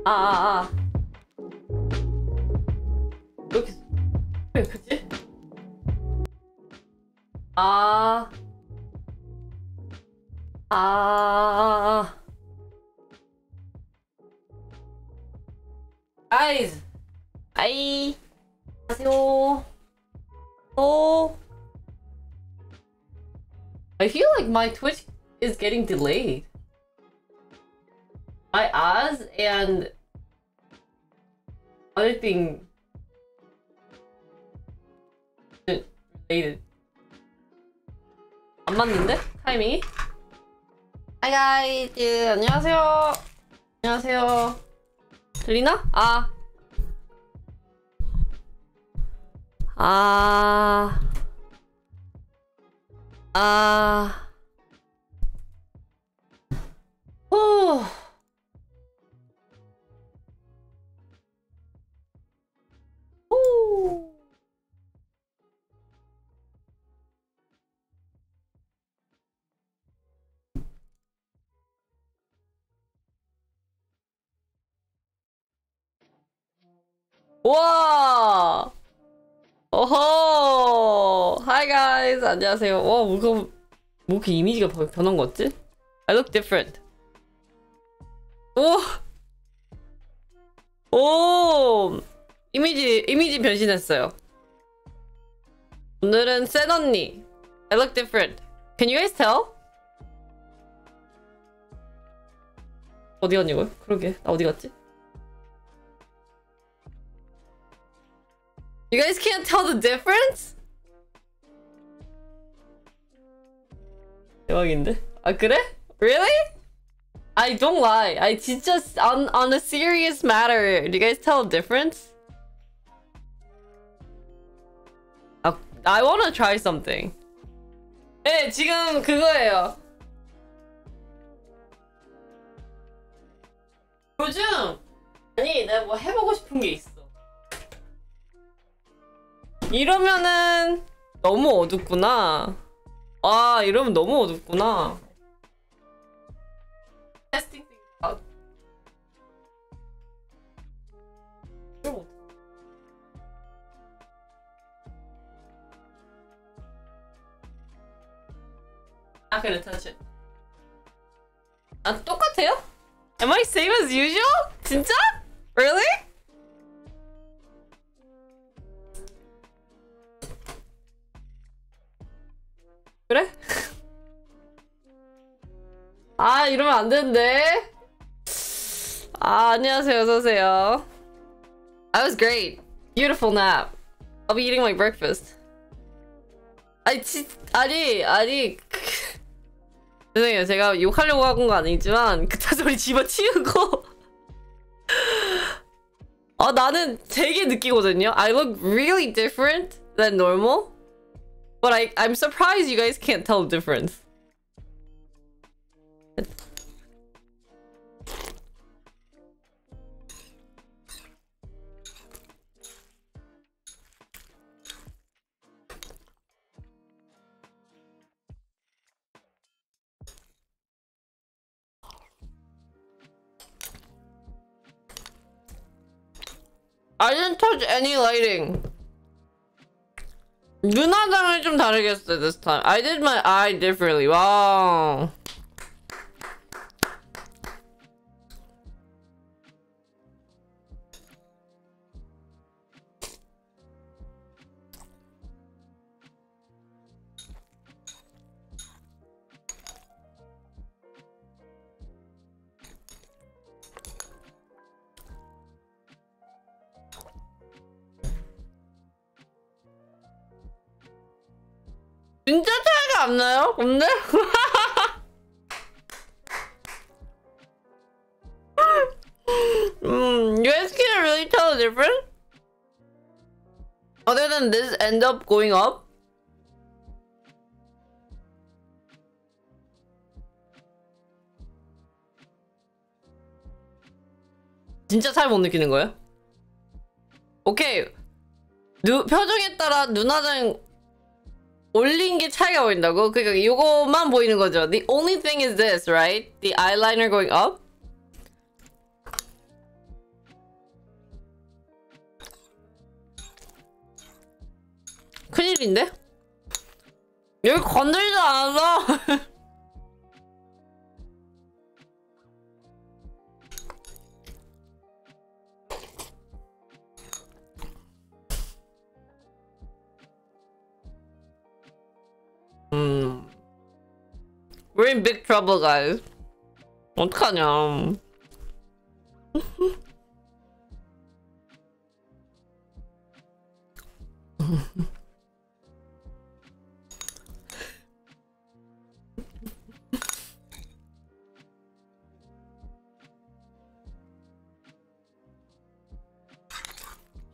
아. 이렇게 왜 크지? 아. Guys. Hi. 안녕하세요. I feel like my Twitch is getting delayed. My Oz and other thing related. 안 맞는데? 타이밍이? Hi guys. 안녕하세요. 안녕하세요. 들리나? 후. 후. 와! 어허! Hi guys! 안녕하세요. 와, 뭐 이렇게 이미지가 변한 거 같지? I look different. 오! 이미지 변신했어요. 오늘은 센 언니. I look different. Can you guys tell? 어디 갔냐고요? 그러게. 나 어디 갔지? You guys can't tell the difference? 대박인데? 아 그래? Really? I don't lie. I 진짜 on a serious matter. Do you guys tell the difference? I wanna try something. 네, 지금 그거예요. 요즘 아니 내가 뭐 해보고 싶은 게 있어. 이러면은 너무 어둡구나. 아, 이러면 너무 어둡구나. 테스팅 Not gonna touch it. 아, 똑같아요? Am I same as usual? 진짜? Really? 그래? 아, 이러면 안 되는데. 아, 안녕하세요. 어서오세요. That was great. Beautiful nap. I'll be eating my breakfast. 아니, 아니. 죄송해요. 제가 욕하려고 한 건 아니지만 그딴 소리 집어치우고 나는 되게 느끼거든요. I look really different than normal. But I'm surprised you guys can't tell the difference. I didn't touch any lighting. 눈화장을 좀 다르게 했어요, this time. I did my eye differently. 와우. 진짜 차이가 안 나요? 근데? You guys can't really tell the difference? Other than this end up going up? 진짜 차이 못 느끼는 거예요? 오케이. 표정에 따라 눈화장 올린 게 차이가 보인다고? 그러니까 이거만 보이는 거죠. The only thing is this, right? The eyeliner going up. 큰일인데? 여기 건들지 않아서. We're in big trouble, guys. 어떡하냐.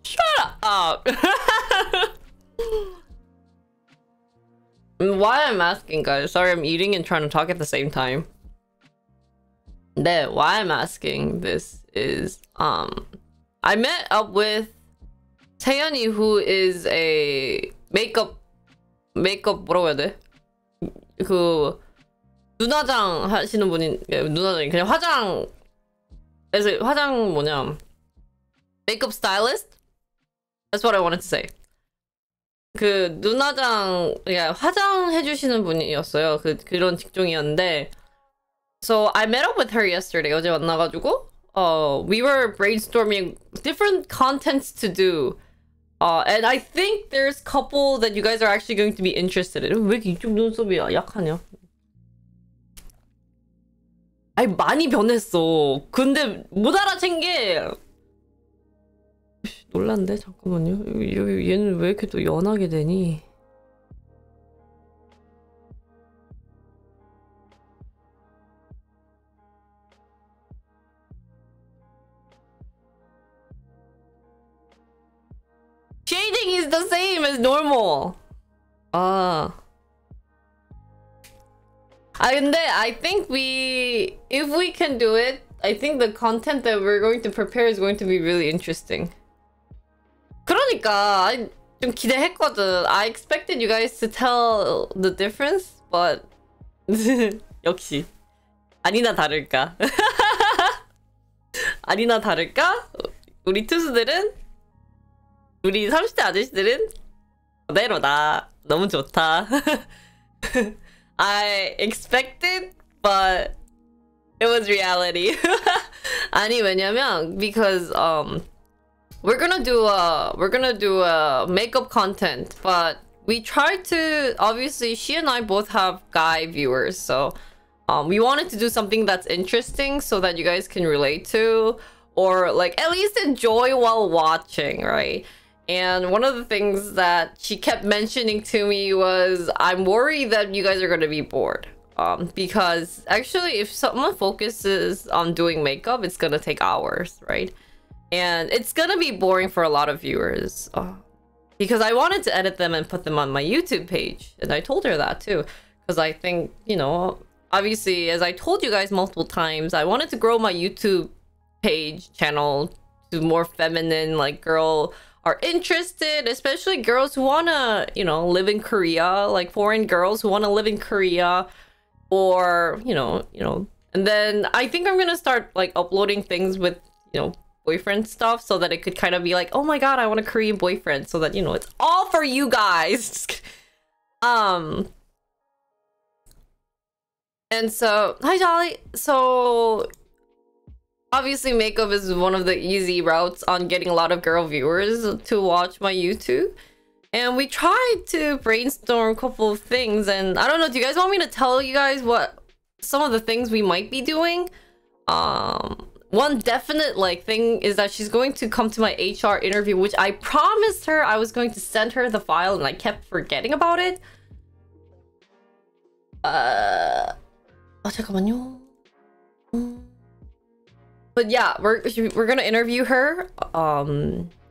Shut up. Why I'm asking, guys? Sorry, I'm eating and trying to talk at the same time. Why I'm asking this is, I met up with 태연이, who is a makeup 뭐라고 해야 돼? 그 눈화장 하시는 분인, 눈화장이 그냥 화장 뭐냐? Makeup stylist? That's what I wanted to say. 그 눈화장, 화장해주시는 분이었어요. 그런 직종이었는데, so I met up with her yesterday. 어제 만나가지고, we were brainstorming different contents to do, and I think there's a couple that you guys are actually going to be interested in. 왜 이쪽 눈썹이 약하냐? 아니 많이 변했어. 근데 못 알아챈 게. 놀란데? 잠깐만요. 얘는 왜 이렇게 또 연하게 되니? Shading is the same as normal. 근데 I think if we can do it, I think the content that we're going to prepare is going to be really interesting. 그러니까 좀 기대했거든. I expected you guys to tell the difference, but 역시 아니나 다를까. 아니나 다를까? 우리 투수들은, 우리 30대 아저씨들은 그대로다. 너무 좋다. I expected, but it was reality. 아니 왜냐면 because we're gonna do a makeup content, but we try to, obviously she and I both have guy viewers, so we wanted to do something that's interesting so that you guys can relate to, or like at least enjoy while watching, right? And one of the things that she kept mentioning to me was, I'm worried that you guys are going to be bored. Because actually, if someone focuses on doing makeup, it's going to take hours, right? And it's going to be boring for a lot of viewers. Because I wanted to edit them and put them on my YouTube page. And I told her that too. Because I think, you know, obviously, as I told you guys multiple times, I wanted to grow my YouTube page channel to more feminine, like girl are interested, especially girls who wanna, you know, live in Korea, like foreign girls who wanna live in Korea, or, you know, and then I think I'm gonna start like uploading things with, you know, boyfriend stuff so that it could kind of be like, oh my god, I want a Korean boyfriend, so that, you know, it's all for you guys. And so, hi Jolly. So obviously makeup is one of the easy routes on getting a lot of girl viewers to watch my YouTube. And we tried to brainstorm a couple of things, and I don't know, do you guys want me to tell you guys what some of the things we might be doing? One definite like thing is that she's going to come to my HR interview, which I promised her I was going to send her the file, and I kept forgetting about it. 잠깐만요. But yeah, we're gonna interview her.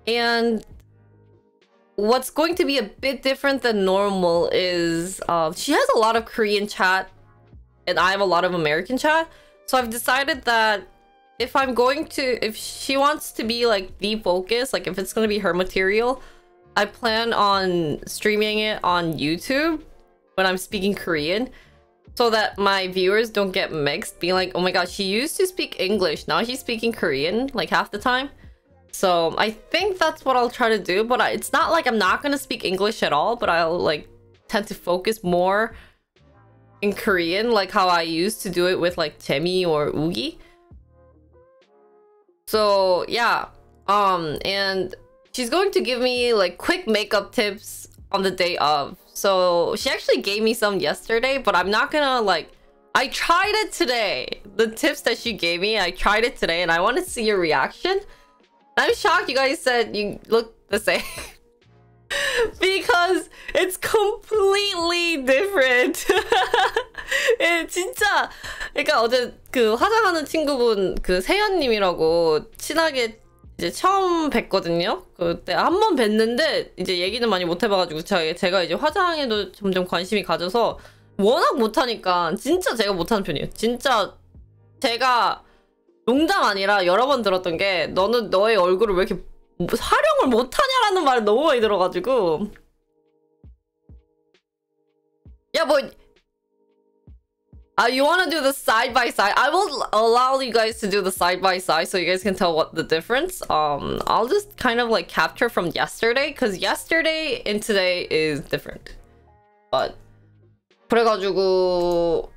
And what's going to be a bit different than normal is she has a lot of Korean chat and I have a lot of American chat. So I've decided that if she wants to be like the focus, like if it's gonna be her material, I plan on streaming it on YouTube when I'm speaking Korean, so that my viewers don't get mixed, being like, oh my god, she used to speak English, now she's speaking Korean like half the time. So I think that's what I'll try to do, but it's not like I'm not gonna speak English at all, but I'll like tend to focus more in Korean, like how I used to do it with like Jemi or Ugi. So yeah, and she's going to give me like quick makeup tips on the day of. So she actually gave me some yesterday, but I'm not gonna like, I tried it today. The tips that she gave me, I tried it today and I want to see your reaction. I'm shocked you guys said you look the same. Because it's completely different. 예, 진짜. 그러니까 어제 그 화장하는 친구분 그 세연님이라고 친하게 이제 처음 뵀거든요. 그때 한 번 뵀는데 이제 얘기는 많이 못 해봐가지고 제가 이제 화장에도 점점 관심이 가져서 워낙 못하니까 진짜 제가 못하는 편이에요. 진짜 제가 농담 아니라 여러 번 들었던 게 너는 너의 얼굴을 왜 이렇게 활용을 못하냐라는 말을 너무 많이 들어가지고 야 뭐 you wanna do the side by side? I will allow you guys to do the side by side so you guys can tell what the difference. I'll just kind of like capture from yesterday because yesterday and today is different. But 그래가지고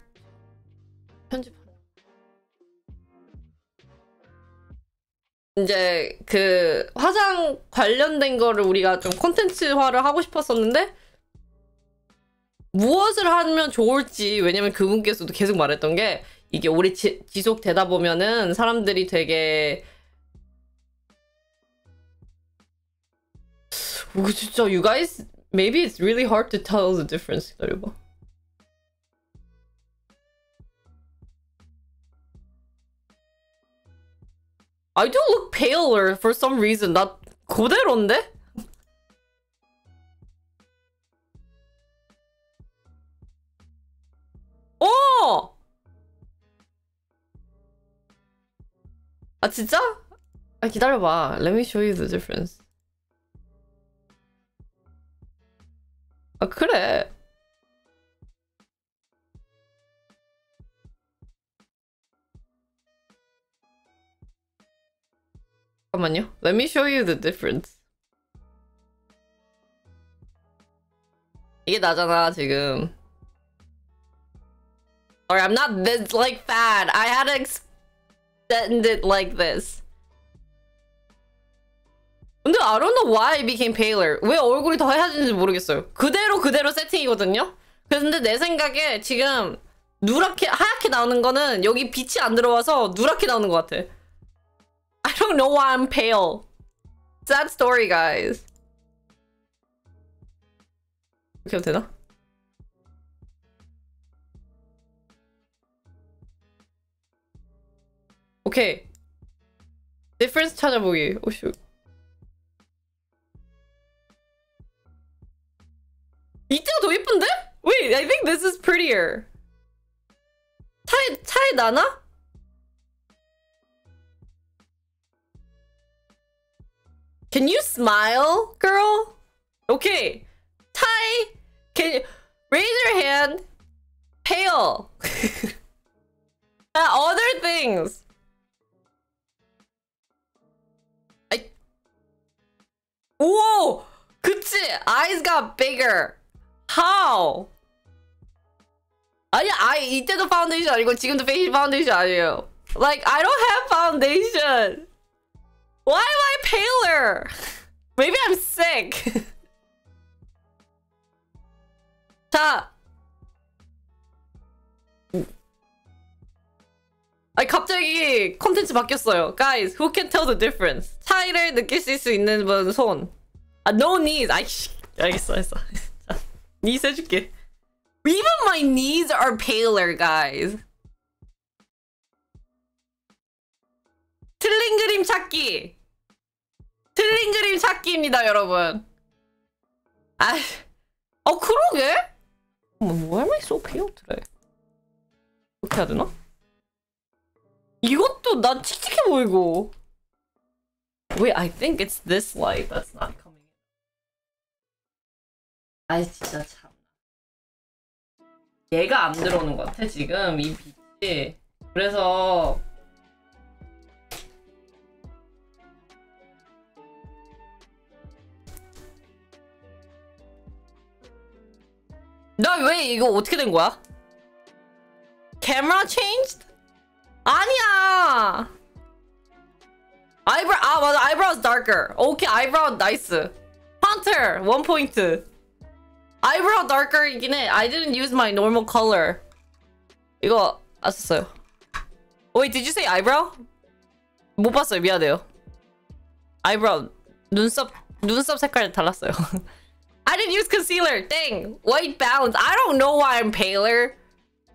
편집 이제 그 화장 관련된 거를 우리가 좀 콘텐츠화를 하고 싶었었는데 무엇을 하면 좋을지, 왜냐면 그분께서도 계속 말했던 게 이게 오래 지속되다 보면은 사람들이 되게 진짜 you guys maybe it's really hard to tell the difference. 기다려봐. I do look paler for some reason. 나 그대로인데? 어! 아 진짜? 아 기다려봐. Let me show you the difference. 아 그래. 잠깐만요. Let me show you the difference. 이게 나잖아 지금. Sorry, I'm not this like fat. I had to extend it like this. 근데 I don't know why it became paler. 왜 얼굴이 더 하얘진지 모르겠어요. 그대로 세팅이거든요. 근데 내 생각에 지금 누렇게 하얗게 나오는 거는 여기 빛이 안 들어와서 누렇게 나오는 것 같아. I don't know why I'm pale. Sad story, guys. 이렇게 해도 되나? 오케이. Difference 찾아보기. 오쇼. 이때가 더 예쁜데? Wait, I think this is prettier. 차이 나나? Can you smile, girl? Okay. Ty, can you raise your hand? Pale. Other things. Whoa! 그치? Eyes got bigger. How? 아니, 이때도 파운데이션 아니고 지금도 페이스 파운데이션 아니에요. Like, I don't have foundation. Why am I paler? Maybe I'm sick. 자. 아니 갑자기 콘텐츠 바뀌었어요. Guys, who can tell the difference? 차이를 느끼실 수 있는 분 손. No knees. 알겠어. 자, knees 해줄게. Even my knees are paler, guys. 틀린 그림 찾기. 틀린 그림 찾기입니다, 여러분. 그러게? Why am I so pale today? 이렇게 해야 되나? 이것도 난 칙칙해 보이고. Wait, I think it's this light that's not coming in. 진짜 참. 얘가 안 들어오는 것 같아, 지금 이 빛이. 그래서 나 왜 이거 어떻게 된 거야? Camera changed? 아니야. Eyebrow 아 맞아 eyebrows darker. 오케이 eyebrow 나이스. Hunter 1 포인트. Eyebrow darker이긴 해. I didn't use my normal color. 이거 안 썼어요. Wait, did you say eyebrow? 못 봤어요. 미안해요. Eyebrow 눈썹 색깔 달랐어요. I didn't use concealer. Dang. White balance. I don't know why I'm paler.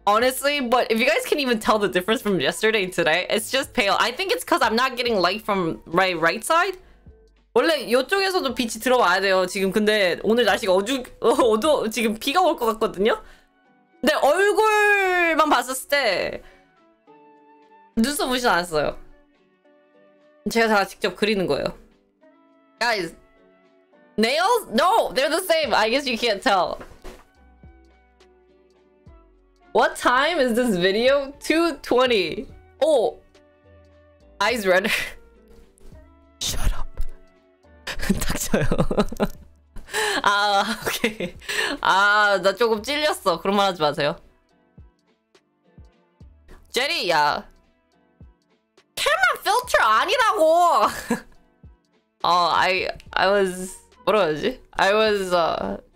Honestly, but if you guys can even tell the difference from yesterday and today, it's just pale. I think it's because I'm not getting light from my right side. 원래 이쪽에서도 빛이 들어와야 돼요. 지금 근데 오늘 날씨가 어두워 지금 비가 올 것 같거든요. 근데 얼굴만 봤을 때 눈썹 무시 안 했어요. 제가 다 직접 그리는 거예요. Guys, nails? No, they're the same. I guess you can't tell. What time is this video? 2:20. Oh, eyes red. Shut up. 닥쳐요. 아, 오케이. 아, 나 조금 찔렸어. 그런 말 하지 마세요. 제리, 야. Camera filter 아니라고. I was 뭐라 해야지? I was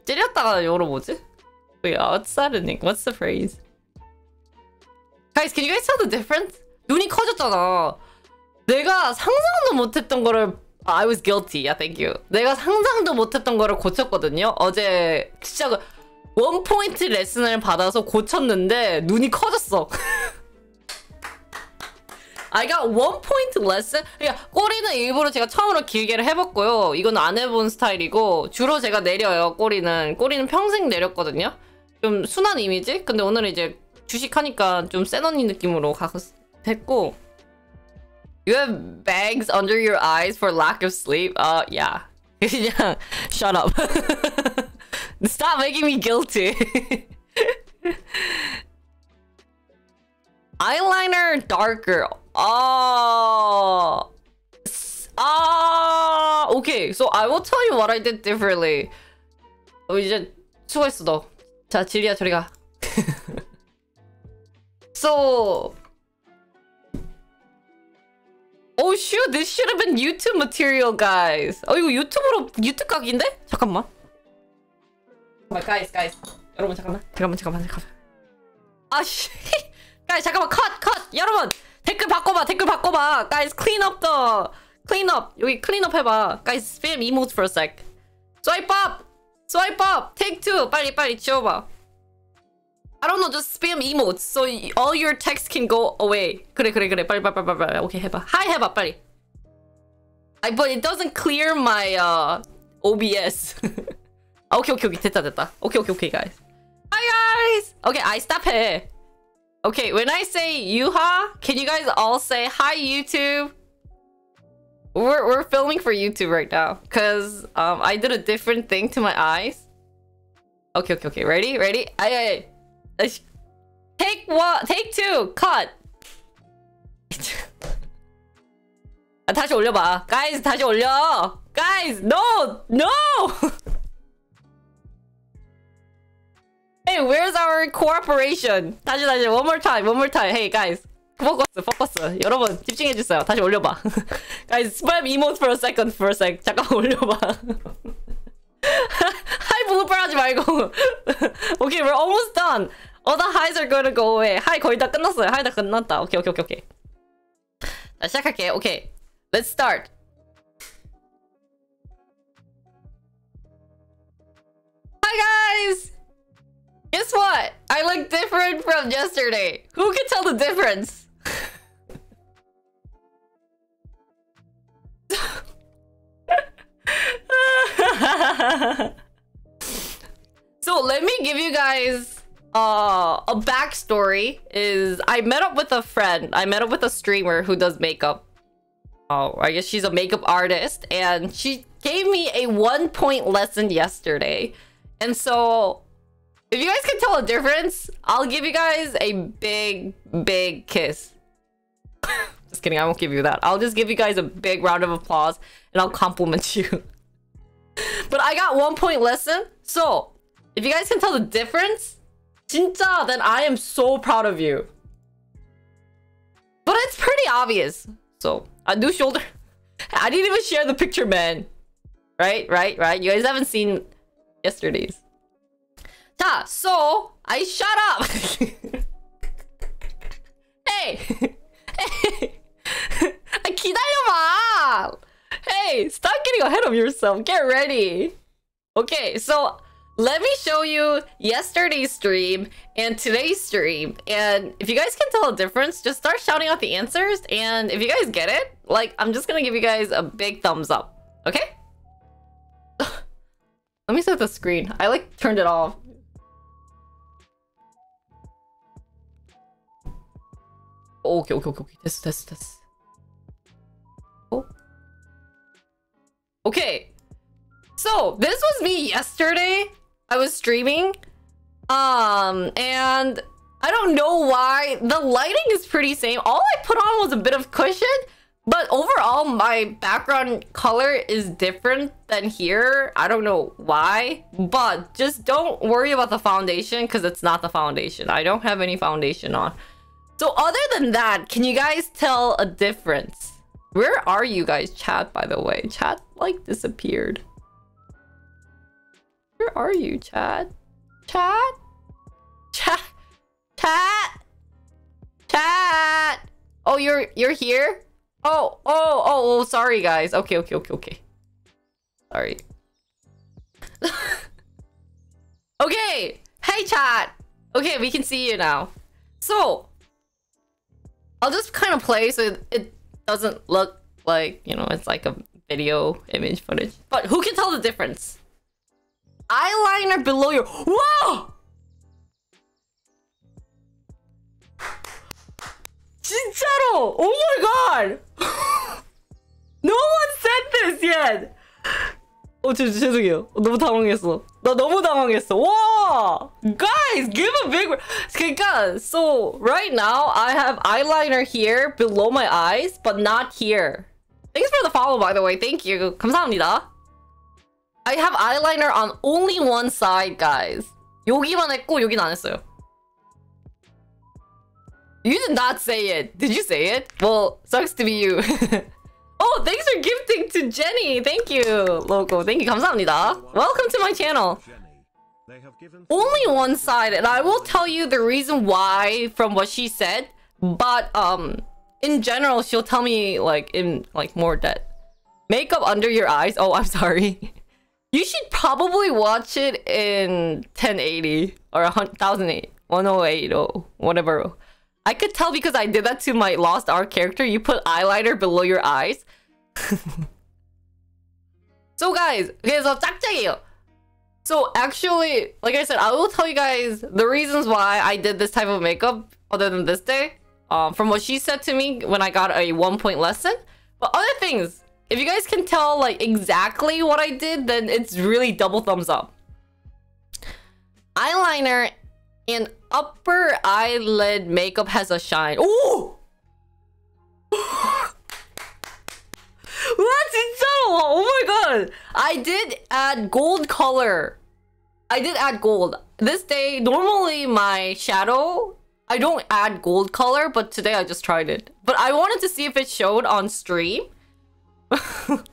찔렸다가 영어로 뭐지? Wait, what's that in English? What's the phrase? Guys, can you guys tell the difference? 눈이 커졌잖아. 내가 상상도 못했던 거를 I was guilty. Yeah, thank you. 내가 상상도 못했던 거를 고쳤거든요. 어제 진짜 원 포인트 레슨을 받아서 고쳤는데 눈이 커졌어. I got 1 point lesson. 그러니까 꼬리는 일부러 제가 처음으로 길게를 해봤고요. 이건 안 해본 스타일이고 주로 제가 내려요. 꼬리는 평생 내렸거든요. 좀 순한 이미지? 근데 오늘은 이제 주식하니까 좀 센 언니 느낌으로 했고. You have bags under your eyes for lack of sleep? Yeah. 그냥 shut up. Stop making me guilty. Eyeliner darker. Okay. So I will tell you what I did differently. 이제 수고했어 너. 자, 지리야 저리 가. So. Oh shoot, this should have been YouTube material, guys. 이거 유튜브 각인데? 잠깐만. Guys. 여러분 잠깐만. 아씨. Guys, 잠깐만. 컷. 여러분 댓글 바꿔봐. Guys, clean up. 여기 clean up 해봐. Guys, spam emotes for a sec. Swipe up. Take 2. 빨리 지워봐. I don't know, just spam emotes so all your text can go away. 그래. 빨리. 오케이, 해봐. Hi 해봐, 빨리. But it doesn't clear my OBS. 오케이. 됐다. 오케이, guys. Hi, guys. Okay, I stop 해. Okay, when I say yuha, can you guys all say hi YouTube? We're filming for YouTube right now because I did a different thing to my eyes. Okay. Ready? I take 2. Cut. 다시 올려봐. Guys, 다시 올려. Guys, no. Hey, where's our cooperation? 다시. One more time. Hey, guys. 포커스. 여러분, 집중해주세요. 다시 올려봐. Guys, spam emotes for a sec. 잠깐 올려봐. Hi, blooper 하지 말고. Okay, we're almost done. All the highs are gonna go away. Hi, 거의 다 끝났어요. 하이 다 끝났다. 오케이. 자, 시작할게. Okay, let's start. Hi, guys! Guess what? I look different from yesterday. Who can tell the difference? So let me give you guys a backstory. I met up with a friend. I met up with a streamer who does makeup. I guess she's a makeup artist, and she gave me a 1 point lesson yesterday. And so if you guys can tell a difference, I'll give you guys a big kiss. Just kidding, I won't give you that. I'll just give you guys a big round of applause and I'll compliment you. But I got 1 point lesson. So if you guys can tell the difference, 진짜, then I am so proud of you. But it's pretty obvious. So, a new shoulder. I didn't even share the picture, man. Right? You guys haven't seen yesterday's. 자, so I shut up. Hey, hey, 기다려봐. Hey, stop getting ahead of yourself. Get ready. Okay, so let me show you yesterday's stream and today's stream. And if you guys can tell a difference, just start shouting out the answers. And if you guys get it, like, I'm just gonna give you guys a big thumbs up. Okay? Let me set the screen. I like turned it off. Okay. This. Oh. Okay. So this was me yesterday. I was streaming. And I don't know why. The lighting is pretty same. All I put on was a bit of cushion. But overall, my background color is different than here. I don't know why. But just don't worry about the foundation because it's not the foundation. I don't have any foundation on. So other than that, can you guys tell a difference? Where are you guys, chat, by the way? Chat, like, disappeared. Where are you, chat? Chat? Oh, you're here? Oh, sorry, guys. Okay. Sorry. Okay. Hey, chat. Okay, we can see you now. So, I'll just kind of play so it doesn't look like, you know, it's like a video image footage. But who can tell the difference? Eyeliner below your... Whoa! 진짜로! Oh my god! No one said this yet! 죄송해요. 너무 당황했어. 나 너무 당황했어. 와! Guys, give a big... 그러니까, so right now I have eyeliner here below my eyes, but not here. Thanks for the follow, by the way. Thank you. 감사합니다. I have eyeliner on only one side, guys. 여기만 했고 여긴 안 했어요. You did not say it. Did you say it? Well, sucks to be you. Oh, thanks for gifting to Jenny. Thank you, Loco. Thank you. 감사합니다. Welcome to my channel. Only one side, and I will tell you the reason why from what she said. But in general, she'll tell me like in like more depth. Makeup under your eyes. Oh, I'm sorry. You should probably watch it in 1080 or 1008, 108 or whatever. I could tell because I did that to my Lost Ark character. You put eyeliner below your eyes. So guys, 그래서 짝짝이에요. So actually, like I said, I will tell you guys the reasons why I did this type of makeup other than this day. From what she said to me when I got a 1-point lesson. But other things, if you guys can tell like exactly what I did, then it's really double thumbs up. Eyeliner and upper eyelid makeup has a shine. Ooh! What? 진짜로? Oh my god! I did add gold color. I did add gold. This day, normally my shadow, I don't add gold color, but today I just tried it. But I wanted to see if it showed on stream. Oh,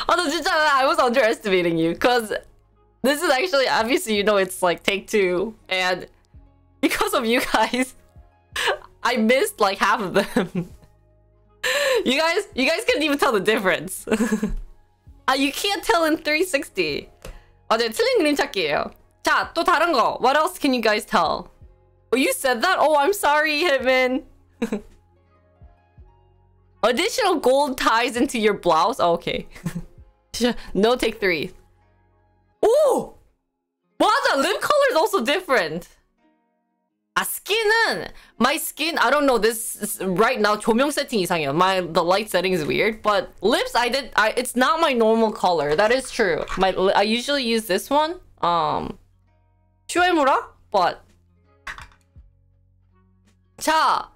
no, 진짜, I was underestimating you, because this is actually, obviously, you know, it's like take two. And because of you guys, I missed like half of them. You guys couldn't even tell the difference. You can't tell in 360. 네, 틀린 그림 찾기예요. 자, 또 다른 거. What else can you guys tell? Oh, you said that? Oh, I'm sorry, Hitman. Additional gold ties into your blouse? Oh, okay. No, take 3. Ooh! 맞아! Lip color is also different. skin은 my skin, I don't know, this is, right now 조명 세팅 이상해요. The light setting is weird, but lips it's not my normal color. That is true. I usually use this one. 슈에무라? But 자,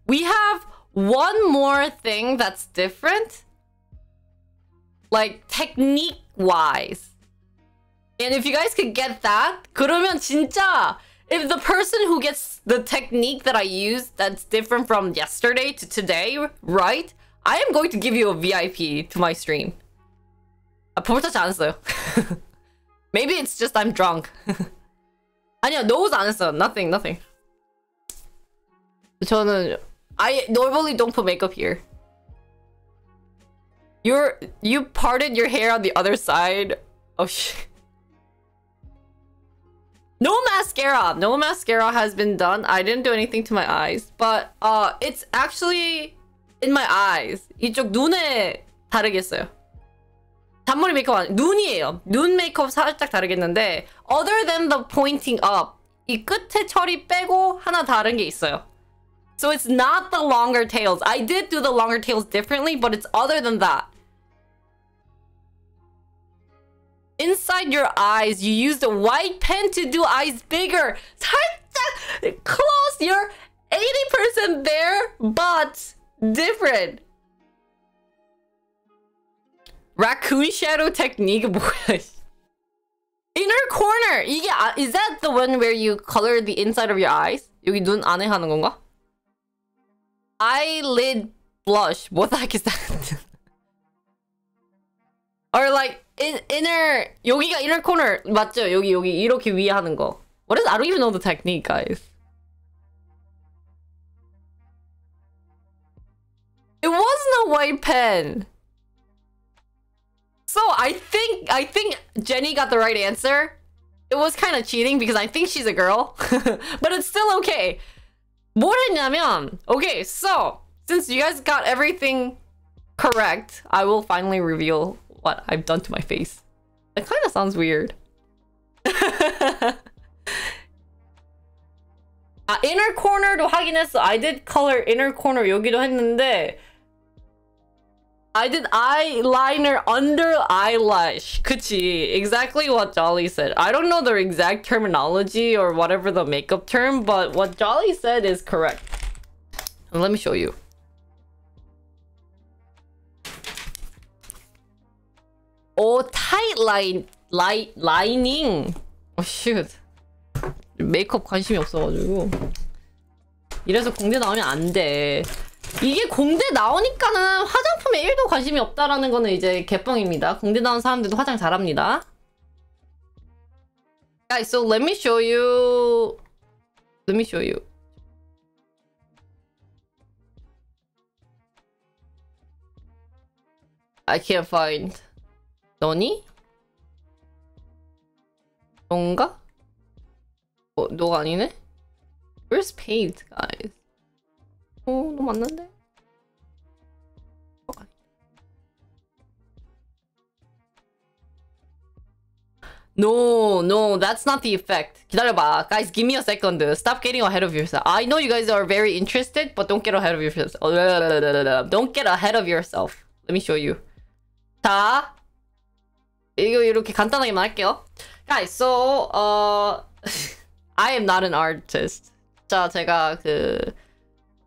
we have one more thing that's different. Like technique wise. And if you guys could get that, 그러면 진짜 if the person who gets the technique that I use that's different from yesterday to today, right? I am going to give you a VIP to my stream. 볼터치 안 했어요. Maybe it's just I'm drunk. 아니요, nose 안 했어요. Nothing. 저는 I normally don't put makeup here. You parted your hair on the other side. Oh shit. No mascara has been done. I didn't do anything to my eyes, but it's actually in my eyes. 이쪽 눈에 다르겠어요. 잔머리 메이크업 눈이에요. 눈 메이크업 살짝 다르겠는데 other than the pointing up, 이 끝에 처리 빼고 하나 다른 게 있어요. So it's not the longer tails. I did do the longer tails differently, but it's other than that. Inside your eyes, you used a white pen to do eyes bigger. 살짝 close. You're 80% there, but different. Raccoon shadow technique 뭐야? Inner corner. 이게 is that the one where you color the inside of your eyes? 여기 눈 안에 하는 건가? Eyelid blush. What the heck is that? Or like inner 여기가 inner corner 맞죠? 여기 이렇게 위에 하는 거. What is? I don't even know the technique, guys. It wasn't a white pen. So I think Jenny got the right answer. It was kind of cheating because I think she's a girl, but it's still okay. 뭘 했냐면, okay, so since you guys got everything correct, I will finally reveal what I've done to my face. It kind of sounds weird. inner corner도 하긴 했어. I did color inner corner 여기도 했는데 I did eyeliner under eyelash. 그치. Exactly what Jolly said. I don't know the exact terminology or whatever the makeup term, but what Jolly said is correct. And let me show you. Oh, tight lining. Oh, shoot. 메이크업 관심이 없어가지고. 이래서 공대 나오면 안 돼. 이게 공대 나오니까는 화장품에 1도 관심이 없다라는 거는 이제 개뻥입니다. 공대 나온 사람들도 화장 잘합니다. Guys, so let me show you. I can't find. 너니? 너인가? 너가 아니네? Where's paint, guys? 너 맞는데? No, that's not the effect. 기다려봐. Guys, give me a second. Stop getting ahead of yourself. I know you guys are very interested, but don't get ahead of yourself. Don't get ahead of yourself. Let me show you. 자, 이거 이렇게 간단하게만 할게요. Guys, so I am not an artist. 자, 제가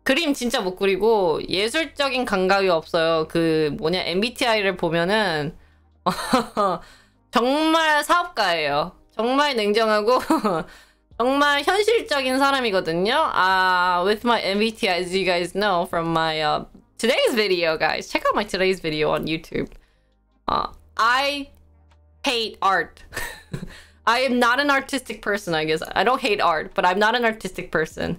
그림 진짜 못 그리고 예술적인 감각이 없어요. MBTI를 보면은 정말 사업가예요. 정말 냉정하고 정말 현실적인 사람이거든요. With my MBTI, as you guys know from my today's video, guys, check out my today's video on YouTube. I hate art. I am not an artistic person, I guess. I don't hate art, but I'm not an artistic person.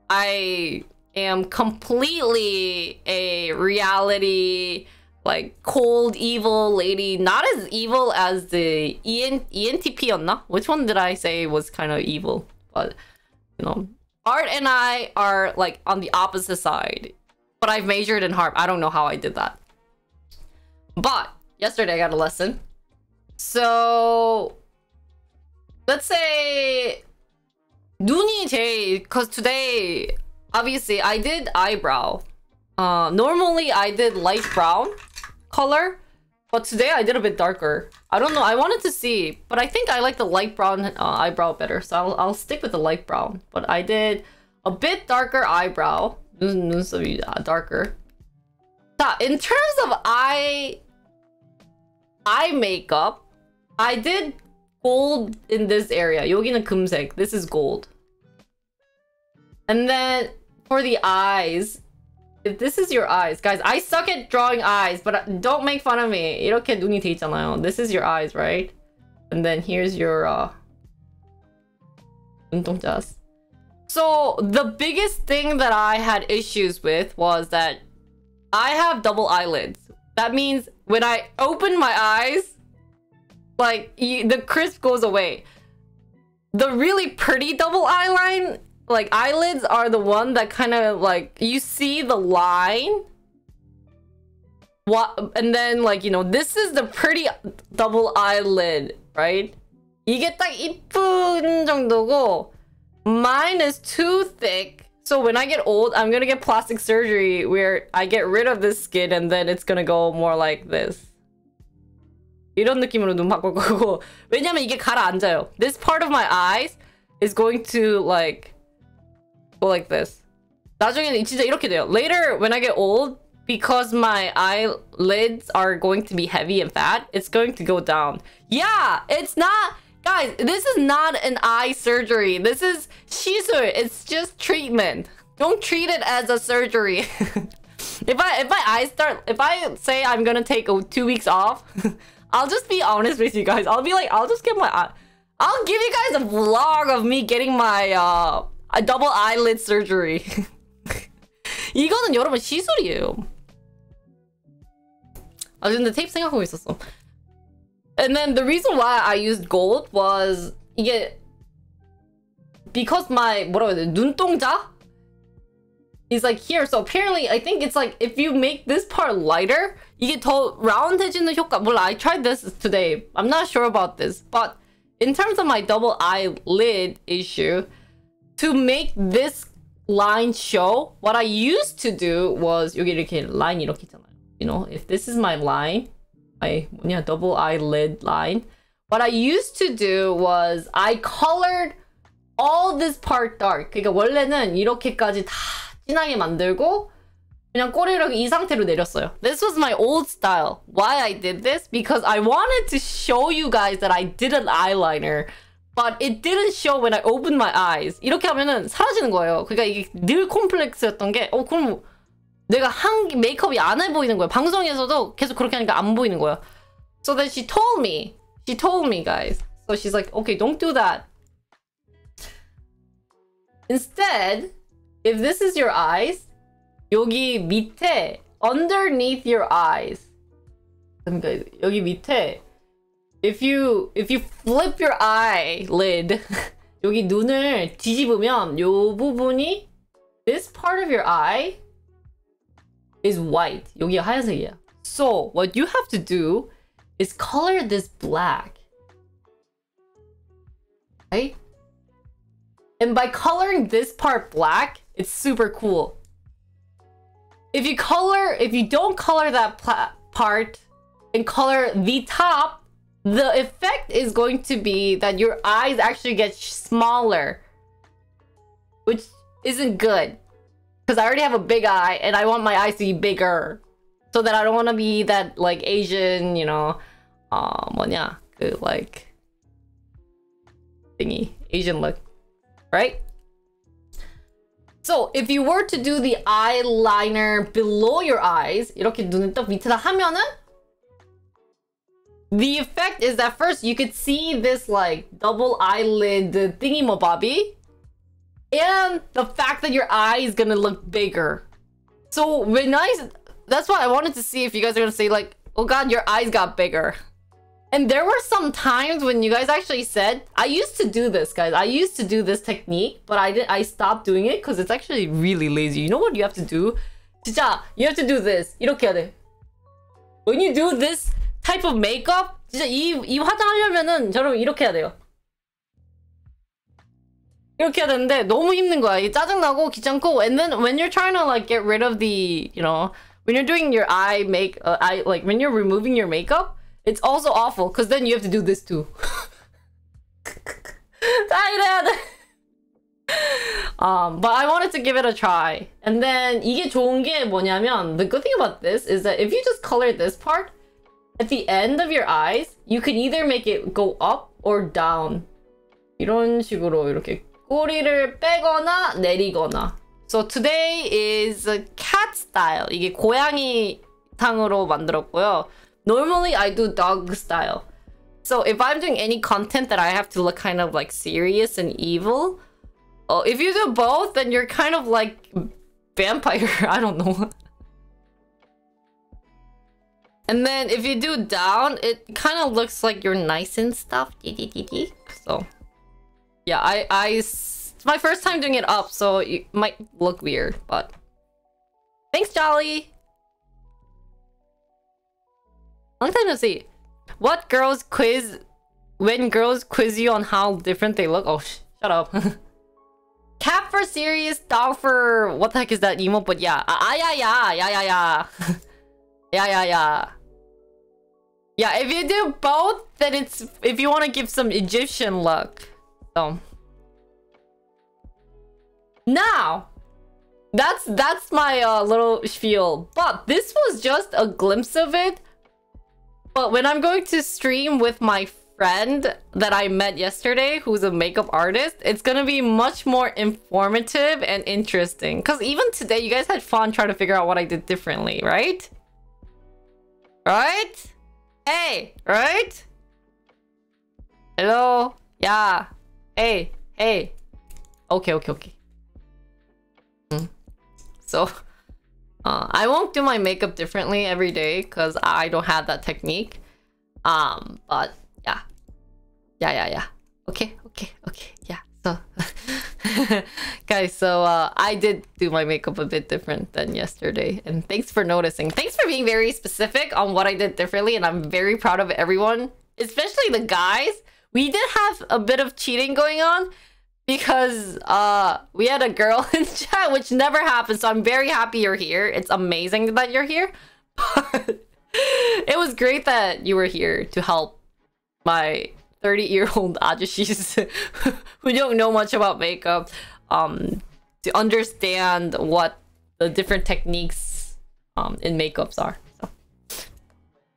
I am completely a reality, like, cold, evil lady. Not as evil as the ENTP였나? Which one did I say was kind of evil? But, you know, art and I are, like, on the opposite side. But I've majored in harp. I don't know how I did that. But, yesterday I got a lesson. So, let's say, 눈이 제일, because today, obviously, I did eyebrow. Normally, I did light brown color, but today I did a bit darker. I don't know. I wanted to see, but I think I like the light brown eyebrow better, so I'll stick with the light brown. But I did a bit darker eyebrow. 눈썹이 darker. 자, in terms of eye makeup, I did gold in this area. 여기는 금색. This is gold. And then for the eyes, if this is your eyes, guys, I suck at drawing eyes, but don't make fun of me. 이렇게 눈이 돼 있잖아요. This is your eyes, right? And then here's your 눈동자s. So the biggest thing that I had issues with was that I have double eyelids. That means when I open my eyes, like the crisp goes away. The really pretty double eyeline, like eyelids, are the one that kind of like you see the line. What, and then like, you know, this is the pretty double eyelid, right? 이게 딱 이쁜 정도고, mine is too thick. So when I get old, I'm gonna get plastic surgery where I get rid of this skin and then it's gonna go more like this. 이런 느낌으로 눈 바꿀 거고. 왜냐면 이게 가라앉아요. This part of my eyes is going to like go like this. 나중에는 진짜 이렇게 돼요. Later, when I get old, because my eyelids are going to be heavy and fat, it's going to go down. Yeah, it's not... Guys, this is not an eye surgery. This is 시술. It's just treatment. Don't treat it as a surgery. If I say I'm gonna take 2 weeks off, I'll just be honest with you guys. I'll be like, I'll just get my eye. I'll give you guys a vlog of me getting my a double eyelid surgery. 이거는 여러분 시술이에요. 아 근데 테이프 생각하고 있었어. And then the reason why I used gold was 이게 because my 뭐라고 해야 돼? 눈동자 is like here. So apparently I think it's like if you make this part lighter, 이게 더 round해지는 효과. 몰라, I tried this today. I'm not sure about this, but in terms of my double eyelid issue, to make this line show, what I used to do was 여기 이렇게 line 이렇게 있잖아요. You know, if this is my line, my double eyelid line, what I used to do was I colored all this part dark. 그러니까 원래는 이렇게까지 다 진하게 만들고 그냥 꼬리를 이 상태로 내렸어요. This was my old style. Why I did this? Because I wanted to show you guys that I did an eyeliner, but it didn't show when I opened my eyes. 이렇게 하면은 사라지는 거예요. 그러니까 이게 늘 콤플렉스였던 게 그럼 내가 한 메이크업이 안 해 보이는 거예요. 방송에서도 계속 그렇게 하니까 안 보이는 거예요. So then she told me guys. So she's like, okay, don't do that. Instead, if this is your eyes, 여기 밑에, underneath your eyes, 그러니까 여기 밑에, if you flip your eyelid, 여기 눈을 뒤집으면 요 부분이, this part of your eye is white. 여기가 하얀색이야. So what you have to do is color this black. Right? And by coloring this part black, it's super cool. If you don't color that part and color the top, the effect is going to be that your eyes actually get smaller, which isn't good. Because I already have a big eye and I want my eyes to be bigger. So that I don't want to be that like Asian, you know, like thingy, Asian look, right? So if you were to do the eyeliner below your eyes, 이렇게 눈을 딱 밑에다 하면은 the effect is that first you could see this like double eyelid thingy-mabobby, and the fact that your eye is gonna look bigger. So that's why I wanted to see if you guys are gonna say like, oh god, your eyes got bigger. And there were some times when you guys actually said, I used to do this, guys. I used to do this technique, but I stopped doing it because it's actually really lazy. You know what you have to do? 진짜, you have to do this. 이렇게 해야 돼. When you do this type of makeup, 진짜 이 화장하려면은 저는 이렇게 해야 돼요. 이렇게 해야 되는데 너무 힘든 거야. 이게 짜증나고 귀찮고. And then when you're trying to like get rid of the, you know, when you're doing your like when you're removing your makeup, it's also awful because then you have to do this too. But I wanted to give it a try. And then 이게 좋은 게 뭐냐면, the good thing about this is that if you just color this part at the end of your eyes, you can either make it go up or down. 이런 식으로 이렇게 꼬리를 빼거나 내리거나. So today is a cat style. 이게 고양이 탕으로 만들었고요. Normally I do dog style. So if I'm doing any content that I have to look kind of like serious and evil, if you do both, then you're kind of like vampire. I don't know. And then if you do down, it kind of looks like you're nice and stuff. So yeah, it's my first time doing it up, so it might look weird, but thanks, Jolly. Long time no see. What girls quiz when girls quiz you on how different they look? Oh, shut up. Cat for serious, dog for what the heck is that emote? But yeah, yeah. Yeah, if you do both, then it's if you want to give some Egyptian look. So now that's my little spiel. But this was just a glimpse of it. But when I'm going to stream with my friend that I met yesterday, who's a makeup artist, it's gonna be much more informative and interesting. Because even today, you guys had fun trying to figure out what I did differently, right? Right? Hey, right? Hello? Yeah. Hey. Okay. So, I won't do my makeup differently every day because I don't have that technique. But yeah. Okay. Yeah. So, guys, so I did do my makeup a bit different than yesterday, and thanks for noticing. Thanks for being very specific on what I did differently, and I'm very proud of everyone, especially the guys. We did have a bit of cheating going on because we had a girl in chat, which never happened. So I'm very happy you're here. It's amazing that you're here. But it was great that you were here to help my 30-year-old 아저씨s who don't know much about makeup to understand what the different techniques in makeups are. So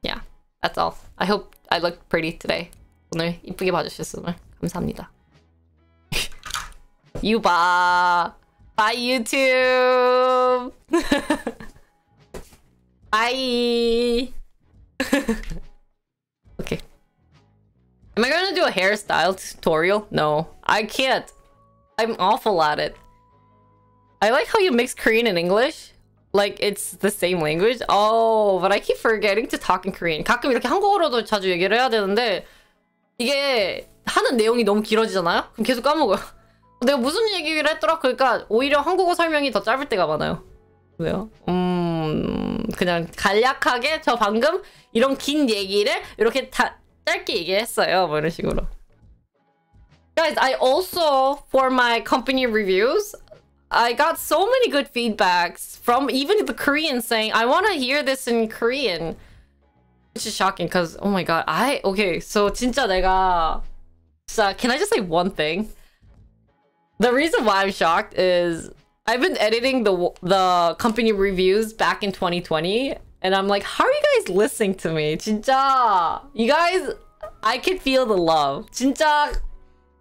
yeah, that's all. I hope I looked pretty today. 오늘 이쁘게 봐주셨으면 감사합니다. 유바. Bye, YouTube. Bye. Okay. Am I gonna do a hairstyle tutorial? No, I can't. I'm awful at it. I like how you mix Korean and English. Like it's the same language. Oh, but I keep forgetting to talk in Korean. 가끔 이렇게 한국어로도 자주 얘기를 해야 되는데 이게 하는 내용이 너무 길어지잖아요? 그럼 계속 까먹어요. 내가 무슨 얘기를 했더라? 그러니까 오히려 한국어 설명이 더 짧을 때가 많아요. 왜요? 그냥 간략하게 저 방금 이런 긴 얘기를 이렇게 짧게 얘기했어요. 뭐 이런 식으로. Guys, I also, for my company reviews, I got so many good feedbacks from even the Koreans saying, I want to hear this in Korean. Which is shocking because, oh my god, okay, so 진짜 내가 can I just say one thing? The reason why I'm shocked is I've been editing the company reviews back in 2020 and I'm like, how are you guys listening to me? 진짜, you guys, I can feel the love. 진짜,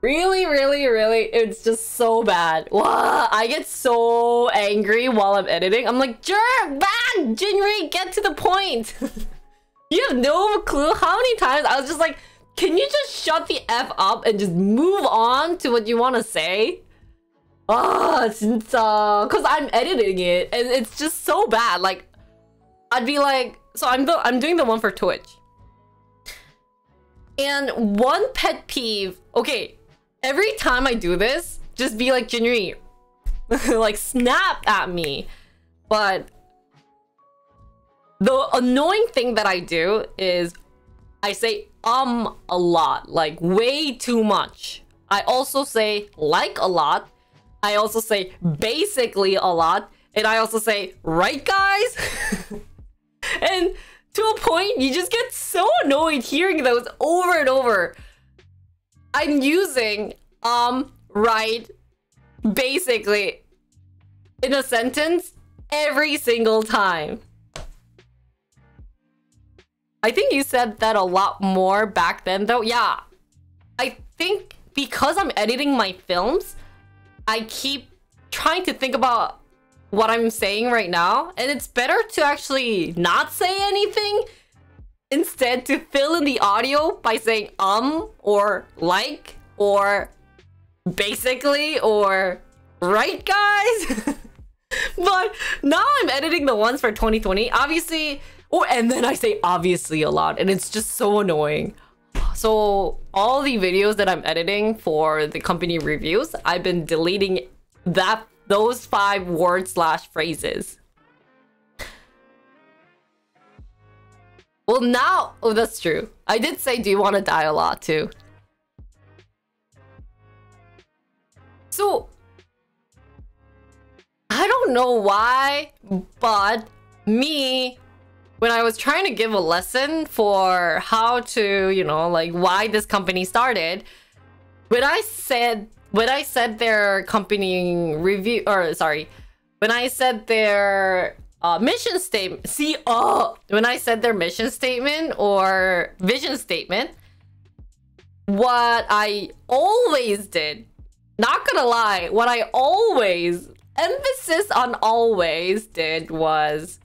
really, it's just so bad. Wow, I get so angry while I'm editing. I'm like, jerk, back, Jinri, get to the point. You have no clue how many times I was just like, can you just shut the F up and just move on to what you want to say? 진짜. Because I'm editing it and it's just so bad. Like, I'd be like, so I'm doing the one for Twitch. And one pet peeve, okay, every time I do this, just be like, Jinri, like snap at me. But the annoying thing that I do is I say a lot, like way too much. I also say like a lot. I also say basically a lot. And I also say, right guys? And to a point, you just get so annoyed hearing those over and over. I'm using right, basically in a sentence every single time. I think you said that a lot more back then though. Yeah. I think because I'm editing my films, I keep trying to think about what I'm saying right now, and it's better to actually not say anything instead to fill in the audio by saying or like or basically or right, guys. But now I'm editing the ones for 2020, obviously, and then I say obviously a lot, and it's just so annoying. So all the videos that I'm editing for the company reviews, I've been deleting those 5 words / phrases. Well, now, oh, that's true. I did say, do you want to die a lot too? So I don't know why, but me, when I was trying to give a lesson for how to, you know, like why this company started, when I said their company review, or sorry, when I said their mission statement, when I said their mission statement or vision statement, what I always did, not gonna lie, what I always, emphasis on always did was,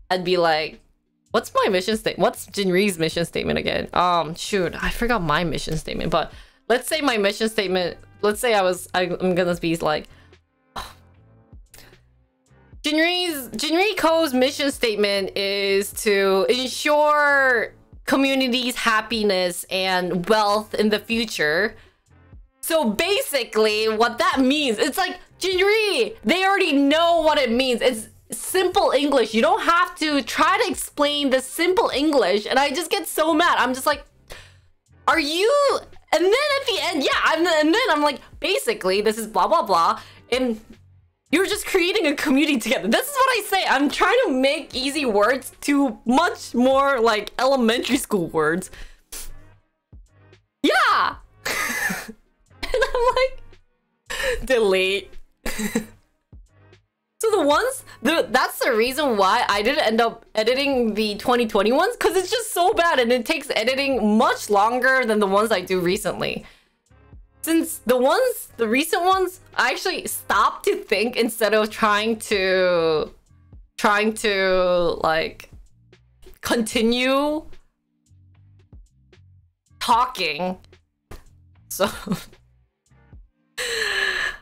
I'd be like, what's my mission statement? What's Jinri's mission statement again? Shoot, I forgot my mission statement, but let's say my mission statement, let's say I'm gonna be like, Jinri Ko's mission statement is to ensure community's happiness and wealth in the future. So basically what that means, it's like, Jinri, they already know what it means. It's simple English. You don't have to try to explain the simple English, and I just get so mad. I'm just like, are you? And then at the end, yeah, and then I'm like, basically this is blah blah blah, and you're just creating a community together. This is what I say. I'm trying to make easy words to much more like elementary school words. Yeah. And I'm like, delete. So that's the reason why I didn't end up editing the 2020 ones, because it's just so bad and it takes editing much longer than the ones I do recently. Since the recent ones, I actually stopped to think instead of trying to like continue talking. So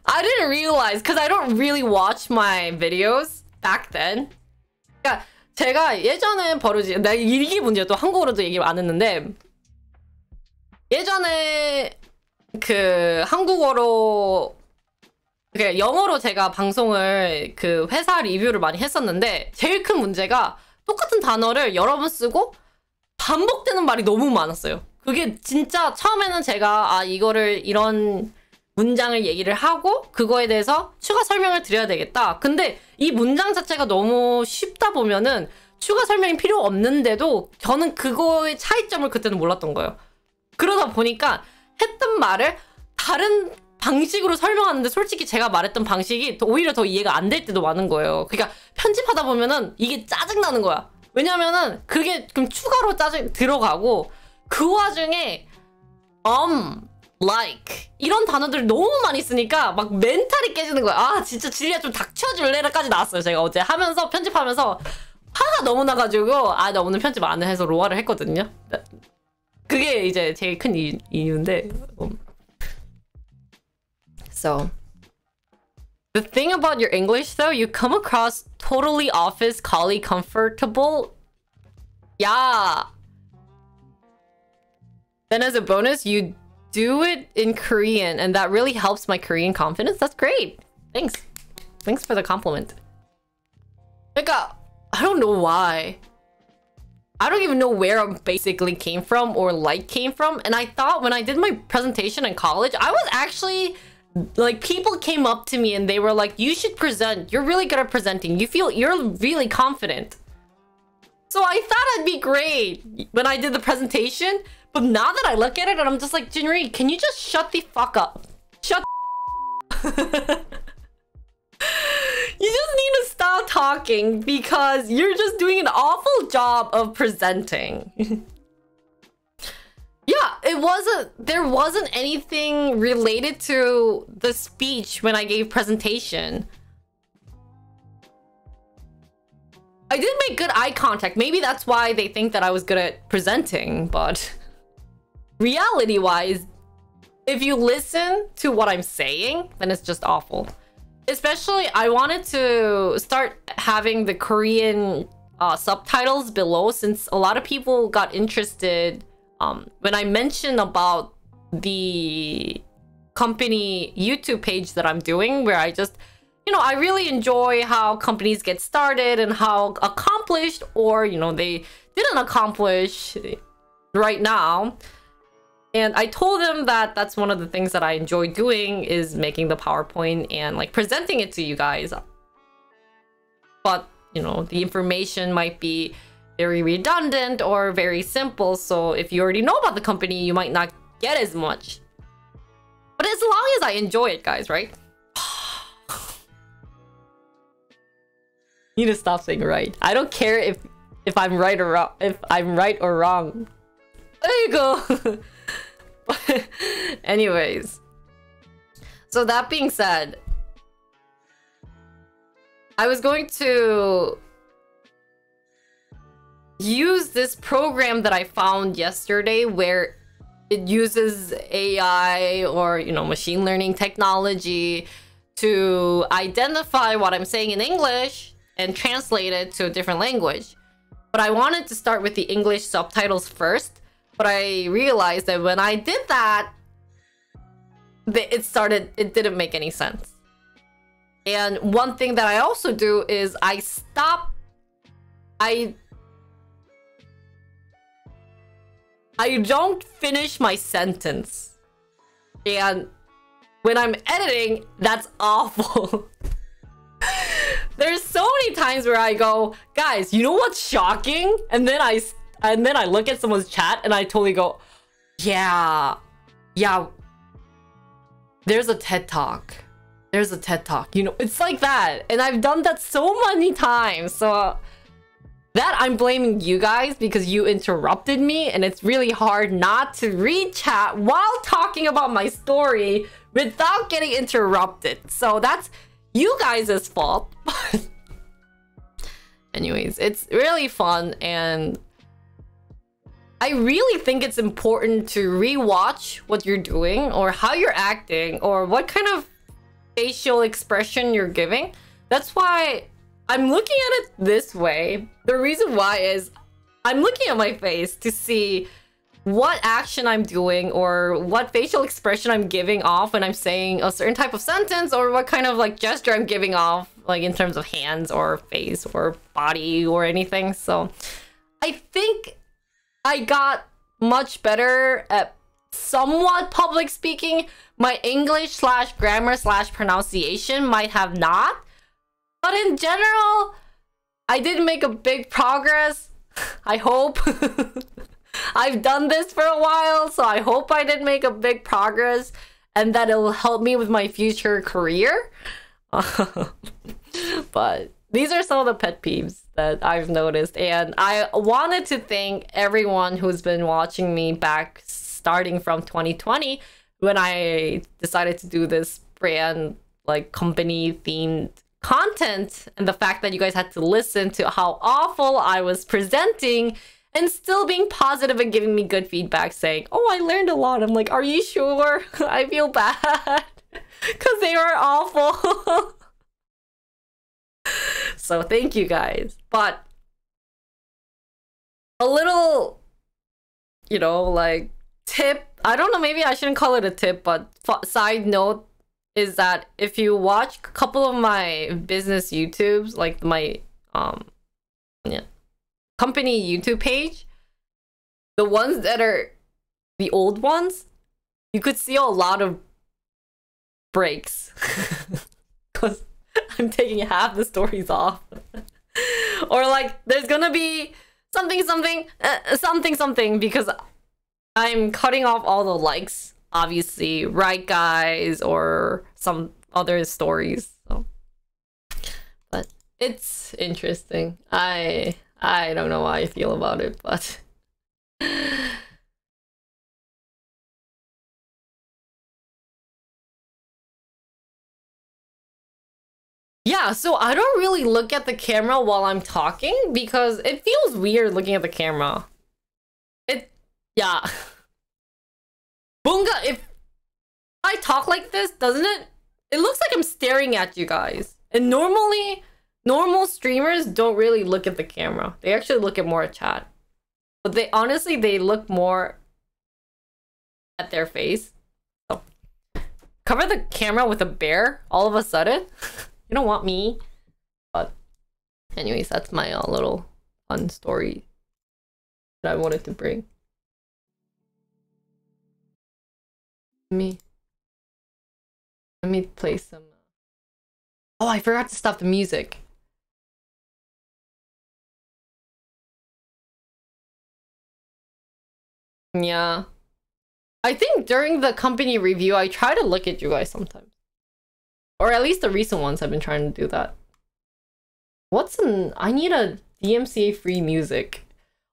I didn't realize, because I don't really watch my videos back then. 그러니까 제가 예전에 버릇이, 이게 문제야. 또 한국어로도 얘기를 안 했는데, 예전에 그 한국어로, 그러니까 영어로 제가 방송을 그 회사 리뷰를 많이 했었는데, 제일 큰 문제가 똑같은 단어를 여러 번 쓰고 반복되는 말이 너무 많았어요. 그게 진짜 처음에는 제가 이거를 이런 문장을 얘기를 하고 그거에 대해서 추가 설명을 드려야 되겠다. 근데 이 문장 자체가 너무 쉽다 보면은 추가 설명이 필요 없는데도 저는 그거의 차이점을 그때는 몰랐던 거예요. 그러다 보니까 했던 말을 다른 방식으로 설명하는데 솔직히 제가 말했던 방식이 오히려 더 이해가 안 될 때도 많은 거예요. 그러니까 편집하다 보면은 이게 짜증나는 거야. 왜냐면은 그게 그럼 추가로 들어가고, 그 와중에 like 이런 단어들 너무 많이 쓰니까 막 멘탈이 깨지는 거야. 아 진짜 진리야 좀 닥쳐줄래라까지 나왔어요. 제가 어제 하면서 편집하면서 화가 너무 나가지고 나 오늘 편집 안 해서 로아를 했거든요. 그게 이제 제일 큰 이유인데. So the thing about your English though, you come across totally office colleague comfortable. Yeah. Then as a bonus, you do it in Korean, and that really helps my Korean confidence. That's great. Thanks. Thanks for the compliment. 그러니까 I don't know why. I don't even know where basically came from or like came from. And I thought when I did my presentation in college, I was actually like, people came up to me and they were like, you should present. You're really good at presenting. You're really confident. So I thought I'd be great when I did the presentation. But now that I look at it and I'm just like, Jinri, can you just shut the fuck up? Shut the You just need to stop talking because you're just doing an awful job of presenting. Yeah, there wasn't anything related to the speech when I gave presentation. I did make good eye contact. Maybe that's why they think that I was good at presenting, but reality-wise, if you listen to what I'm saying, then it's just awful. Especially, I wanted to start having the Korean subtitles below, since a lot of people got interested when I mentioned about the company YouTube page that I'm doing, where I just, you know, I really enjoy how companies get started and how accomplished, or, you know, they didn't accomplish right now. And I told them that that's one of the things that I enjoy doing, is making the PowerPoint and like presenting it to you guys. But, you know, the information might be very redundant or very simple. So if you already know about the company, you might not get as much. But as long as I enjoy it, guys, right? You need to stop saying right. I don't care if I'm right or wrong. If I'm right or wrong. There you go. But anyways, so that being said, I was going to use this program that I found yesterday, where it uses AI, or, you know, machine learning technology to identify what I'm saying in English and translate it to a different language. But I wanted to start with the English subtitles first. But I realized that when I did that, it didn't make any sense. And one thing that I also do is I don't finish my sentence. And when I'm editing, that's awful. There's so many times where I go, guys, you know what's shocking? And then I look at someone's chat and I totally go, yeah, there's a TED Talk. There's a TED Talk. You know, it's like that. And I've done that so many times. So that I'm blaming you guys, because you interrupted me, and it's really hard not to read chat while talking about my story without getting interrupted. So that's you guys' fault. Anyways, it's really fun, and I really think it's important to rewatch what you're doing, or how you're acting, or what kind of facial expression you're giving. That's why I'm looking at it this way. The reason why is I'm looking at my face to see what action I'm doing, or what facial expression I'm giving off when I'm saying a certain type of sentence, or what kind of like gesture I'm giving off, like in terms of hands or face or body or anything. So I think I got much better at somewhat public speaking. My English / grammar / pronunciation might have not. But in general, I did make a big progress. I hope. I've done this for a while, so I hope I did make a big progress, and that it'll help me with my future career. But these are some of the pet peeves that I've noticed, and I wanted to thank everyone who's been watching me back starting from 2020, when I decided to do this brand, like, company themed content, and the fact that you guys had to listen to how awful I was presenting and still being positive and giving me good feedback, saying, oh, I learned a lot. I'm like, are you sure? I feel bad because they were awful. So thank you guys. But a little, you know, like, tip, I don't know, maybe I shouldn't call it a tip, but side note is that if you watch a couple of my business YouTubes, like my company YouTube page, the ones that are the old ones, you could see a lot of breaks because I'm taking half the stories off. Or like there's gonna be something because I'm cutting off all the likes, obviously, right guys, or some other stories. So, but it's interesting. I don't know how I feel about it, but Yeah, so I don't really look at the camera while I'm talking because it feels weird looking at the camera. Yeah. Bunga, if I talk like this, doesn't it? It looks like I'm staring at you guys. And normally, normal streamers don't really look at the camera. They actually look at more at chat. But they honestly, they look more at their face. So, cover the camera with a bear all of a sudden. You don't want me. But anyways, that's my little fun story that I wanted to bring. Let me play some. Oh, I forgot to stop the music. Yeah. I think during the company review, I try to look at you guys sometimes. Or at least the recent ones, I've been trying to do that. I need a DMCA-free music.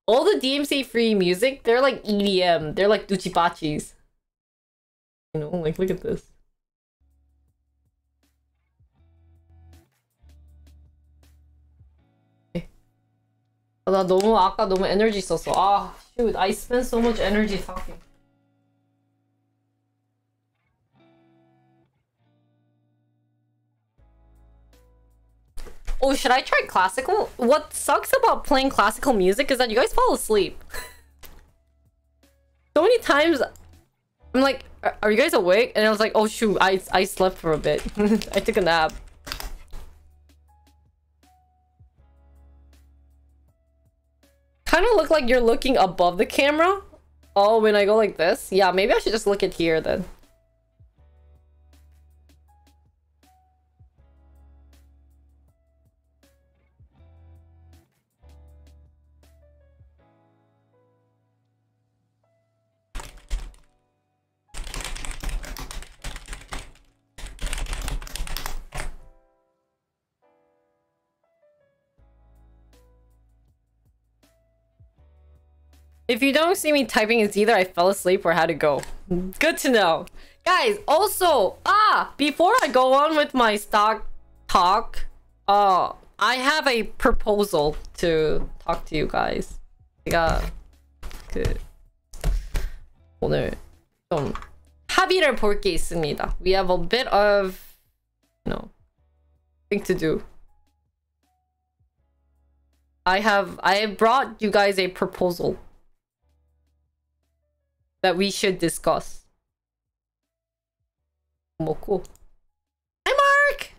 All the DMCA-free music, they're like EDM. They're like duchibachis. You know, like, look at this. 나 아까 너무 에너지 썼어. 아, shoot, I spent so much energy talking. Oh, should I try classical? What sucks about playing classical music is that you guys fall asleep. So many times, I'm like, are you guys awake? And I was like, oh shoot, I slept for a bit. I took a nap. Kind of look like you're looking above the camera. Oh, when I go like this? Yeah, maybe I should just look at here then. If you don't see me typing, it's either I fell asleep or had to go. Good to know. Guys, also, before I go on with my stock talk, I have a proposal to talk to you guys. 제가 오늘 좀 합의를 볼 게 있습니다. We have a bit of, thing to do. I have brought you guys a proposal that we should discuss. 먹고. Hi, Mark!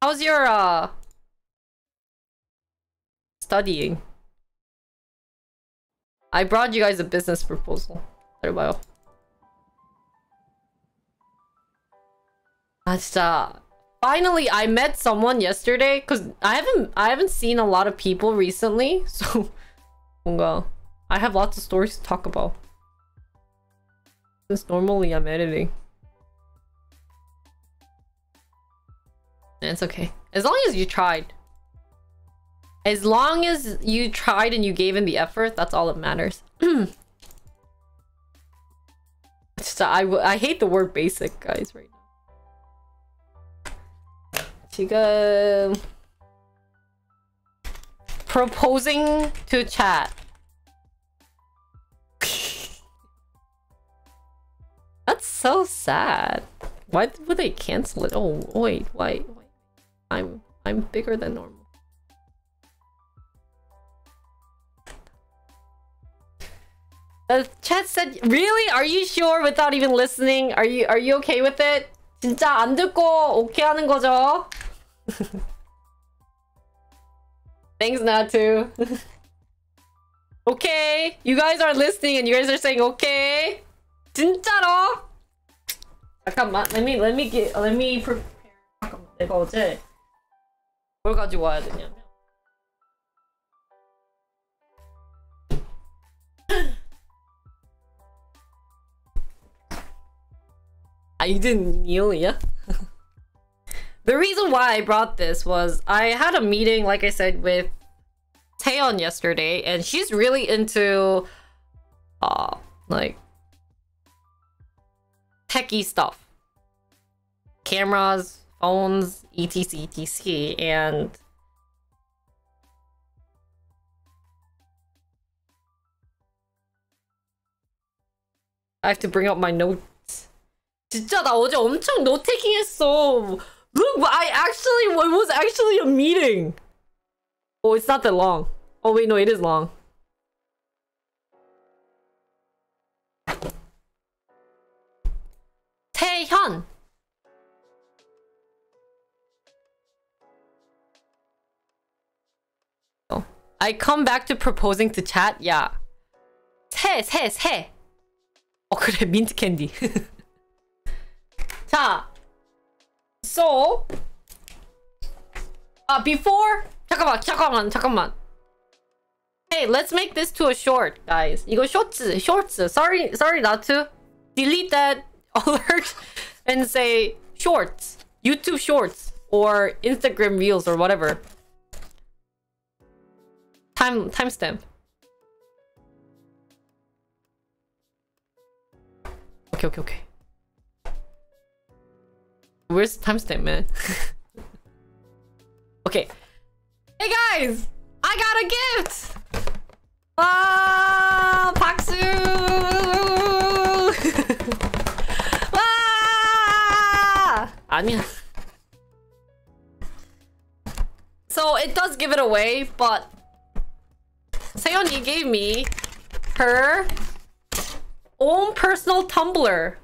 How's your, studying? I brought you guys a business proposal. 기다려봐요. 진짜. Finally, I met someone yesterday, because I haven't seen a lot of people recently, so 뭔가 I have lots of stories to talk about. Since normally I'm editing. It's okay. As long as you tried. As long as you tried and you gave in the effort, that's all that matters. I hate the word basic, guys, right now. 지금 proposing to chat. That's so sad. Why would they cancel it? Oh wait, why? I'm bigger than normal. The chat said, really? Are you sure without even listening? Are you okay with it? 진짜 안 듣고 오케이 하는 거죠? Thanks, Natu. Okay, you guys are listening and you guys are saying okay. 진짜로? 잠깐만, let me prepare. 잠깐만, 내가 어제 뭘 가지고 와야 되냐면 you didn't kneel, yeah? The reason why I brought this was I had a meeting, like I said, with Taeyeon yesterday, and she's really into like techie stuff. Cameras, phones, etc, etc, and I have to bring up my notes. 진짜 나 어제 엄청 노트 taking 했어. Look, it was actually a meeting. Oh, it's not that long. Oh wait, no, it is long. 태현. I come back to proposing to chat. 야. 새. 그래, 민트 캔디. 자. So. Before. 잠깐만. Hey, let's make this to a short, guys. 이거 shorts. Sorry not to. Delete that alert and say shorts. YouTube shorts or Instagram reels or whatever. Timestamp. Okay. Where's the timestamp, man? Okay. Hey guys! I got a gift! 와! 박수! 와! 아니야. So it does give it away, but 세연이 gave me her own personal Tumblr.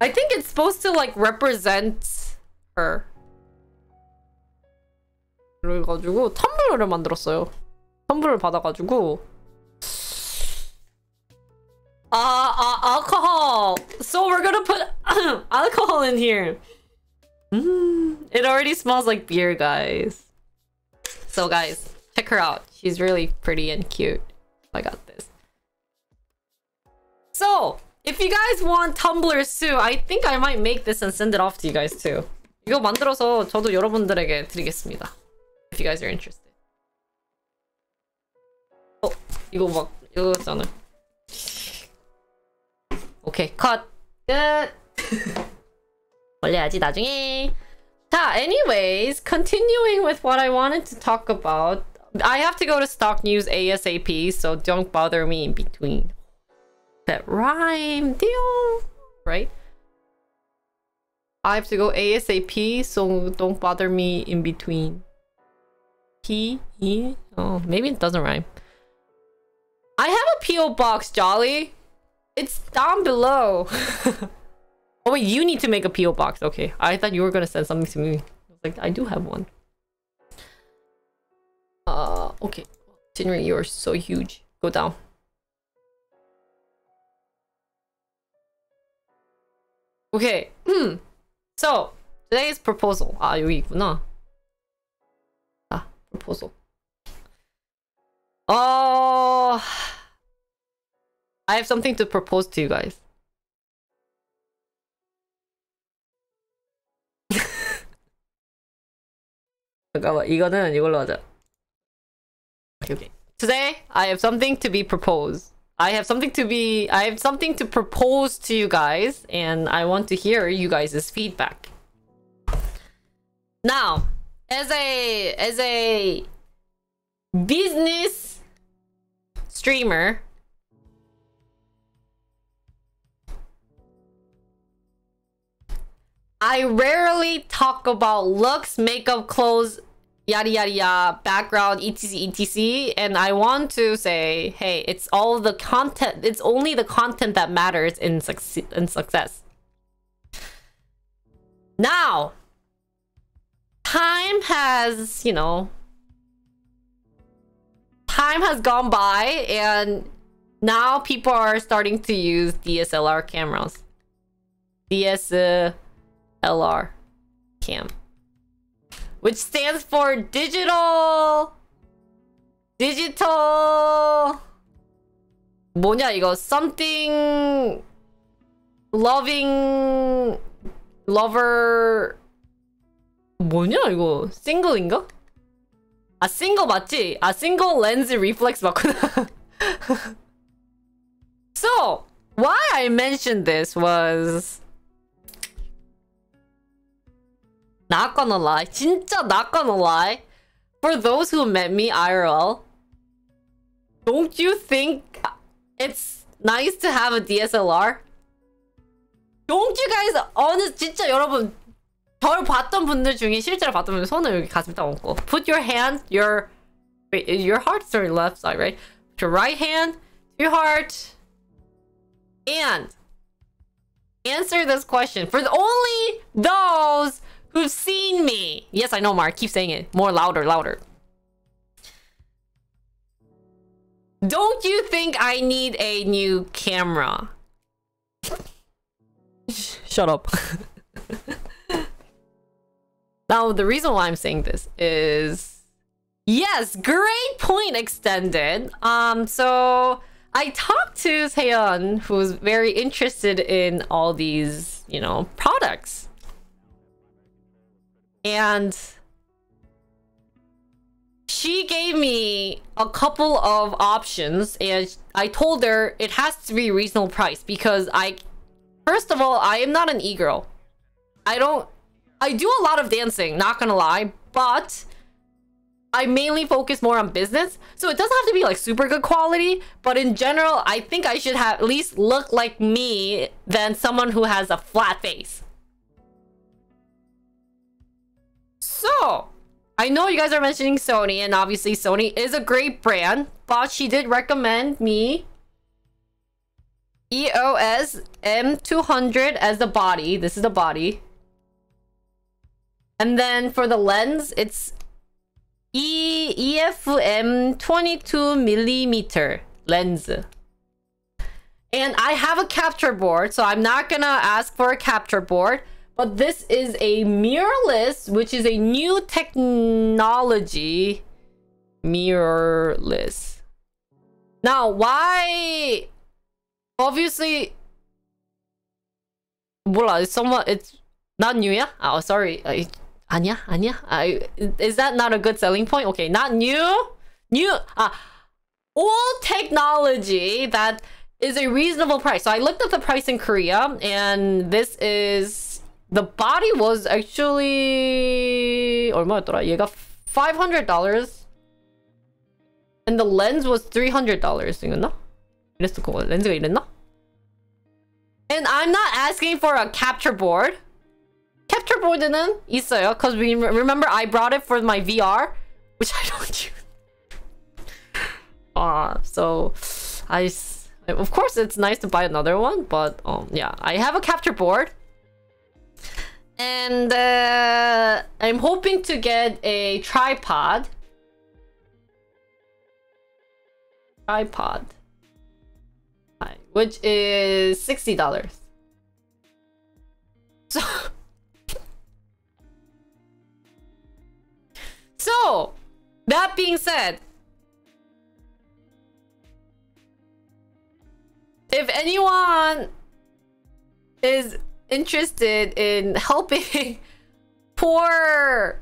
I think it's supposed to like represent her. 그래가지고 텀블러를 만들었어요. 텀블러를 받아가지고 alcohol. So we're gonna put alcohol in here. It already smells like beer, guys. So guys, check her out. She's really pretty and cute. I got this. So if you guys want tumblers too, I think I might make this and send it off to you guys too. 이거 만들어서 저도 여러분들에게 드리겠습니다. If you guys are interested. 이거잖아. 오케이, 컷. 끝. 올려야지 나중에. 자, anyways, continuing with what I wanted to talk about. I have to go to stock news ASAP, so don't bother me in between. That rhyme, deal, right? I have to go ASAP, so don't bother me in between. P-E? Oh, maybe it doesn't rhyme. I have a P.O. box, Jolly. It's down below. Oh wait, you need to make a P.O. box. Okay, I thought you were gonna send something to me. I was like, I do have one. Okay. Jinri, you're so huge. Go down. Okay. So, today's proposal. 여기 있구나. Proposal. I have something to propose to you guys. 잠깐만, 이거는 이걸로 하자. Okay. Today, I have something to be proposed. I have something to propose to you guys, and I want to hear you guys' feedback. Now, as a business streamer, I rarely talk about looks, makeup, clothes, yada yada yada, background, etc etc, and I want to say, hey, it's all the content. It's only the content that matters in success. Now, time has, time has gone by, and now people are starting to use DSLR cameras. DSLR cam, which stands for digital 뭐냐 이거, something loving lover, 뭐냐 이거, 싱글인가? 싱글 맞지? single lens reflex 맞구나. So why I mentioned this was Not gonna lie. 진짜 not gonna lie. For those who met me IRL, don't you think it's nice to have a DSLR? Don't you guys honest 진짜 여러분 저를 봤던 분들 중에 실제로 봤던 분들 손을 여기 가슴에다 얹고 put your hand your heart's on your left side, right? Put your right hand to your heart and answer this question for only those who've seen me. Yes, I know, Mark. Keep saying it. More louder, louder. Don't you think I need a new camera? Shut up. Now, the reason why I'm saying this is... Yes, great point, Extended. So... I talked to Seyeon, who's very interested in all these, you know, products. And... she gave me a couple of options, and I told her it has to be reasonable price because first of all, I am not an e-girl. I do a lot of dancing, not gonna lie, but I mainly focus more on business. So it doesn't have to be like super good quality, but in general, I think I should have at least look like me than someone who has a flat face. So, I know you guys are mentioning Sony, and obviously Sony is a great brand, but she did recommend me EOS M200 as the body. This is the body. And then for the lens, it's EFM 22mm lens. And I have a capture board, so I'm not gonna ask for a capture board. But this is a mirrorless, which is a new technology. Mirrorless. Now, why? Obviously, 몰라. It's not new, yeah? Oh, sorry. 아니야. Is that not a good selling point? Okay, not new. Old technology that is a reasonable price. So I looked at the price in Korea, and this is. The body was actually 얼마였더라? 얘가 $500 and the lens was $300. 이랬나? 이랬을 거고 렌즈가 이랬나? And I'm not asking for a capture board. Capture board는 있어요, because remember I brought it for my VR, which I don't use. So of course it's nice to buy another one, but yeah, I have a capture board. And I'm hoping to get a tripod. Which is $60. So, that being said, if anyone is interested in helping poor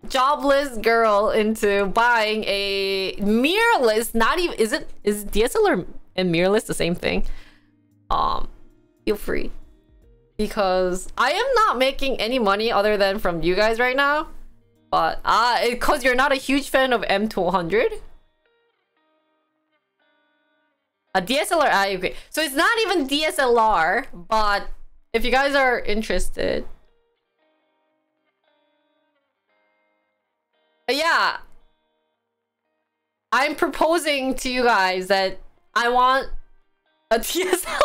jobless girl into buying a mirrorless, not even is DSLR and mirrorless the same thing? Feel free, because I am not making any money other than from you guys right now. But because you're not a huge fan of M200. A DSLR, okay. So it's not even DSLR, but if you guys are interested, yeah, I'm proposing to you guys that I want a DSLR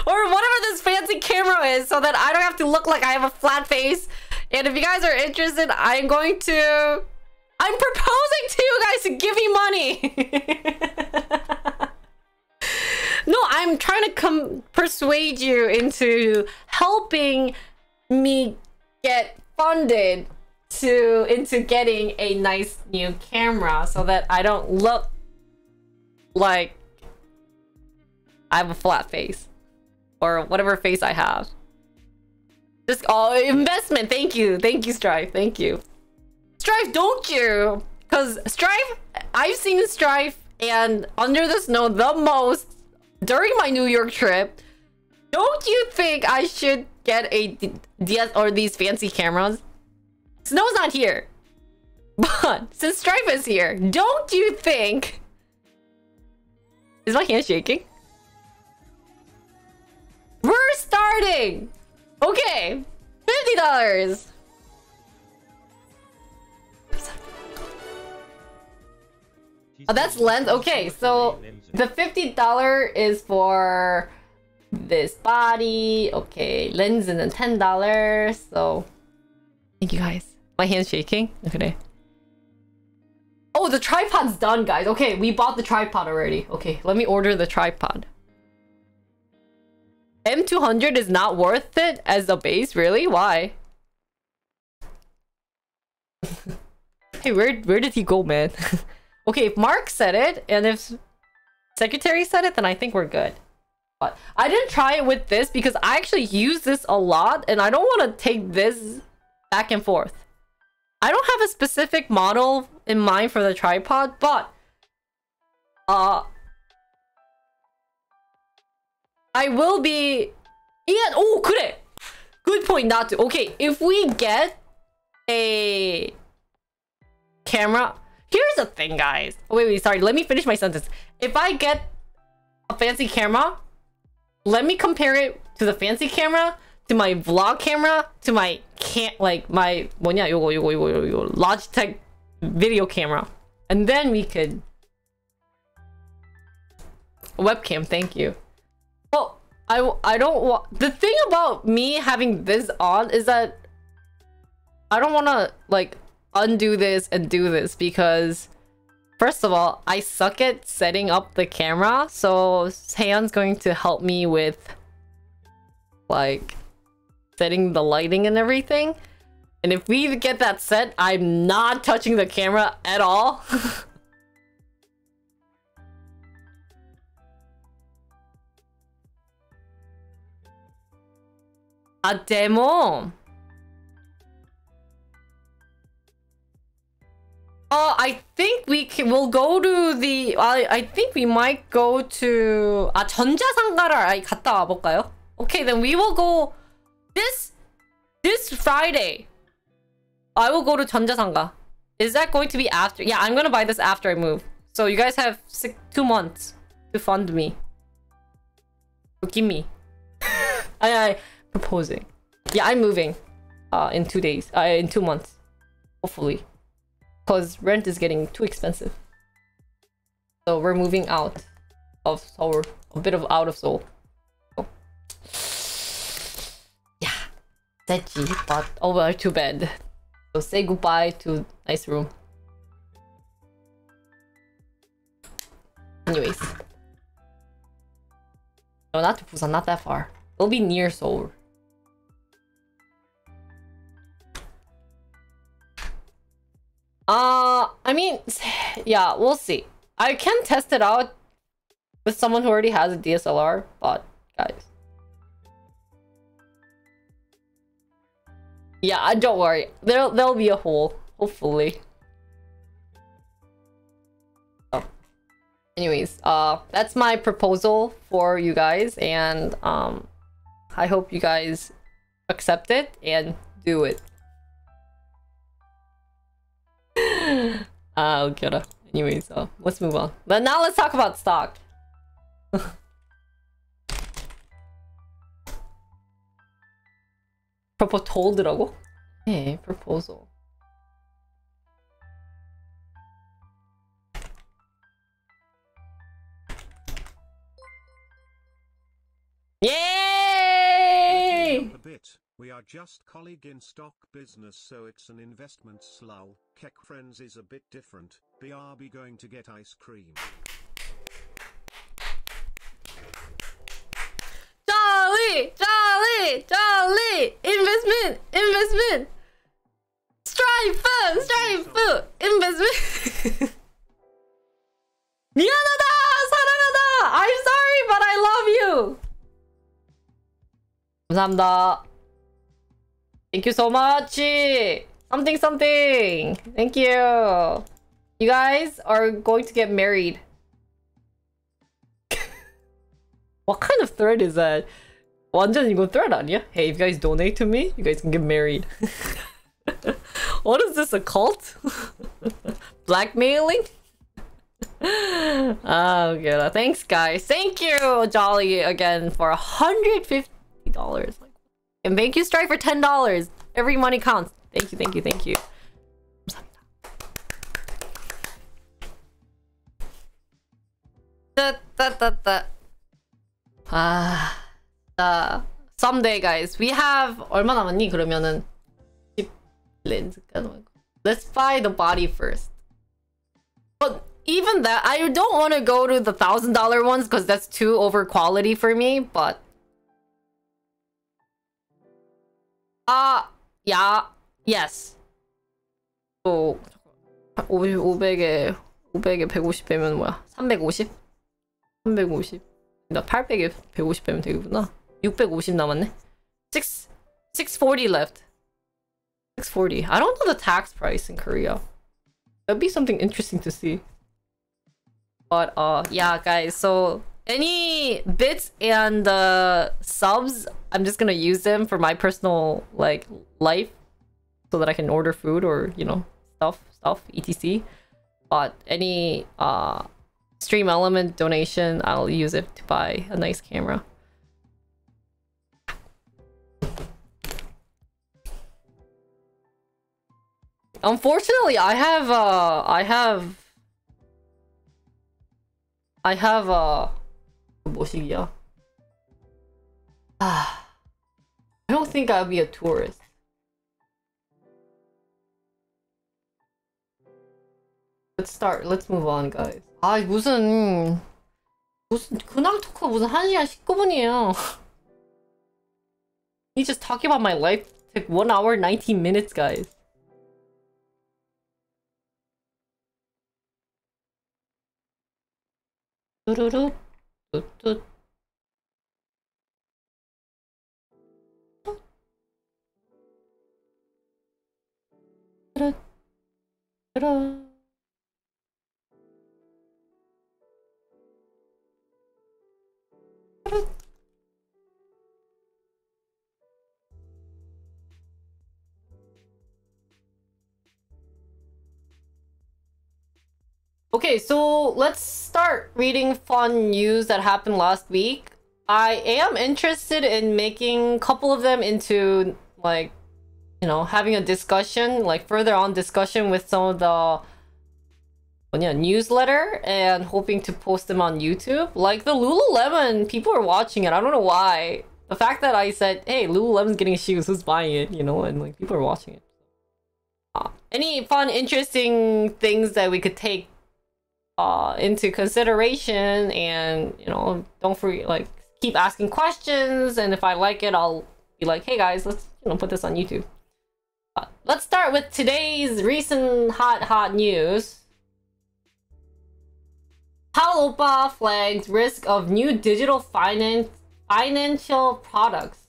or whatever this fancy camera is, so that I don't have to look like I have a flat face. And if you guys are interested, I'm proposing to you guys to give me money. No, I'm trying to persuade you into helping me get funded into getting a nice new camera, so that I don't look like I have a flat face or whatever face I have. Just investment. Thank you, Strife. Thank you, Strife. Don't you? Because Strife, I've seen Strife and Under the Snow the most during my New York trip. Don't you think I should get a DS or these fancy cameras? Snow's not here. But since Stripe is here, don't you think... Is my hand shaking? We're starting! Okay, $50. Oh, that's lens. Okay, so the $50 is for this body. Okay, lens and then $10. So thank you guys. My hand's shaking. Look at it. Oh, the tripod's done, guys. Okay, we bought the tripod already. Okay, let me order the tripod. M200 is not worth it as a base? Really? Why? Hey, where did he go, man? Okay, if Mark said it, and if Secretary said it, then I think we're good. But I didn't try it with this because I actually use this a lot, and I don't want to take this back and forth. I don't have a specific model in mind for the tripod, but I will be... Yeah, oh, 그래! Good point not to. Okay, if we get a camera... Here's the thing, guys. Oh, wait, sorry. Let me finish my sentence. If I get a fancy camera, let me compare it to the fancy camera, to my vlog camera, to my my 뭐냐, 요거 Logitech video camera. And then we could... Webcam, thank you. Well, I don't want... The thing about me having this on is that I don't want to, like, undo this and do this because first of all, I suck at setting up the camera, so Seon's going to help me with like setting the lighting and everything. And if we get that set, I'm not touching the camera at all. A demo. I think we'll go to the... I think we might go to... 전자상가를 갔다 와볼까요? Okay, then we will go... This Friday. I will go to 전자상가. Is that going to be after? Yeah, I'm gonna buy this after I move. So you guys have 2 months to fund me. So give me. I proposing. Yeah, I'm moving. In 2 days. In 2 months. Hopefully. Because rent is getting too expensive. So we're moving out of Seoul. A bit of out of Seoul. So. Yeah. Sedgy, but over to bed. So say goodbye to nice room. Anyways. No, not to Busan, not that far. It'll be near Seoul. I mean, yeah, we'll see. I can test it out with someone who already has a DSLR, but guys. Yeah, don't worry. There'll be a hole, hopefully. Oh. Anyways, that's my proposal for you guys, and I hope you guys accept it and do it. Okay. Anyways, let's move on. But now let's talk about stock. proposal이라고? 네, proposal. Yay! A bit. We are just colleague in stock business, so it's an investment slull. Kek friends is a bit different. BRB going to get ice cream. Jolly! Jolly! Jolly! Investment! Stripe! Investment! 미안하다! 사랑하다! I'm sorry, but I love you! 감사합니다. Thank you so much! Something! Thank you! You guys are going to get married. What kind of thread is that? 완전 이거 threat 아니야? Hey, if you guys donate to me, you guys can get married. What is this, a cult? Blackmailing? Okay. Thanks, guys. Thank you, Jolly, again, for $150. And thank you, Strike, for $10. Every money counts. Thank you. Someday, guys. We have 얼마 남았니? 그러면은 렌즈 까는 거. Let's buy the body first. But even that, I don't want to go to the $1,000 ones because that's too over quality for me. But yeah, yes. 또 500에 150 빼면 뭐야? 350? 350. 나 800에 150 빼면 되겠구나. 650 남았네. 640 left. 640. I don't know the tax price in Korea. That'd be something interesting to see. But yeah, guys. So any bits and subs, I'm just gonna use them for my personal like life, so that I can order food or stuff etc. But any stream element donation, I'll use it to buy a nice camera. Unfortunately, I have 뭐시기야? I don't think I'll be a tourist. Let's move on, guys. 무슨 근황 토크 무슨 1시간 19분이에요. You just talking about my life took 1 hour 19 minutes, guys. 뚜루루 뚜뚜 뚜루 Okay, so let's start reading fun news that happened last week. I am interested in making a couple of them into, like, having a discussion, like further on discussion with some of the newsletter and hoping to post them on YouTube. Like the Lululemon, people are watching it. I don't know why. The fact that I said, hey, Lululemon's getting shoes, who's buying it, and like people are watching it. Any fun, interesting things that we could take into consideration, and don't forget, like, keep asking questions, and if I like it, I'll be like, hey guys, let's put this on YouTube. Let's start with today's recent hot news. Powell Oppa flags risk of new digital financial products.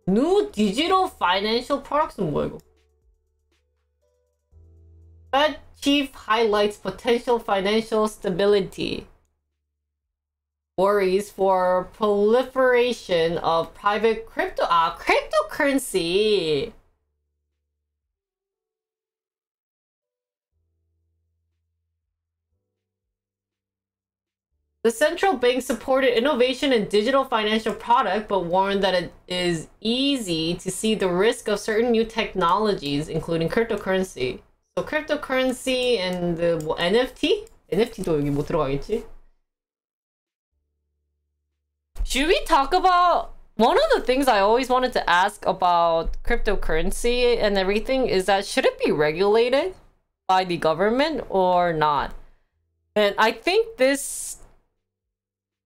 New digital financial products? 뭐야 이거? Fed chief highlights potential financial stability. Worries for proliferation of private cryptocurrency. The central bank supported innovation in digital financial product, but warned that it is easy to see the risk of certain new technologies, including cryptocurrency. So cryptocurrency and the NFT? NFT도 여기 못 들어가겠지? Should we talk about one of the things I always wanted to ask about cryptocurrency and everything is that should it be regulated by the government or not? And I think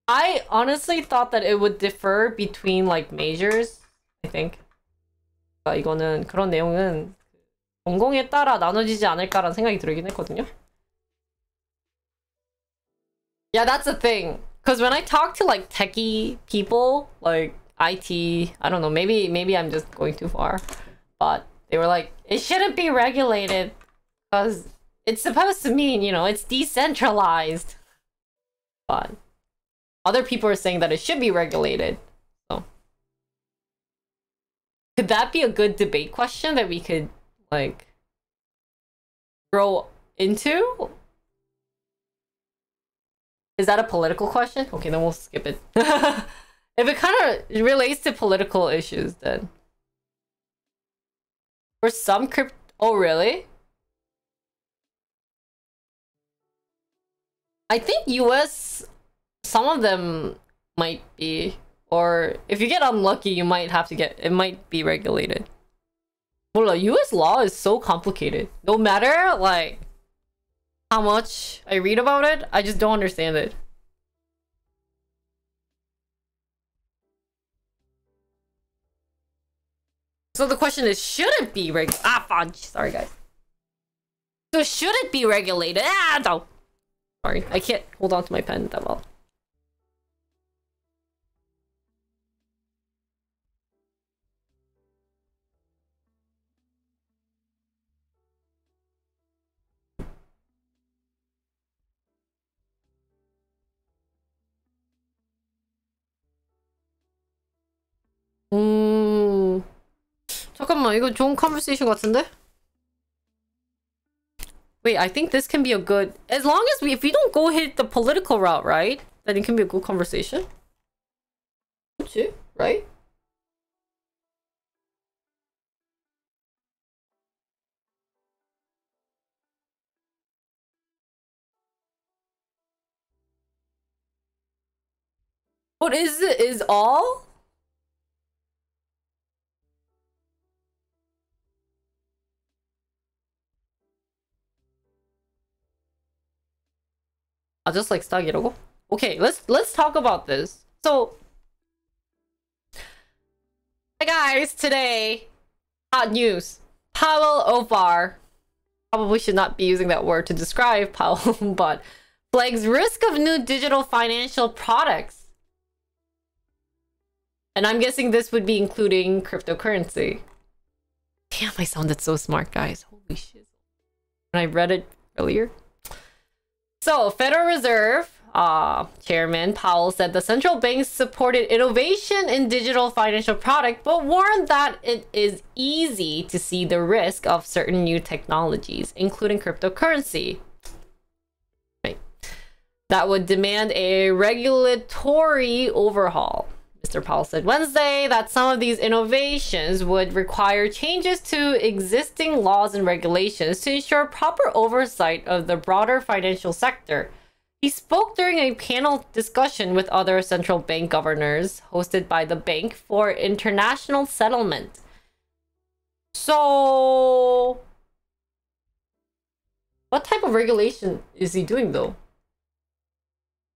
I honestly thought that it would differ between like majors. I think. 이거는 그런 내용은 전공에 따라 나눠지지 않을까라는 생각이 들긴 했거든요. Yeah, that's the thing. Because when I talk to like techie people, like IT, I don't know, maybe I'm just going too far, but they were like, it shouldn't be regulated because it's supposed to mean, it's decentralized. But other people are saying that it should be regulated. So Could that be a good debate question that we could, like, grow into? Is that a political question? Okay, then we'll skip it. If it kind of relates to political issues, then. For some crypto... Oh, really? I think US... Some of them might be... Or if you get unlucky, you might have to get... It might be regulated. Well, US law is so complicated. No matter, like, how much I read about it, I just don't understand it. So the question is, should it be fudge. Sorry, guys. So should it be regulated? No. Sorry, I can't hold on to my pen that well. 잠깐만, 이거 좋은 conversation 같은데? Wait, I think this can be a good... As long as if we don't go hit the political route, right? Then it can be a good conversation. 그치? Right? What is it? Is all? I just like stag이라고? Okay, let's talk about this. So, hi guys, today, hot news. Powell Ovar, probably should not be using that word to describe Powell, but flags risk of new digital financial products. And I'm guessing this would be including cryptocurrency. Damn, I sounded so smart, guys. Holy shit. And I read it earlier. So, Federal Reserve Chairman Powell said the central bank supported innovation in digital financial product, but warned that it is easy to see the risk of certain new technologies, including cryptocurrency. Right. That would demand a regulatory overhaul. Mr. Powell said Wednesday that some of these innovations would require changes to existing laws and regulations to ensure proper oversight of the broader financial sector. He spoke during a panel discussion with other central bank governors hosted by the Bank for International Settlement. So, what type of regulation is he doing though?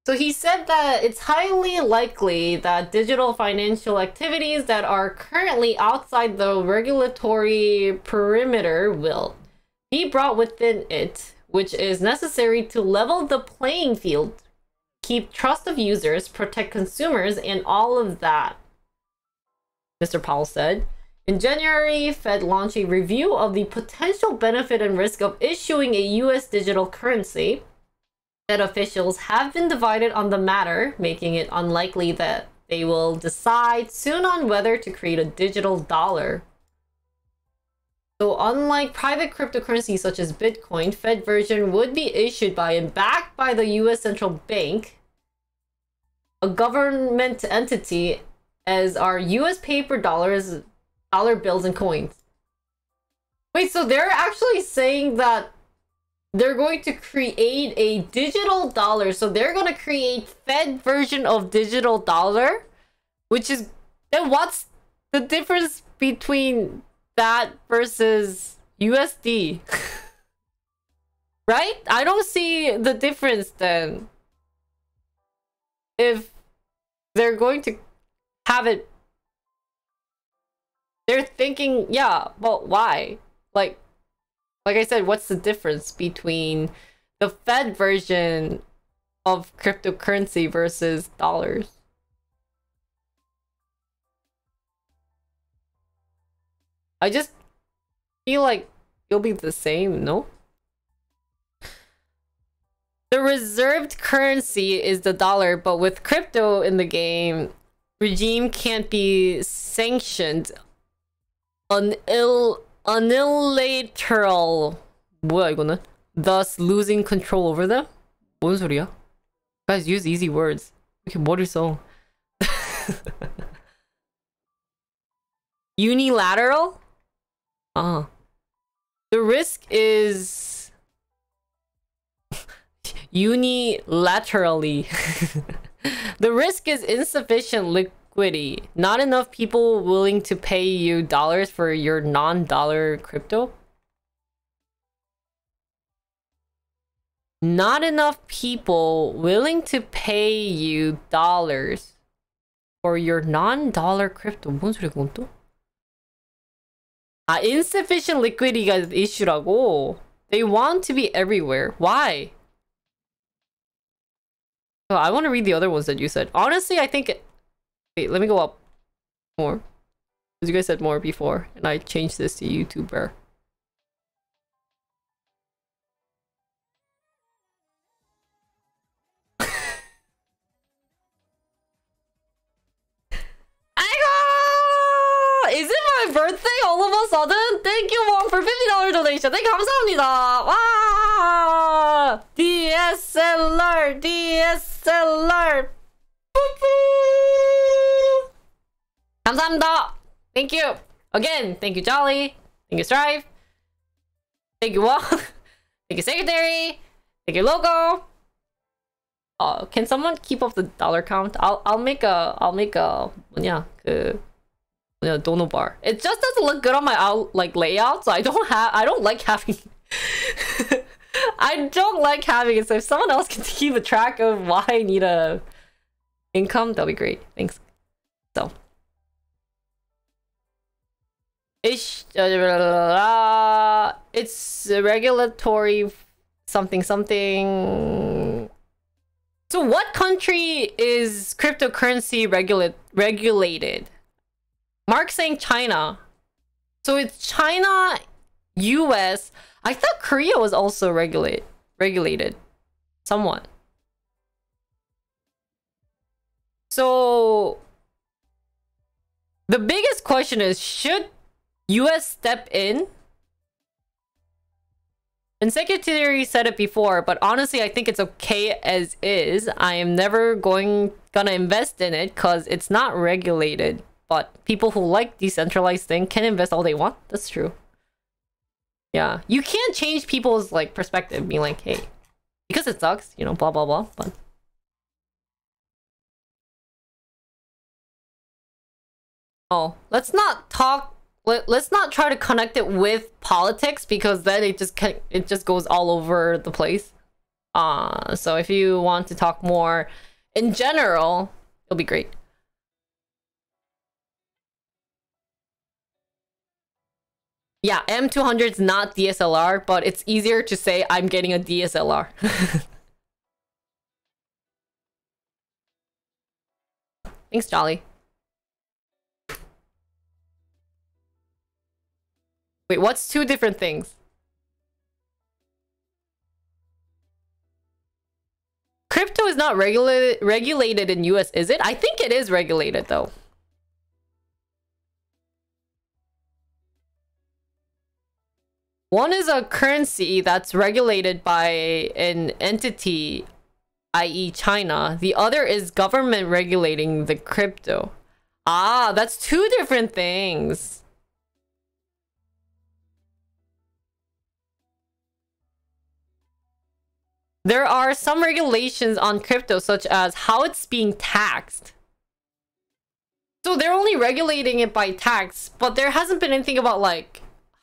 So he said that it's highly likely that digital financial activities that are currently outside the regulatory perimeter will be brought within it, which is necessary to level the playing field, keep trust of users, protect consumers, and all of that, Mr. Powell said. In January, Fed launched a review of the potential benefit and risk of issuing a US digital currency. Fed officials have been divided on the matter, making it unlikely that they will decide soon on whether to create a digital dollar. So unlike private cryptocurrencies such as Bitcoin, Fed version would be issued by and backed by the US Central Bank, a government entity, as are US paper dollars, dollar bills, and coins. Wait, so they're actually saying that they're going to create a digital dollar. So they're going to create Fed version of digital dollar, which is... Then what's the difference between that versus USD? Right? I don't see the difference then. If they're going to have it... They're thinking, yeah, but why? Like I said, what's the difference between the Fed version of cryptocurrency versus dollars? I just feel like it'll be the same, no? The reserved currency is the dollar, but with crypto in the game, regime can't be sanctioned unilateral. 뭐야 이거는? Thus losing control over them? 뭔 소리야? Guys, use easy words. 이렇게 머리 써. Unilateral? The risk is unilaterally. The risk is insufficient liquidity. Not enough people willing to pay you dollars for your non-dollar crypto. Not enough people willing to pay you dollars for your non-dollar crypto. 뭔 소리야 그건 또? Insufficient liquidity가 이슈라고. They want to be everywhere. Why? Oh, I want to read the other ones that you said. Honestly, I think... Wait, let me go up more. Because you guys said more before, and I changed this to YouTuber. Is it my birthday all of a sudden? Thank you, Mom, for $50 donation. 네, 감사합니다. 와! DSLR, DSLR. 감사합니다. Thank you. Again, thank you, Jolly. Thank you, Strive. Thank you, Wong. Thank you, Secretary. Thank you, Logo. Can someone keep up the dollar count? I'll make a 뭐냐 dono bar. It just doesn't look good on my layout, so I don't like having I don't like having it. So if someone else can keep a track of why I need a income, that'll be great. Thanks. So it's regulatory something. So what country is cryptocurrency regulated? Mark saying China. So it's China, US. I thought Korea was also regulated. Somewhat. So the biggest question is, should US step in? And Secretary said it before, but honestly, I think it's okay as is. I am never gonna invest in it because it's not regulated. But people who like decentralized thing can invest all they want. That's true. Yeah, you can't change people's perspective, being like, hey, because it sucks, you know, blah blah blah. But let's not talk. Let's not try to connect it with politics because then it just goes all over the place. So if you want to talk more in general, it'll be great. Yeah, M200 is not DSLR, but it's easier to say I'm getting a DSLR. Thanks, Jolly. Wait, what's two different things? Crypto is not regulated in US, is it? I think it is regulated, though. One is a currency that's regulated by an entity, i.e. China. The other is government regulating the crypto. Ah, that's two different things. There are some regulations on crypto, such as how it's being taxed. So they're only regulating it by tax, but there hasn't been anything about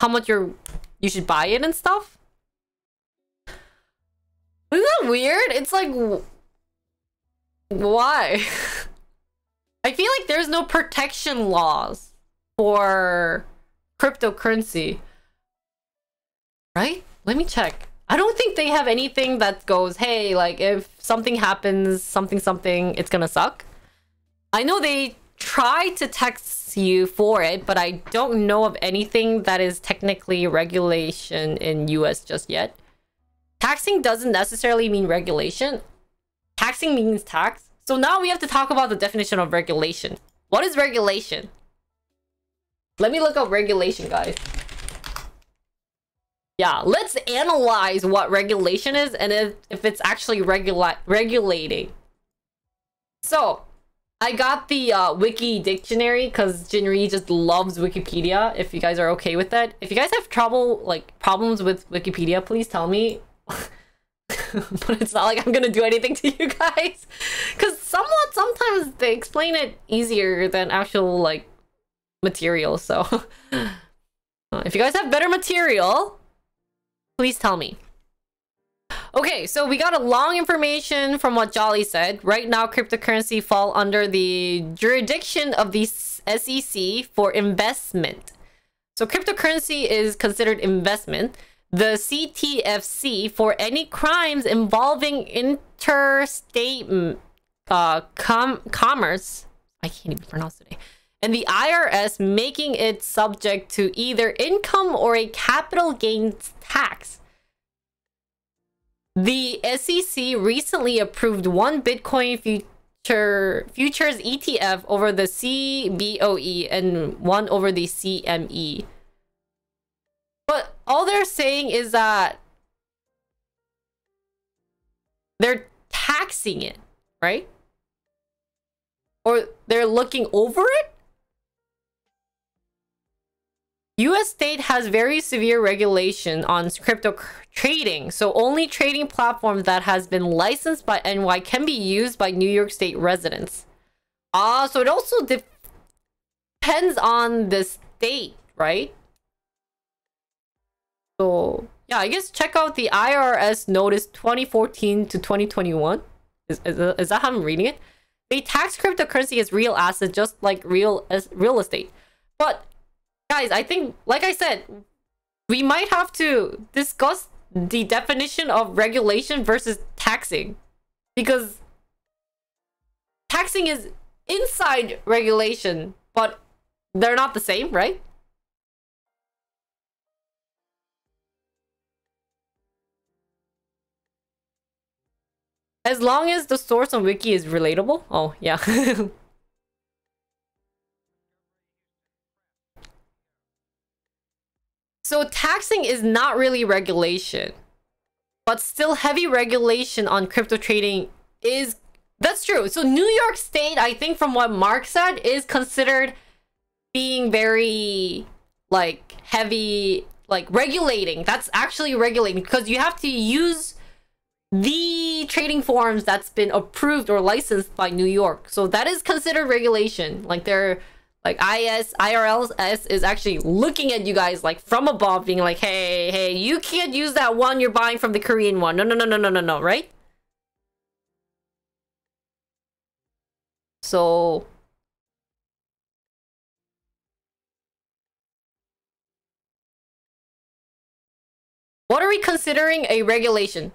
how much you should buy it and stuff. Isn't that weird? It's like, why? I feel like there's no protection laws for cryptocurrency. Right? Let me check. I don't think they have anything that goes, hey, if something happens, something, it's gonna suck. I know they try to tax you for it, but I don't know of anything that is technically regulation in US just yet. Taxing doesn't necessarily mean regulation. Taxing means tax. So now we have to talk about the definition of regulation. What is regulation? Let me look up regulation, guys. Yeah, let's analyze what regulation is and if it's actually regulating. So, I got the wiki dictionary because Jinri just loves Wikipedia, if you guys are okay with that. If you guys have problems with Wikipedia, please tell me. But it's not like I'm gonna do anything to you guys. Because sometimes they explain it easier than actual, like, material, so... if you guys have better material, please tell me. Okay, so we got a long information from what Jolly said. Right now, cryptocurrency fall under the jurisdiction of the SEC for investment. So cryptocurrency is considered investment. The CTFC for any crimes involving interstate commerce. I can't even pronounce today. And the IRS making it subject to either income or a capital gains tax. The SEC recently approved one Bitcoin futures ETF over the CBOE and one over the CME. But all they're saying is that they're taxing it, right? Or they're looking over it? US state has very severe regulation on crypto trading, so only trading platforms that has been licensed by NY can be used by New York State residents. So it also depends on the state, right? So yeah, I guess check out the IRS notice 2014 to 2021. Is that how I'm reading it? They tax cryptocurrency as real assets, just like real estate. But guys, I think, like I said, we might have to discuss the definition of regulation versus taxing. Because taxing is inside regulation, but they're not the same, right? As long as the source on Wiki is relatable. Oh, yeah. So taxing is not really regulation, but still heavy regulation on crypto trading is... That's true. So New York State, I think from what Mark said, is considered being very, like, heavy, like, regulating. That's actually regulating because you have to use the trading forms that's been approved or licensed by New York. So that is considered regulation. Like, they're... Like, IRLS is actually looking at you guys, like, from above, being like, hey, you can't use that one you're buying from the Korean one. No, right? So... what are we considering a regulation?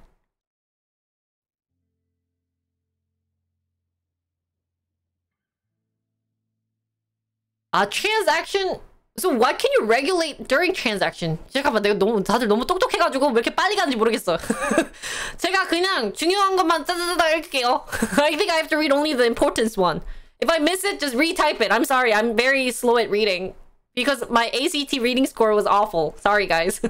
transaction. So what can you regulate during transaction? 잠깐만, 내가 다들 너무 똑똑해가지고 왜 이렇게 빨리 가는지 모르겠어. 제가 그냥 중요한 것만 따다다다 읽을게요. I think I have to read only the important one. If I miss it, just retype it. I'm sorry, I'm very slow at reading because my ACT reading score was awful. Sorry, guys.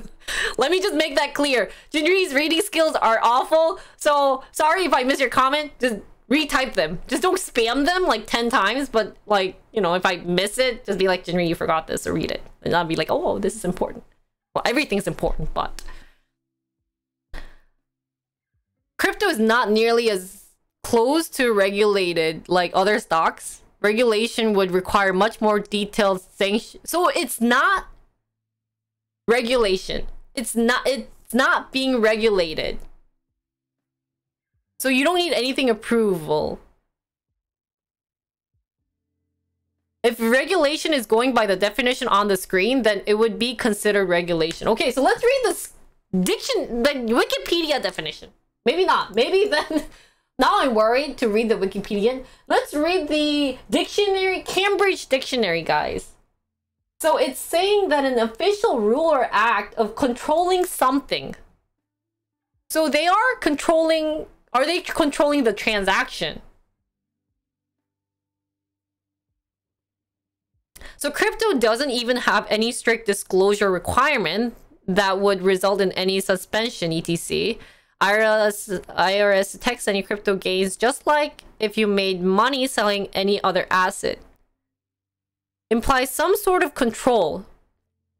Let me just make that clear. Jinri's reading skills are awful. So sorry if I miss your comment. Just retype them. Just don't spam them like 10 times, but like, you know, if I miss it, just be like, Jinri, you forgot this, or read it. And I'll be like, oh, this is important. Well, everything's important, but crypto is not nearly as close to regulated like other stocks. Regulation would require much more detailed sanction. So it's not regulation. It's not being regulated. So you don't need anything approval. If regulation is going by the definition on the screen, then it would be considered regulation. Okay, so let's read the Wikipedia definition. Maybe not. Maybe then... Now I'm worried to read the Wikipedia. Let's read the dictionary, Cambridge Dictionary, guys. So it's saying that an official rule or act of controlling something. So they are controlling... Are they controlling the transaction? So crypto doesn't even have any strict disclosure requirement that would result in any suspension, etc. IRS detects any crypto gains just like if you made money selling any other asset. Implies some sort of control.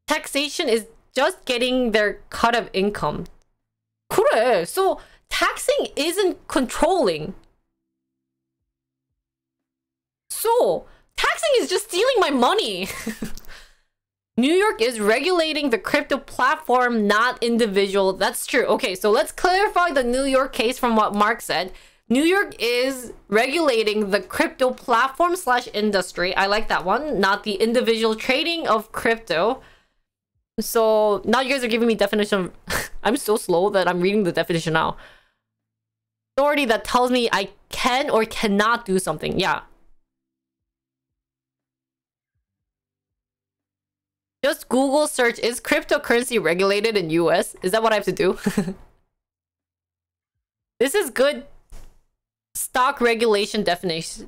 Taxation is just getting their cut of income. 그래. So taxing isn't controlling. So taxing is just stealing my money. New York is regulating the crypto platform, not individual. That's true. Okay, so let's clarify the New York case from what Mark said. New York is regulating the crypto platform / industry. I like that one. Not the individual trading of crypto. So now you guys are giving me definition. I'm so slow that I'm reading the definition now. Authority that tells me I can or cannot do something. Yeah. Just Google search, is cryptocurrency regulated in US? Is that what I have to do? This is good stock regulation definition.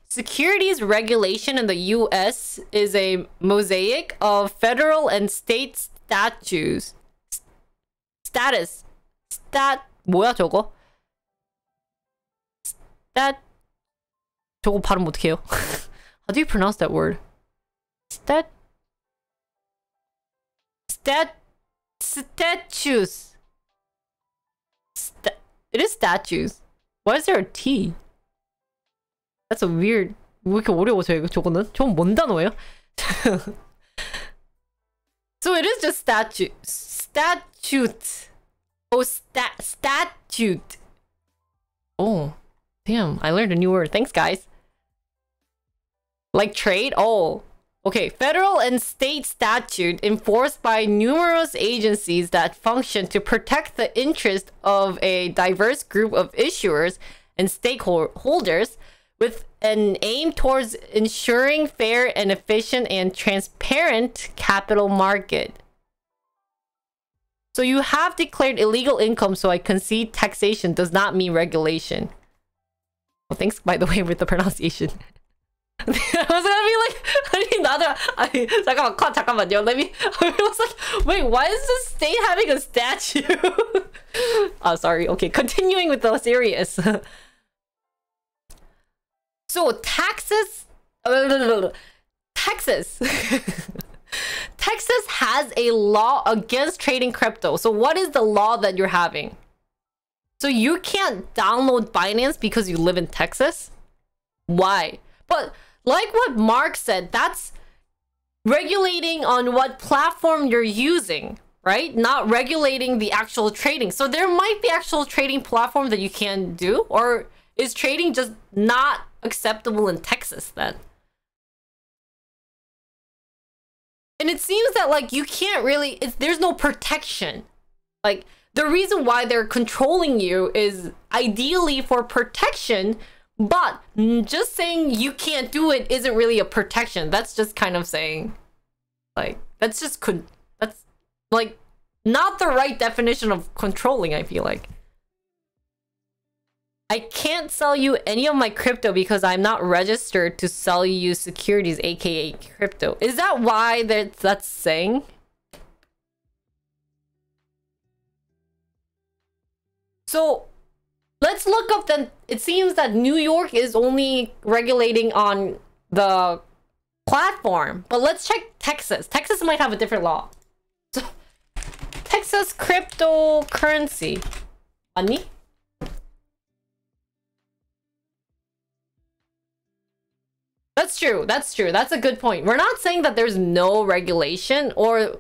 Securities regulation in the US is a mosaic of federal and state statutes. 뭐야 저거? 저거 발음 어떻게 해요? How do you pronounce that word? Statues. It is statues. Why is there a T? That's a weird. 왜 이렇게 어려워서 저거는? 저건 뭔 단어예요? So it is just statute. Oh, statute. Oh, damn! I learned a new word. Thanks, guys. Like trade? Oh. Okay, federal and state statute enforced by numerous agencies that function to protect the interest of a diverse group of issuers and stakeholders with an aim towards ensuring fair and efficient and transparent capital market. So you have declared illegal income, so I concede taxation does not mean regulation. Well, thanks, by the way, with the pronunciation. I was gonna be like, 잠깐만요. Let me. I was like, wait, why is the state having a statue? Oh, sorry. Okay, continuing with the serious. So Texas has a law against trading crypto. So what is the law that you're having? So you can't download Binance because you live in Texas? Why? But like what Mark said, that's regulating on what platform you're using, right? Not regulating the actual trading. So there might be actual trading platform that you can do, or is trading just not acceptable in Texas then? And it seems that like you can't really, there's no protection. Like the reason why they're controlling you is ideally for protection, but just saying you can't do it isn't really a protection. That's just kind of saying, like, that's like not the right definition of controlling, I feel like. I can't sell you any of my crypto because I'm not registered to sell you securities, aka crypto. Is that why that's saying? So let's look up then. It seems that New York is only regulating on the platform, but let's check Texas. Texas might have a different law. So, Texas cryptocurrency. 아니? That's true. That's true. That's a good point. We're not saying that there's no regulation, or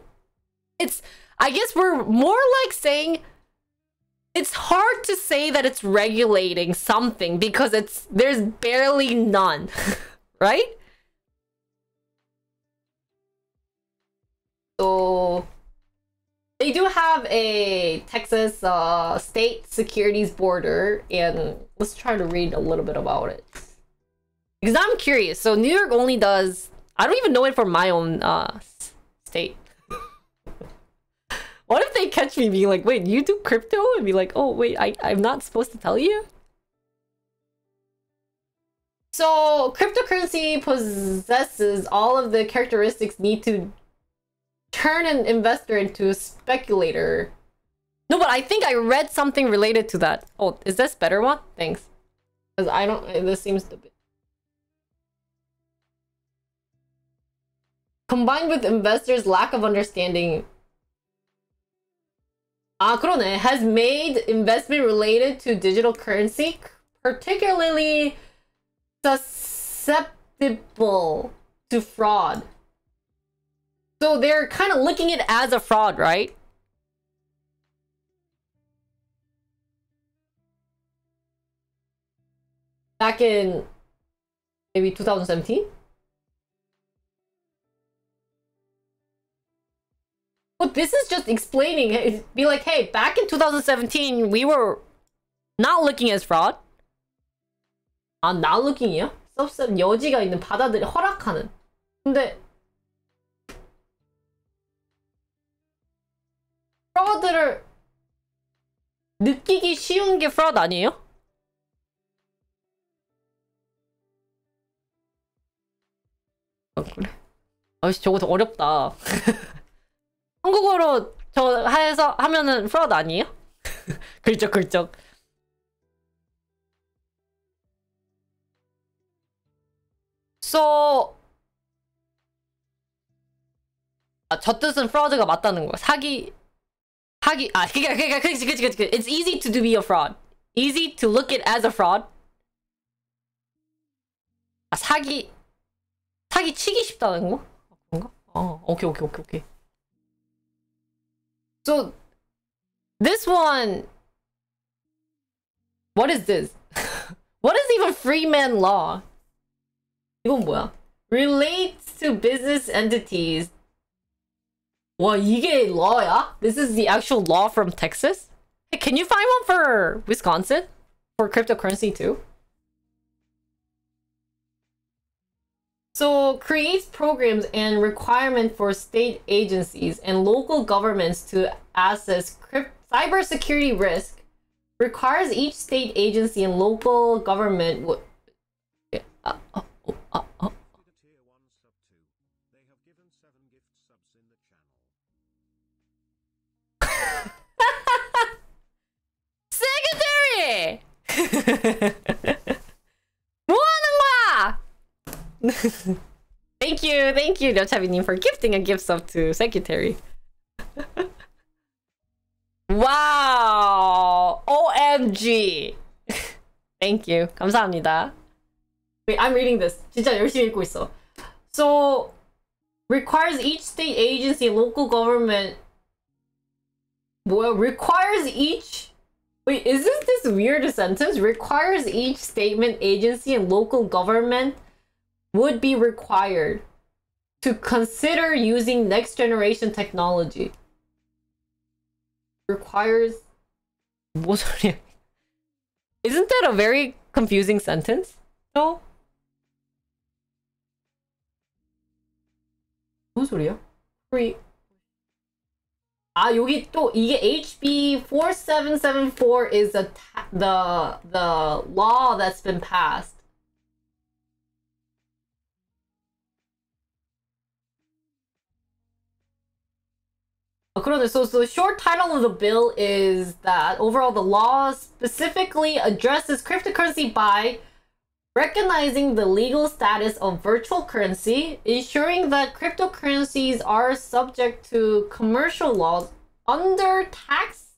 it's, I guess we're more like saying it's hard to say that it's regulating something because there's barely none, right? So they do have a Texas state securities border, and let's try to read a little bit about it. Because I'm curious. So New York only does, I don't even know it for my own state. What if they catch me being like, wait, you do crypto? And be like, oh, wait, I'm not supposed to tell you? So cryptocurrency possesses all of the characteristics need to turn an investor into a speculator. No, but I think I read something related to that. Oh, is this better one? Thanks. Because I don't, this seems to be. Combined with investors' lack of understanding. 그러네. Has made investment related to digital currency particularly susceptible to fraud. So they're kind of looking at it as a fraud, right? Back in maybe 2017? But this is just explaining. It'd be like, hey, back in 2017, we were not looking as fraud. not looking이요? 서브셋 여지가 있는 받아들이 허락하는. 근데 프라우드를 느끼기 쉬운 게 프라우드 아니에요? 그래? 아씨 저거 더 어렵다. 한국어로 저 해서 하면은 프라우드 아니에요? 글쩍글쩍. So 저 뜻은 fraud가 맞다는 거야. 사기 그치. It's easy to be a fraud. Easy to look it as a fraud. 사기 치기 쉽다는 거? 그런가? 오케이. So this one, what is this? What is even freeman law? 이건 뭐야? Relates to business entities. 와, 이게 law야? This is the actual law from Texas? Hey, can you find one for Wisconsin? For cryptocurrency too? So, creates programs and requirement for state agencies and local governments to assess cybersecurity risk. Requires each state agency and local government Secretary! 뭐 하는 거야? Thank you, 려차비님, for gifting a gift sub to Secretary. Wow! OMG! Thank you. 감사합니다. Wait, I'm reading this. 진짜 열심히 읽고 있어. So, requires each state agency and local government. 뭐야? Requires each. Wait, isn't this weird sentence? Requires each statement agency and local government would be required to consider using next generation technology. Requires. 뭔 소리야? Isn't that a very confusing sentence? No? 무슨 소리야? 여기 또 이게 HB 4774 is the law that's been passed. 그러네. So the short title of the bill is that overall the law specifically addresses cryptocurrency by recognizing the legal status of virtual currency, ensuring that cryptocurrencies are subject to commercial laws under Texas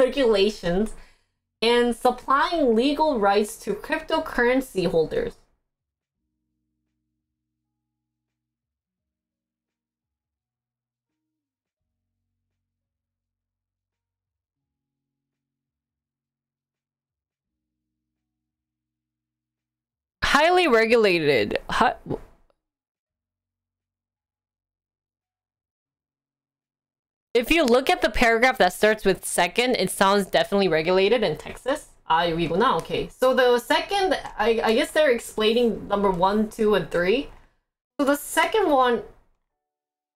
regulations, and supplying legal rights to cryptocurrency holders. Highly regulated. If you look at the paragraph that starts with second, it sounds definitely regulated in Texas. 여기구나. Okay. So the second, I guess they're explaining number 1, 2, and 3. So the second one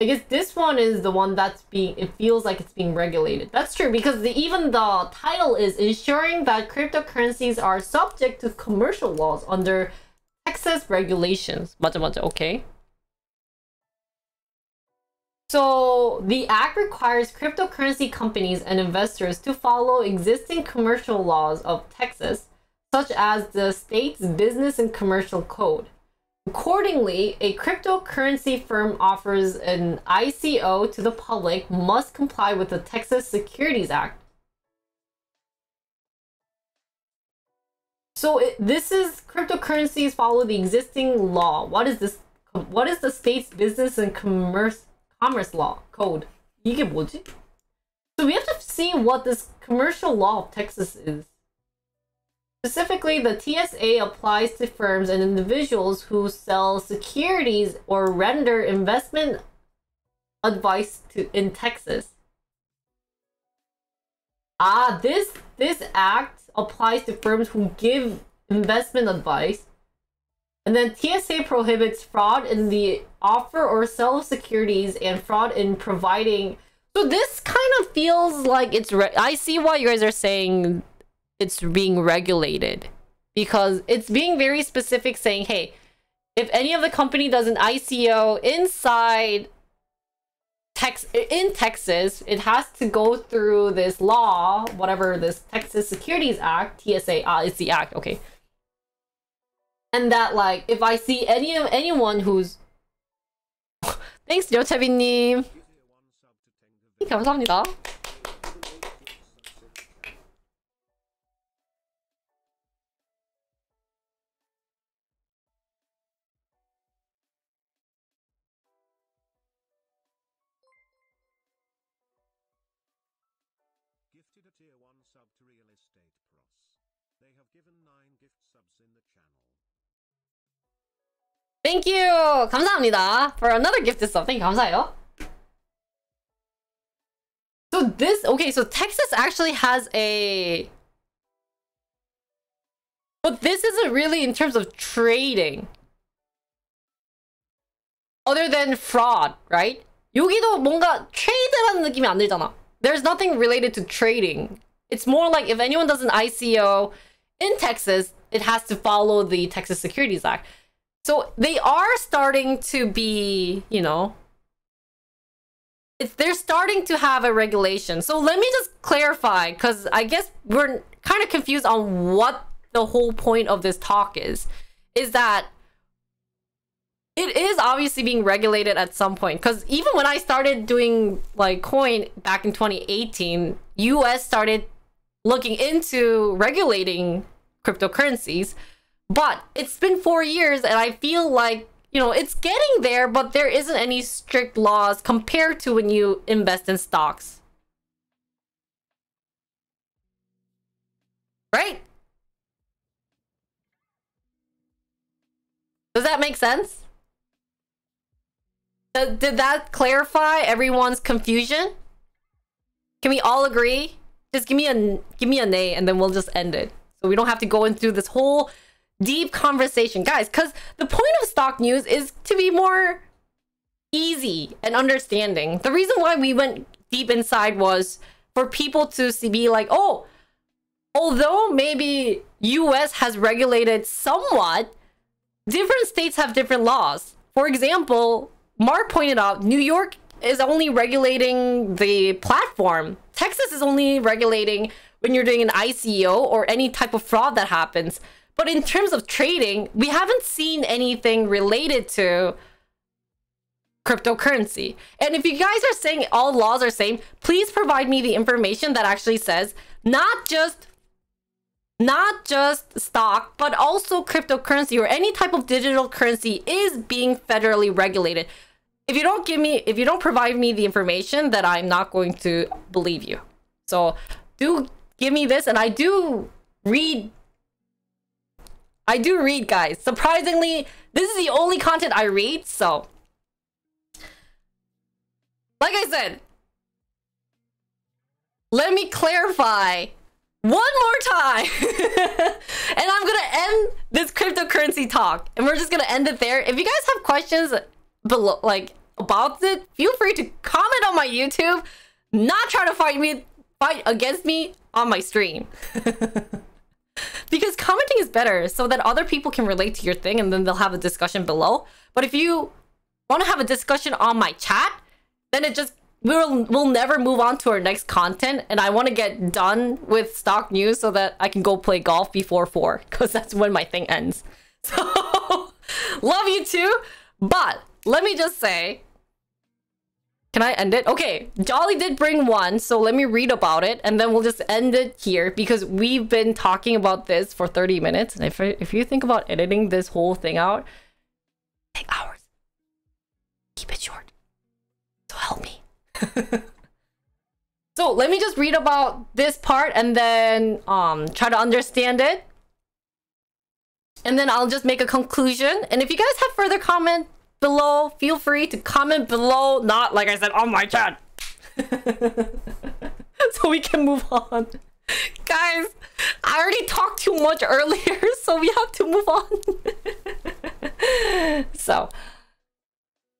I guess this one is the one that's it feels like it's being regulated. That's true, because even the title is ensuring that cryptocurrencies are subject to commercial laws under Texas regulations. 맞아, okay. So the act requires cryptocurrency companies and investors to follow existing commercial laws of Texas, such as the state's Business and Commercial Code. Accordingly, a cryptocurrency firm offers an ICO to the public must comply with the Texas Securities Act. So this is cryptocurrencies follow the existing law. What is this? What is the state's Business and Commerce Law Code? 이게 뭐지? So we have to see what this commercial law of Texas is. Specifically, the TSA applies to firms and individuals who sell securities or render investment advice in Texas. This act applies to firms who give investment advice. And then TSA prohibits fraud in the offer or sale of securities and fraud in providing. So this kind of feels like it's I see why you guys are saying it's being regulated, because it's being very specific, saying, hey, if any of the company does an ICO inside in Texas, it has to go through this law, whatever, this Texas Securities Act, TSA, it's the act, okay. And that, like, if I see anyone who's thanks, 여채비님. 감사합니다. Gifted a tier 1 sub to Real Estate Pros. They have given 9 gift subs in the channel. Thank you! 감사합니다. For another gifted sub. Thank you. 감사해요. So this, okay, so Texas actually has a... But this isn't really in terms of trading. Other than fraud, right? 여기도 뭔가 트레이드라는 느낌이 안 들잖아. There's nothing related to trading. It's more like if anyone does an ICO in Texas, it has to follow the Texas Securities Act. So they are starting to be, you know, they're starting to have a regulation. So let me just clarify, because I guess we're kind of confused on what the whole point of this talk is that it is obviously being regulated at some point. Because even when I started doing like coin back in 2018, US started looking into regulating cryptocurrencies. But it's been 4 years and I feel like, you know, it's getting there, but there isn't any strict laws compared to when you invest in stocks. Right? Does that make sense? Did that clarify everyone's confusion? Can we all agree? Just give me a nay and then we'll just end it. So we don't have to go into this whole deep conversation, guys, because the point of stock news is to be more easy and understanding. The reason why we went deep inside was for people to be like, oh, although maybe US has regulated somewhat, different states have different laws. For example, Mark pointed out New York is only regulating the platform. Texas is only regulating when you're doing an ICO or any type of fraud that happens. But in terms of trading, we haven't seen anything related to cryptocurrency. And if you guys are saying all laws are same, please provide me the information that actually says not just stock, but also cryptocurrency or any type of digital currency is being federally regulated. If you don't provide me the information, then I'm not going to believe you. So do give me this, and I do read, guys. Surprisingly, this is the only content I read, so like I said, let me clarify one more time. And I'm gonna end this cryptocurrency talk, and we're just gonna end it there. If you guys have questions below, like about it, feel free to comment on my YouTube. Not try to fight against me on my stream. Because commenting is better so that other people can relate to your thing and then they'll have a discussion below. But if you want to have a discussion on my chat, then it just we'll never move on to our next content, and I want to get done with stock news so that I can go play golf before 4, because that's when my thing ends. So love you too, but let me just say, can I end it? Okay, Jolly did bring one, so let me read about it, and then we'll just end it here, because we've been talking about this for 30 minutes, and if you think about editing this whole thing out, take hours. Keep it short. So help me. So let me just read about this part and then try to understand it. And then I'll just make a conclusion. And if you guys have further comment below, feel free to comment below, not like I said on my chat. So we can move on. Guys, I already talked too much earlier, so we have to move on.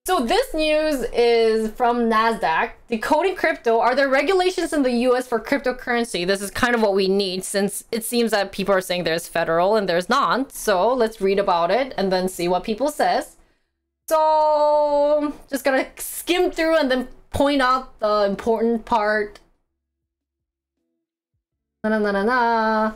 So this news is from NASDAQ. Decoding crypto. Are there regulations in the US for cryptocurrency? This is kind of what we need, since it seems that people are saying there's federal and there's not. So let's read about it and then see what people says. So just gonna skim through and then point out the important part. Na-na-na-na-na.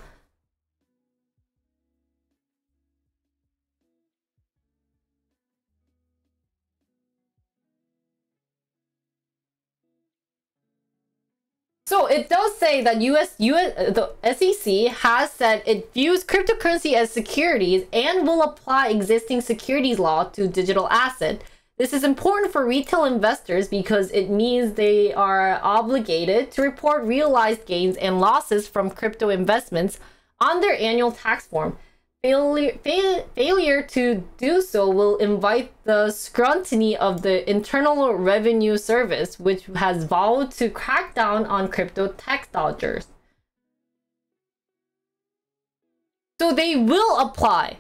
So it does say that the SEC has said it views cryptocurrency as securities and will apply existing securities law to digital asset. This is important for retail investors because it means they are obligated to report realized gains and losses from crypto investments on their annual tax form. Failure to do so will invite the scrutiny of the Internal Revenue Service, which has vowed to crack down on crypto tax dodgers. So they will apply.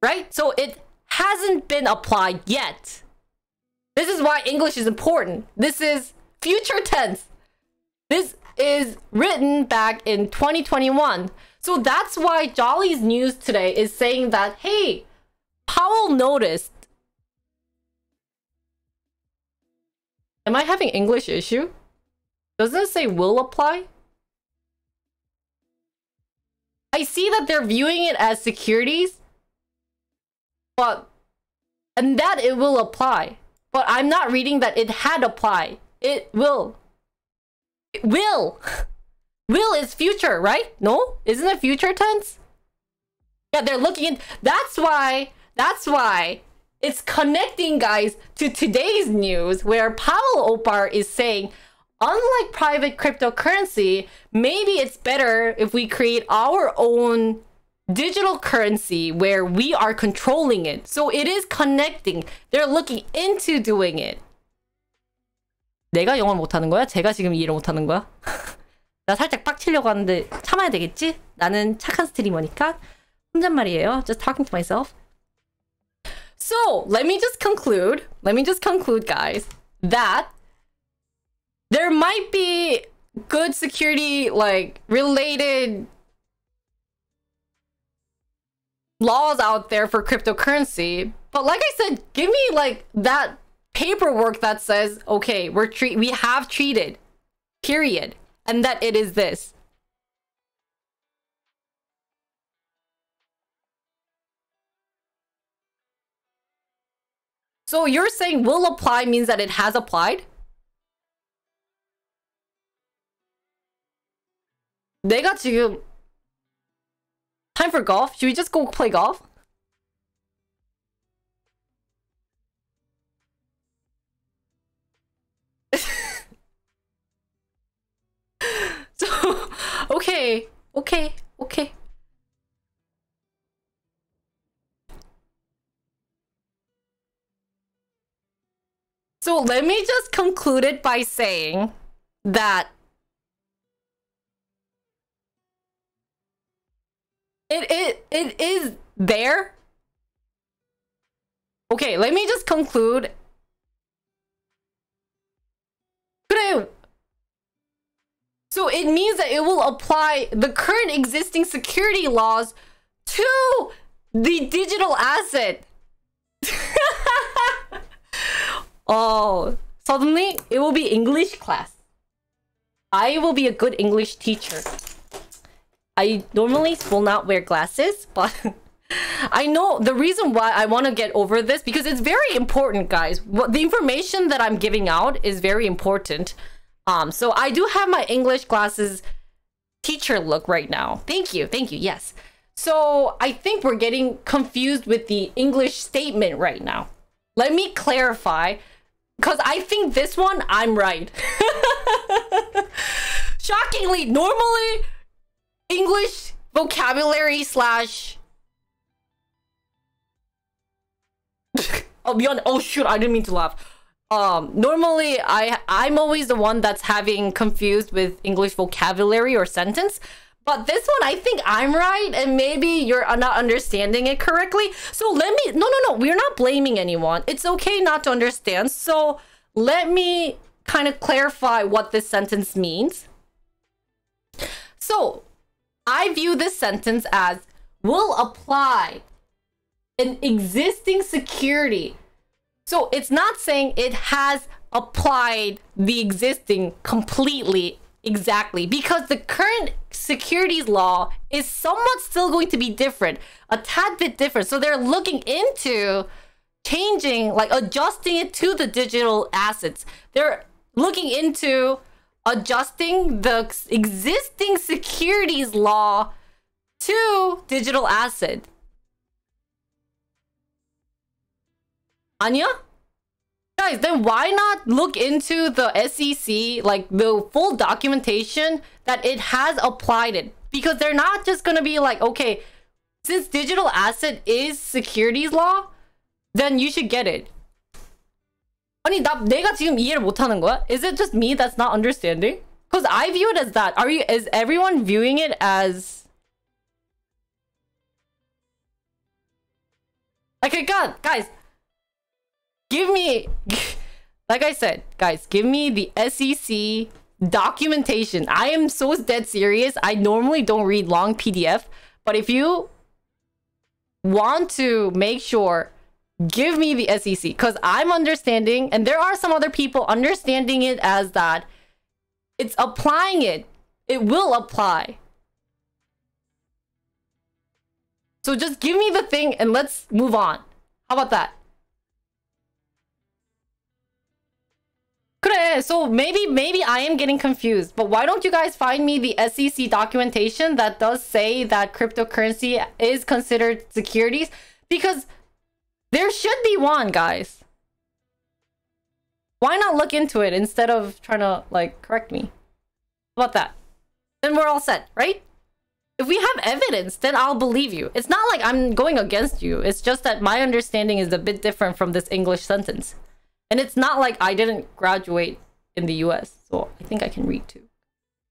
Right? So it hasn't been applied yet. This is why English is important. This is future tense. This is written back in 2021. So that's why Jolly's news today is saying that, hey, Powell noticed. Am I having English issue? Doesn't it say will apply? I see that they're viewing it as securities, and that it will apply. But I'm not reading that it had applied. It will. It will. Will is future, right? No? Isn't it future tense? Yeah, they're looking in. That's why it's connecting, guys, to today's news where Powell Opar is saying, unlike private cryptocurrency, maybe it's better if we create our own digital currency where we are controlling it. So it is connecting. They're looking into doing it. 내가 영어를 못하는 거야? 제가 지금 이해를 못하는 거야? 나 살짝 빡치려고 하는데 참아야 되겠지? 나는 착한 스트리머니까. 혼잣말이에요. Just talking to myself. So, let me just conclude, guys, that there might be good security, like, related laws out there for cryptocurrency. But like I said, give me, like, that paperwork that says, okay, we have treated, period. And that it is this. So you're saying will apply means that it has applied? 내가 지금 time for golf? Should we just go play golf? So, okay. So let me just conclude it by saying that it is there. Okay, let me just conclude. 그래. So it means that it will apply the current existing security laws to the digital asset. Oh, suddenly it will be English class. I will be a good English teacher. I normally will not wear glasses, but I know the reason why I want to get over this because it's very important, guys. The information that I'm giving out is very important. So I do have my English classes teacher look right now. Thank you. Yes. So I think we're getting confused with the English statement right now. Let me clarify, because I think this one, I'm right. Shockingly, normally, English vocabulary slash... Oh, beyond... Oh, shoot, I didn't mean to laugh. Normally, I'm always the one that's having confused with English vocabulary or sentence. But this one, I think I'm right, and maybe you're not understanding it correctly. So let me... No. We're not blaming anyone. It's okay not to understand. So let me kind of clarify what this sentence means. So I view this sentence as will apply an existing security. So it's not saying it has applied the existing completely exactly, because the current securities law is somewhat still going to be different, a tad bit different. So they're looking into changing, like adjusting it to the digital assets. They're looking into adjusting the existing securities law to digital asset. Anya? Guys, then why not look into the SEC, like the full documentation that it has applied it? Because they're not just gonna be like, okay, since digital asset is securities law, then you should get it. 아니, 내가 지금 이해를 못하는 거야? Is it just me that's not understanding? Because I view it as that. Is everyone viewing it as... Like, God, guys, give me, like I said, guys, give me the SEC documentation. I am so dead serious. I normally don't read long PDF, but if you want to make sure, give me the SEC, because I'm understanding, and there are some other people understanding it as that it's applying it. It will apply. So just give me the thing and let's move on. How about that? 그래, so maybe I am getting confused, but why don't you guys find me the SEC documentation that does say that cryptocurrency is considered securities? Because there should be one, guys. Why not look into it instead of trying to, like, correct me? How about that? Then we're all set, right? If we have evidence, then I'll believe you. It's not like I'm going against you. It's just that my understanding is a bit different from this English sentence. And it's not like I didn't graduate in the US, so I think I can read too.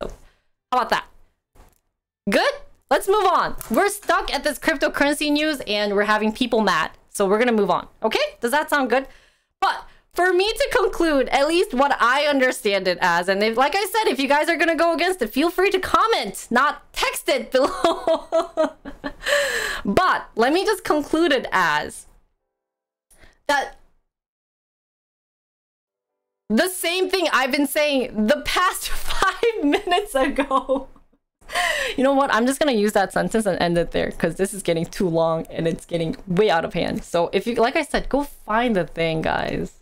So, how about that? Good? Let's move on. We're stuck at this cryptocurrency news and we're having people mad. So we're gonna move on. Okay? Does that sound good? But for me to conclude, at least what I understand it as, and if, like I said, if you guys are gonna go against it, feel free to comment, not text it below. But let me just conclude it as that the same thing I've been saying the past 5 minutes ago. You know what? I'm just gonna use that sentence and end it there because this is getting too long and it's getting way out of hand. So if you, like I said, go find the thing, guys.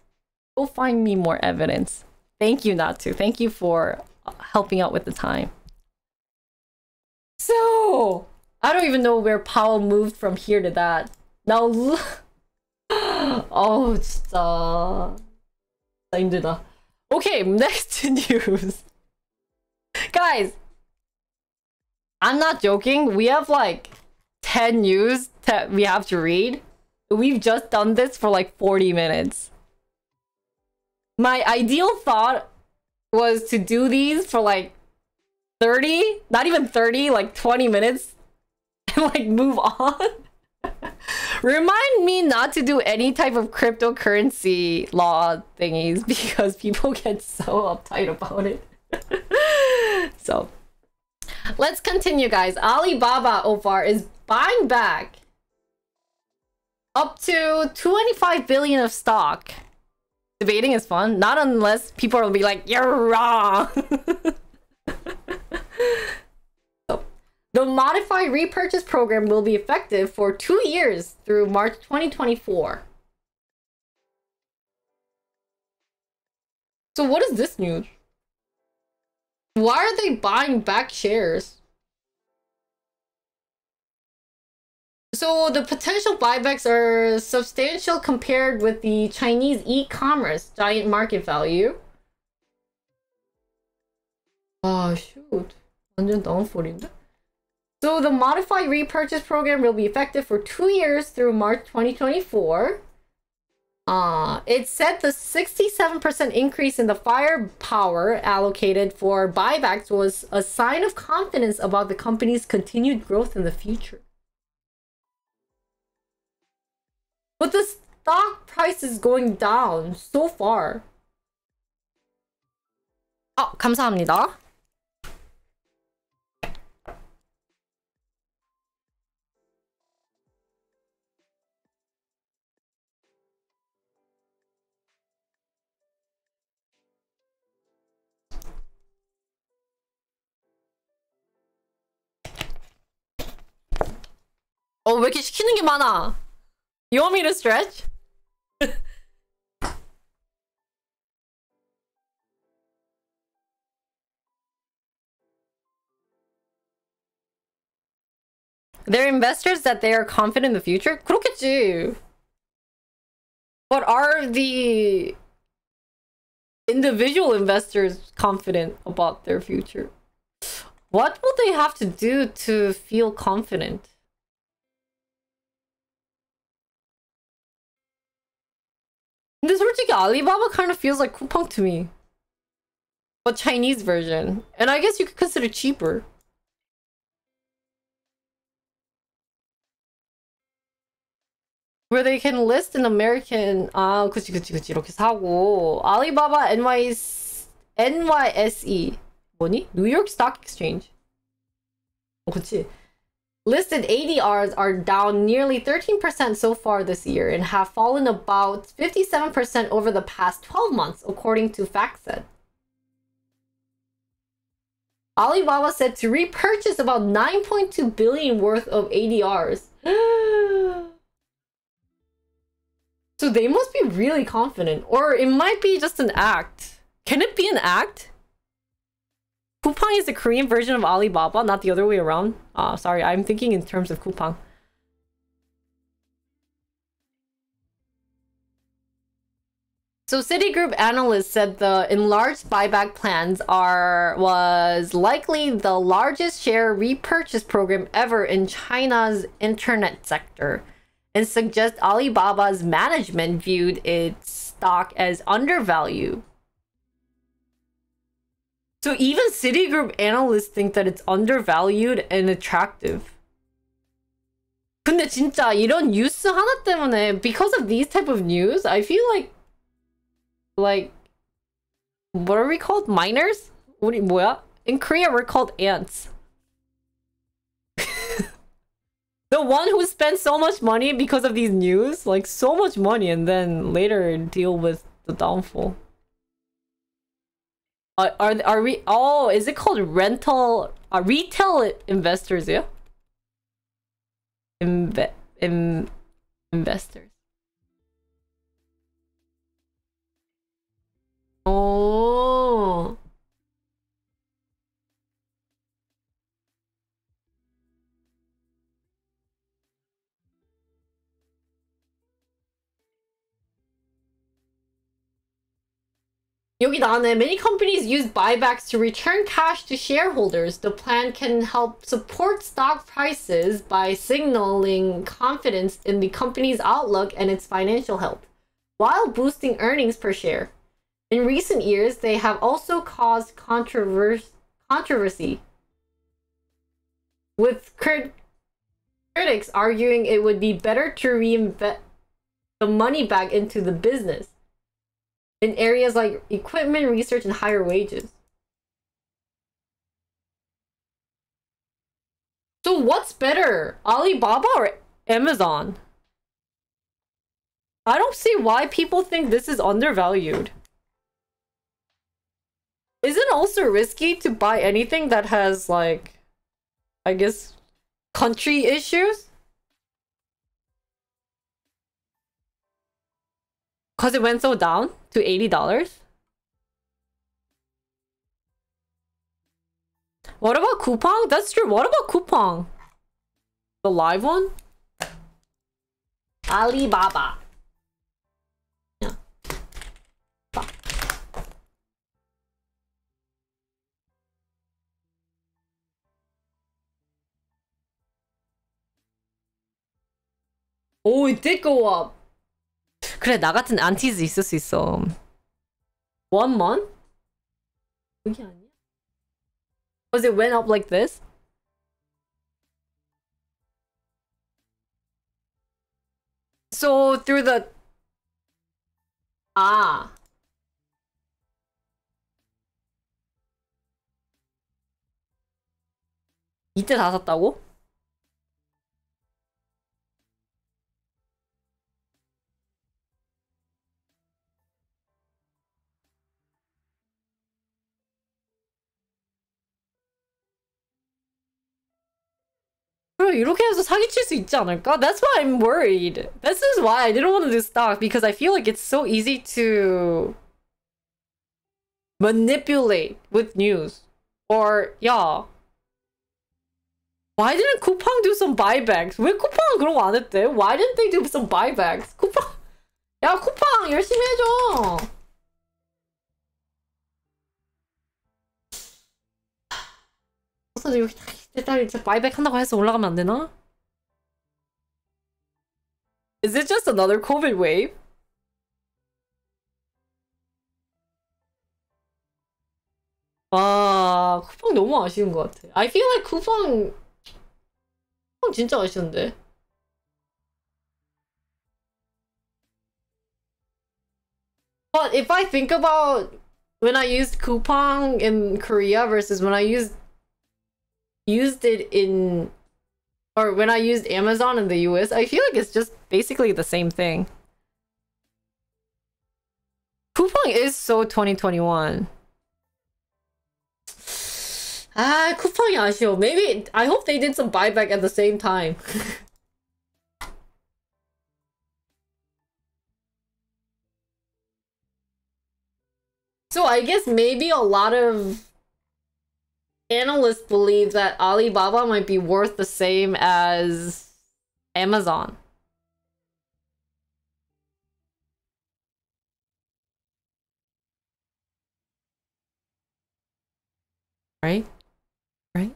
Go find me more evidence. Thank you, Natu. Thank you for helping out with the time. So I don't even know where Powell moved from here to that. Now look. Oh, 진짜. 힘들다. Okay, next news. Guys, I'm not joking. We have like 10 news that we have to read. We've just done this for like 40 minutes. My ideal thought was to do these for like 30, not even 30, like 20 minutes and like move on. Remind me not to do any type of cryptocurrency law thingies because people get so uptight about it. So, let's continue, guys. Alibaba Opar is buying back up to 25 billion of stock. Debating is fun, not unless people will be like, you're wrong. So, the modified repurchase program will be effective for 2 years through March 2024. So what is this news? Why are they buying back shares? So the potential buybacks are substantial compared with the Chinese e-commerce giant market value. Oh shoot. 완전 downfall인데? So the modified repurchase program will be effective for 2 years through March 2024. It said the 67% increase in the firepower allocated for buybacks was a sign of confidence about the company's continued growth in the future. But the stock price is going down so far. 감사합니다. 왜 이렇게 시키는 게 많아? You want me to stretch? They're investors that they are confident in the future? 그렇겠지. But are the individual investors confident about their future? What will they have to do to feel confident? 근데 솔직히 Alibaba kind of feels like Coupang to me. But Chinese version. And I guess you could consider cheaper. Where they can list an American... 그치. 이렇게 사고. Alibaba NYSE. 뭐니? New York Stock Exchange. 그치. Listed ADRs are down nearly 13% so far this year and have fallen about 57% over the past 12 months, according to FactSet. Alibaba said to repurchase about 9.2 billion worth of ADRs. So they must be really confident. Or it might be just an act. Can it be an act? Coupang is the Korean version of Alibaba, not the other way around. Sorry, I'm thinking in terms of Coupang. So Citigroup analysts said the enlarged buyback plans was likely the largest share repurchase program ever in China's internet sector, and suggest Alibaba's management viewed its stock as undervalued. So even Citigroup analysts think that it's undervalued and attractive. 근데 진짜 이런 뉴스 하나 때문에, because of these type of news, I feel like what are we called? Miners? 뭐야? In Korea, we're called ants. The one who spends so much money because of these news, like so much money, and then later deal with the downfall. Are we? Oh, is it called retail investors? Yeah. Investors. Oh. 여기 나오네. Many companies use buybacks to return cash to shareholders. The plan can help support stock prices by signaling confidence in the company's outlook and its financial health, while boosting earnings per share. In recent years, they have also caused controversy with critics arguing it would be better to reinvest the money back into the business in areas like equipment, research, and higher wages. So what's better, Alibaba or Amazon? I don't see why people think this is undervalued. Is it also risky to buy anything that has, like, I guess, country issues? Because it went so down to $80? What about Coupang? That's true. What about Coupang? The live one? Alibaba. Yeah. Oh, it did go up. 그래, 나 같은 안티즈 있을 수 있어. 1 month? 그게 아니야? Was it went up like this? So through the 이때 다 샀다고? 그럼 이렇게 해서 사기칠 수 있지 않을까? That's why I'm worried. This is why I didn't want to do stock, because I feel like it's so easy to manipulate with news. Or, yeah. Why didn't Coupang do some buybacks? 왜 쿠팡은 그런 거 안 했대? Why didn't they do some buybacks? 쿠팡, 야, 쿠팡 열심히 해줘. 그래서 여기 일단 이제 바이백 한다고 해서 올라가면 안 되나? Is it just another COVID wave? 와, 쿠팡 너무 아쉬운 것 같아. I feel like 쿠팡 진짜 아쉬운데. But if I think about when I used Coupang in Korea versus when I used it in, or when I used Amazon in the US, I feel like it's just basically the same thing. Coupang is so 2021. 쿠팡이 아쉬워. Maybe, I hope they did some buyback at the same time. So I guess maybe a lot of analysts believe that Alibaba might be worth the same as Amazon. Right? Right?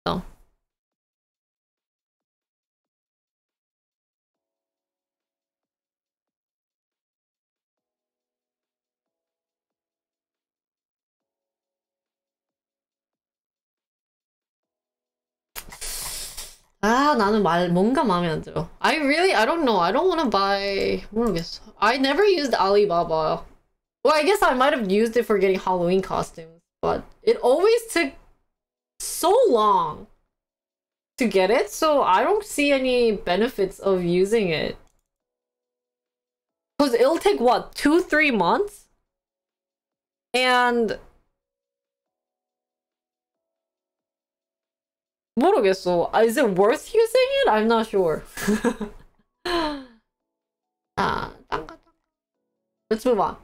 So. 나는 뭔가 마음에 안 들어. I don't know. I don't want to buy, 모르겠어. I never used Alibaba. Well, I guess I might have used it for getting Halloween costumes, but it always took so long to get it, so I don't see any benefits of using it. Because it'll take, what, 2-3 months? And 모르겠어. Is it worth using it? I'm not sure. Let's move on.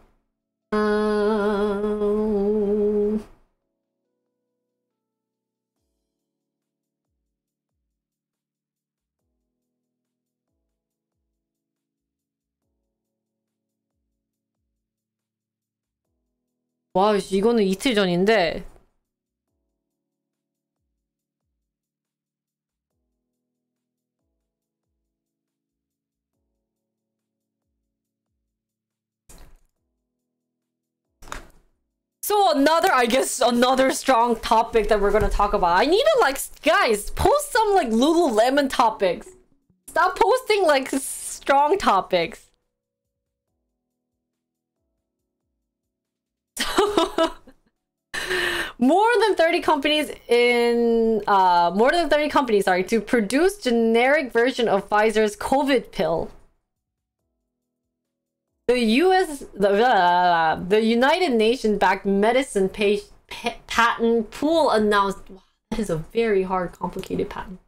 와, 이거는 이틀 전인데. So I guess another strong topic that we're gonna talk about. I need to like, guys, post some like Lululemon topics. Stop posting like strong topics. More than 30 companies, sorry, to produce generic version of Pfizer's COVID pill. The United Nations-backed medicine patent pool announced, wow, that is a very hard, complicated patent,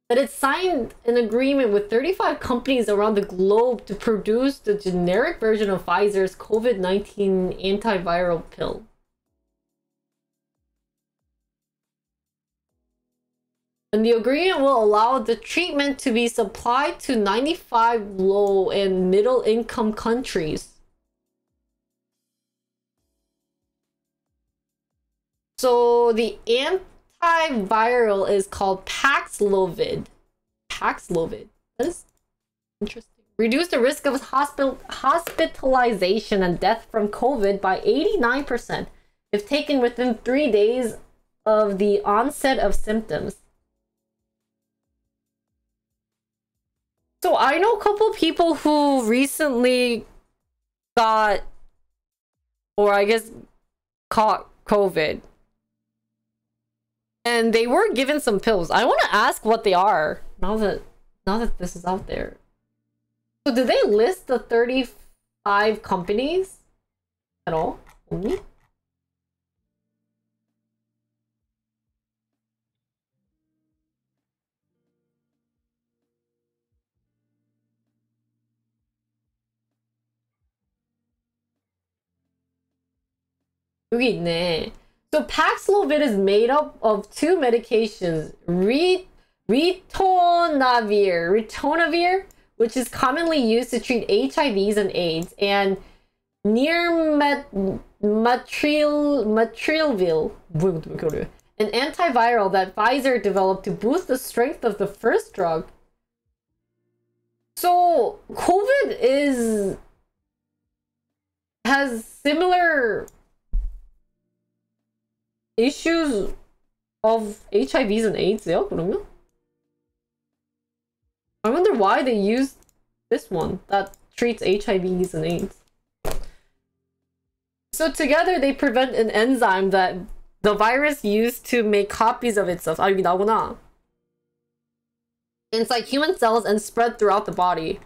that it signed an agreement with 35 companies around the globe to produce the generic version of Pfizer's COVID-19 antiviral pill. And the agreement will allow the treatment to be supplied to 95 low and middle income countries. So the antiviral is called Paxlovid. Paxlovid. That is interesting. Reduce the risk of hospitalization and death from COVID by 89% if taken within 3 days of the onset of symptoms. So I know a couple of people who recently got, or I guess caught COVID. And they were given some pills. I want to ask what they are now that this is out there. So did they list the 35 companies at all? Only? 여기 있네. So Paxlovid is made up of two medications, ritonavir, which is commonly used to treat HIVs and AIDS, and nirmatrelvir, an antiviral that Pfizer developed to boost the strength of the first drug. So COVID has similar issues of HIVs and AIDS요, 그러면? I wonder why they used this one that treats HIVs and AIDS. So together they prevent an enzyme that the virus used to make copies of itself. 아, 여기 나오구나. Inside human cells and spread throughout the body.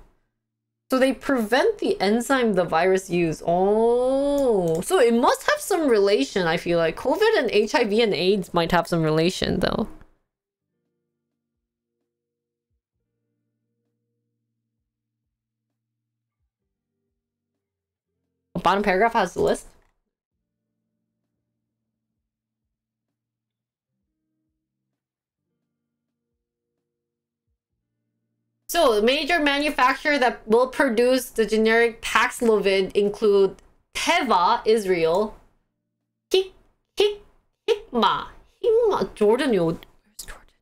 So they prevent the enzyme the virus used. Oh, so it must have some relation, I feel like. COVID and HIV and AIDS might have some relation, though. The bottom paragraph has the list. So, the major manufacturer that will produce the generic Paxlovid include Teva, Israel, Hikma, Jordan, where's Jordan?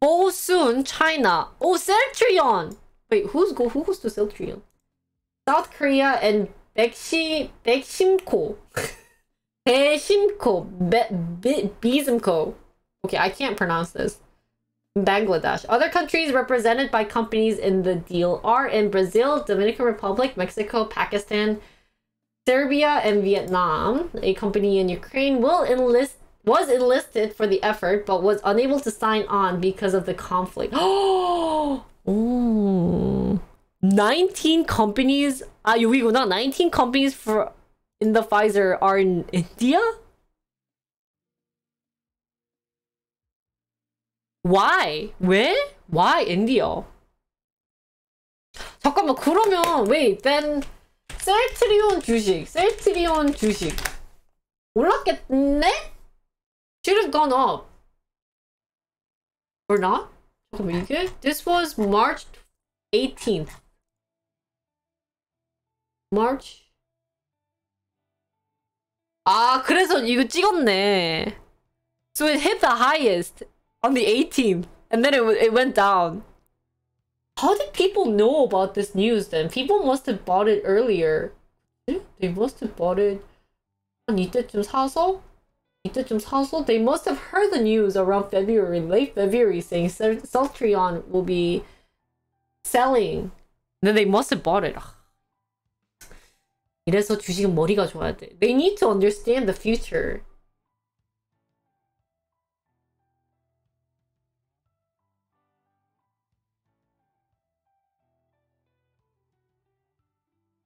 Fosun, China. Oh, Celltrion. Wait, who goes to Celltrion? South Korea and Bekshimko. Bezimko. Okay, I can't pronounce this. Bangladesh. Other countries represented by companies in the deal are in Brazil, Dominican Republic, Mexico, Pakistan, Serbia, and Vietnam. A company in Ukraine was enlisted for the effort, but was unable to sign on because of the conflict. Oh, 19 companies. 여기구나. 19 companies in the Pfizer are in India? Why? 왜? Why India? 잠깐만, 그러면 wait, then 셀트리온 주식 올랐겠네? Should have gone up. Or not? 잠깐만, 이게? This was March 18th. March. 아, 그래서 이거 찍었네. So it hit the highest on the 18th, and then it went down. How did people know about this news then? People must have bought it earlier. They must have bought it 한 이때쯤 사서 they must have heard the news around February, late February, saying Celltrion will be selling. Then they must have bought it. 이래서 주식은 머리가 좋아야 돼. They need to understand the future.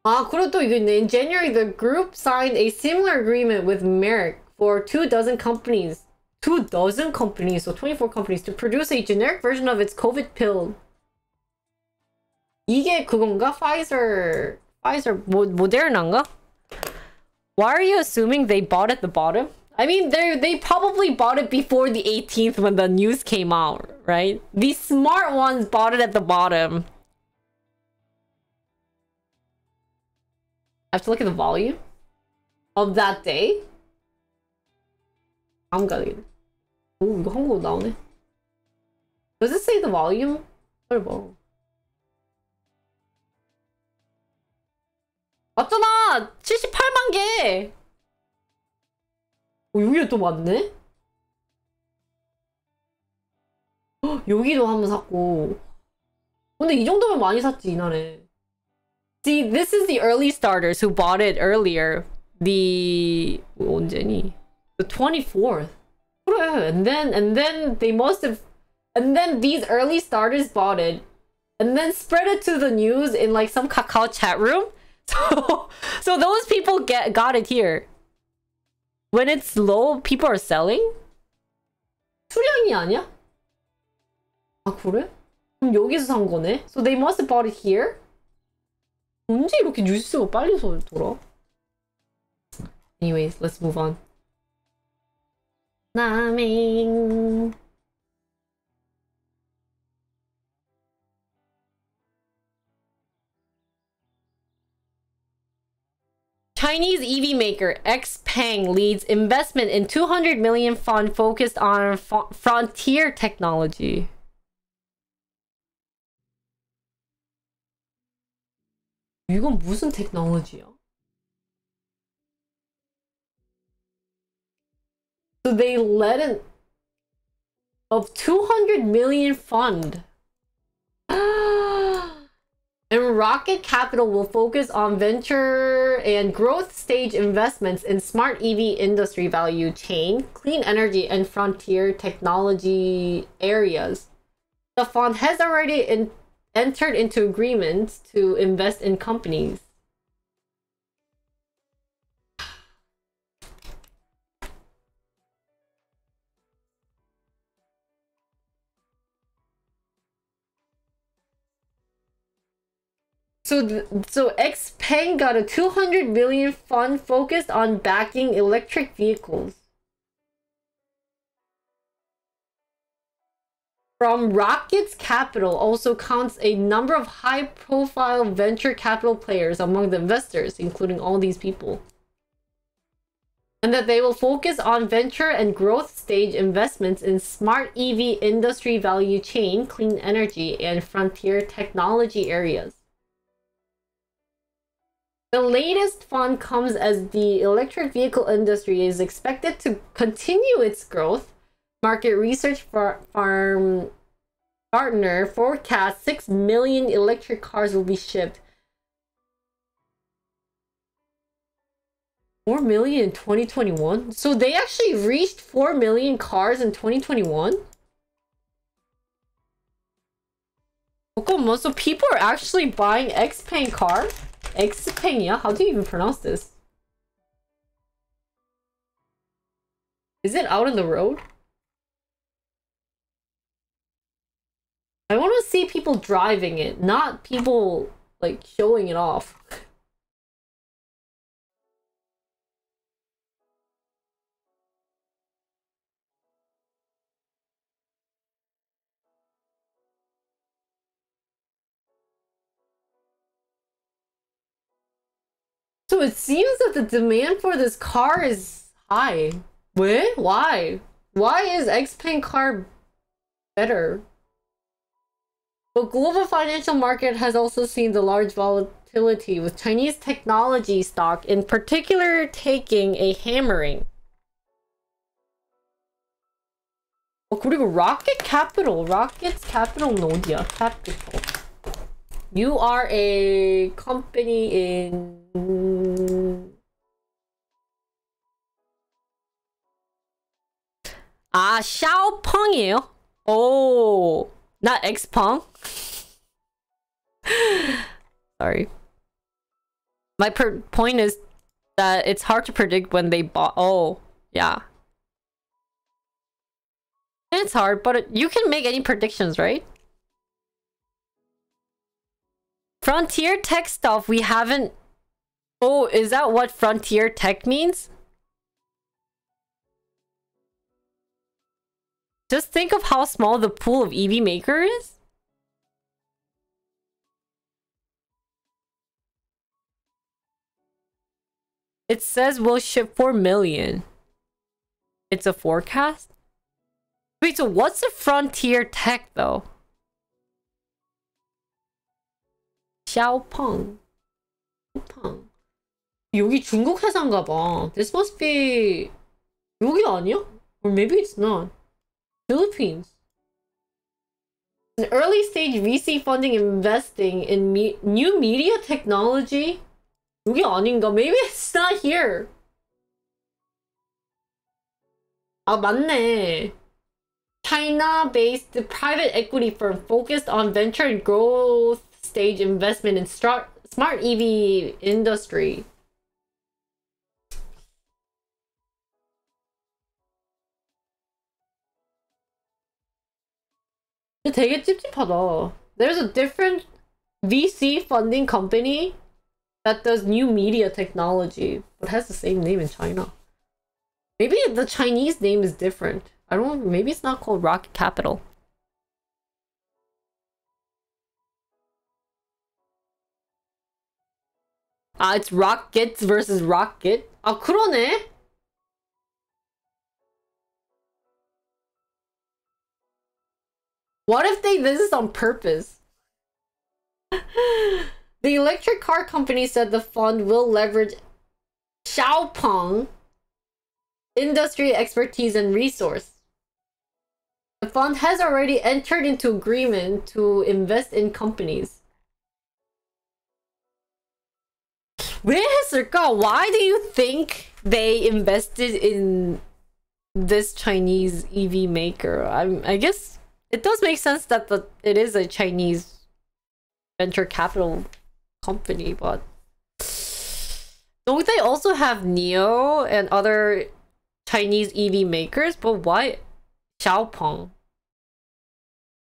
아, 그리고 또 이거 있네. In January, the group signed a similar agreement with Merck for 24 companies. 24 companies, so 24 companies, to produce a generic version of its COVID pill. 이게 그건가? Pfizer, Moderna인가? Why are you assuming they bought at the bottom? I mean, they probably bought it before the 18th when the news came out, right? These smart ones bought it at the bottom. I have to look at the volume of that day. 안 가리겠네. 오, 이거 한국어 나오네. Does it say the volume? 빨리 봐. 맞잖아! 78만 개! 오, 여기가 또 많네? 헉, 여기도 한번 샀고. 근데 이 정도면 많이 샀지, 이날에. See, this is the early starters who bought it earlier. 언제니? The 24th. 그래. And then they must have, and then these early starters bought it and then spread it to the news in like some Kakao chat room. So those people got it here. When it's low, people are selling? 수량이 아니야? 아, 그래? 그럼 여기서 산 거네? So they must have bought it here? 언제 이렇게 뉴스가 빨리 돌아? Anyways, let's move on. 나밍. Chinese EV maker XPeng leads investment in 200 million fund focused on frontier technology. 이건 무슨 테크놀로지야? So they led an of 200 million fund. And Rocket Capital will focus on venture and growth stage investments in smart EV industry value chain, clean energy, and frontier technology areas. The fund has already entered into agreements to invest in companies. So XPeng got a 200 million fund focused on backing electric vehicles. From Rocket's Capital also counts a number of high-profile venture capital players among the investors, including all these people. And that they will focus on venture and growth stage investments in smart EV industry value chain, clean energy, and frontier technology areas. The latest fund comes as the electric vehicle industry is expected to continue its growth. Market research firm Gartner forecasts 6 million electric cars will be shipped. 4 million in 2021? So they actually reached 4 million cars in 2021? So people are actually buying XPeng car? XPeng이야? How do you even pronounce this? Is it out on the road? I want to see people driving it, not people like showing it off. So it seems that the demand for this car is high. Wait, why? Why is XPeng car better? The global financial market has also seen the large volatility volatility with Chinese technology stock, in particular taking a hammering. 그리고 Rocket Capital. Rocket's capital은 어디야? Capital. You are a company in... 샤오펑이에요? Oh, not Xpeng. Sorry. My point is that it's hard to predict when they bought. Oh, yeah. It's hard, but you can make any predictions, right? Frontier tech stuff we haven't... Oh, is that what frontier tech means? Just think of how small the pool of EV maker is. It says we'll ship 4 million. It's a forecast? Wait, so what's a frontier tech though? 샤오펑. 여기 중국 회사인가 봐. This must be... 여기 아니야? Or maybe it's not. Philippines. An early stage VC funding investing in new media technology? 여기 아닌가? Maybe it's not here. 아, 맞네. China-based private equity firm focused on venture and growth stage investment in smart EV industry. 되게 찝찝하다. There's a different VC funding company that does new media technology, but has the same name in China. Maybe the Chinese name is different. I don't know. Maybe it's not called Rocket Capital. It's Rockets versus Rocket. 그러네. What if they did this on purpose? The electric car company said the fund will leverage Xiaopeng industry expertise and resource. The fund has already entered into agreement to invest in companies. 왜 했을까? Why do you think they invested in this Chinese EV maker? I guess it does make sense that it is a Chinese venture capital company, but don't they also have NIO and other Chinese EV makers? But why Xiaopeng?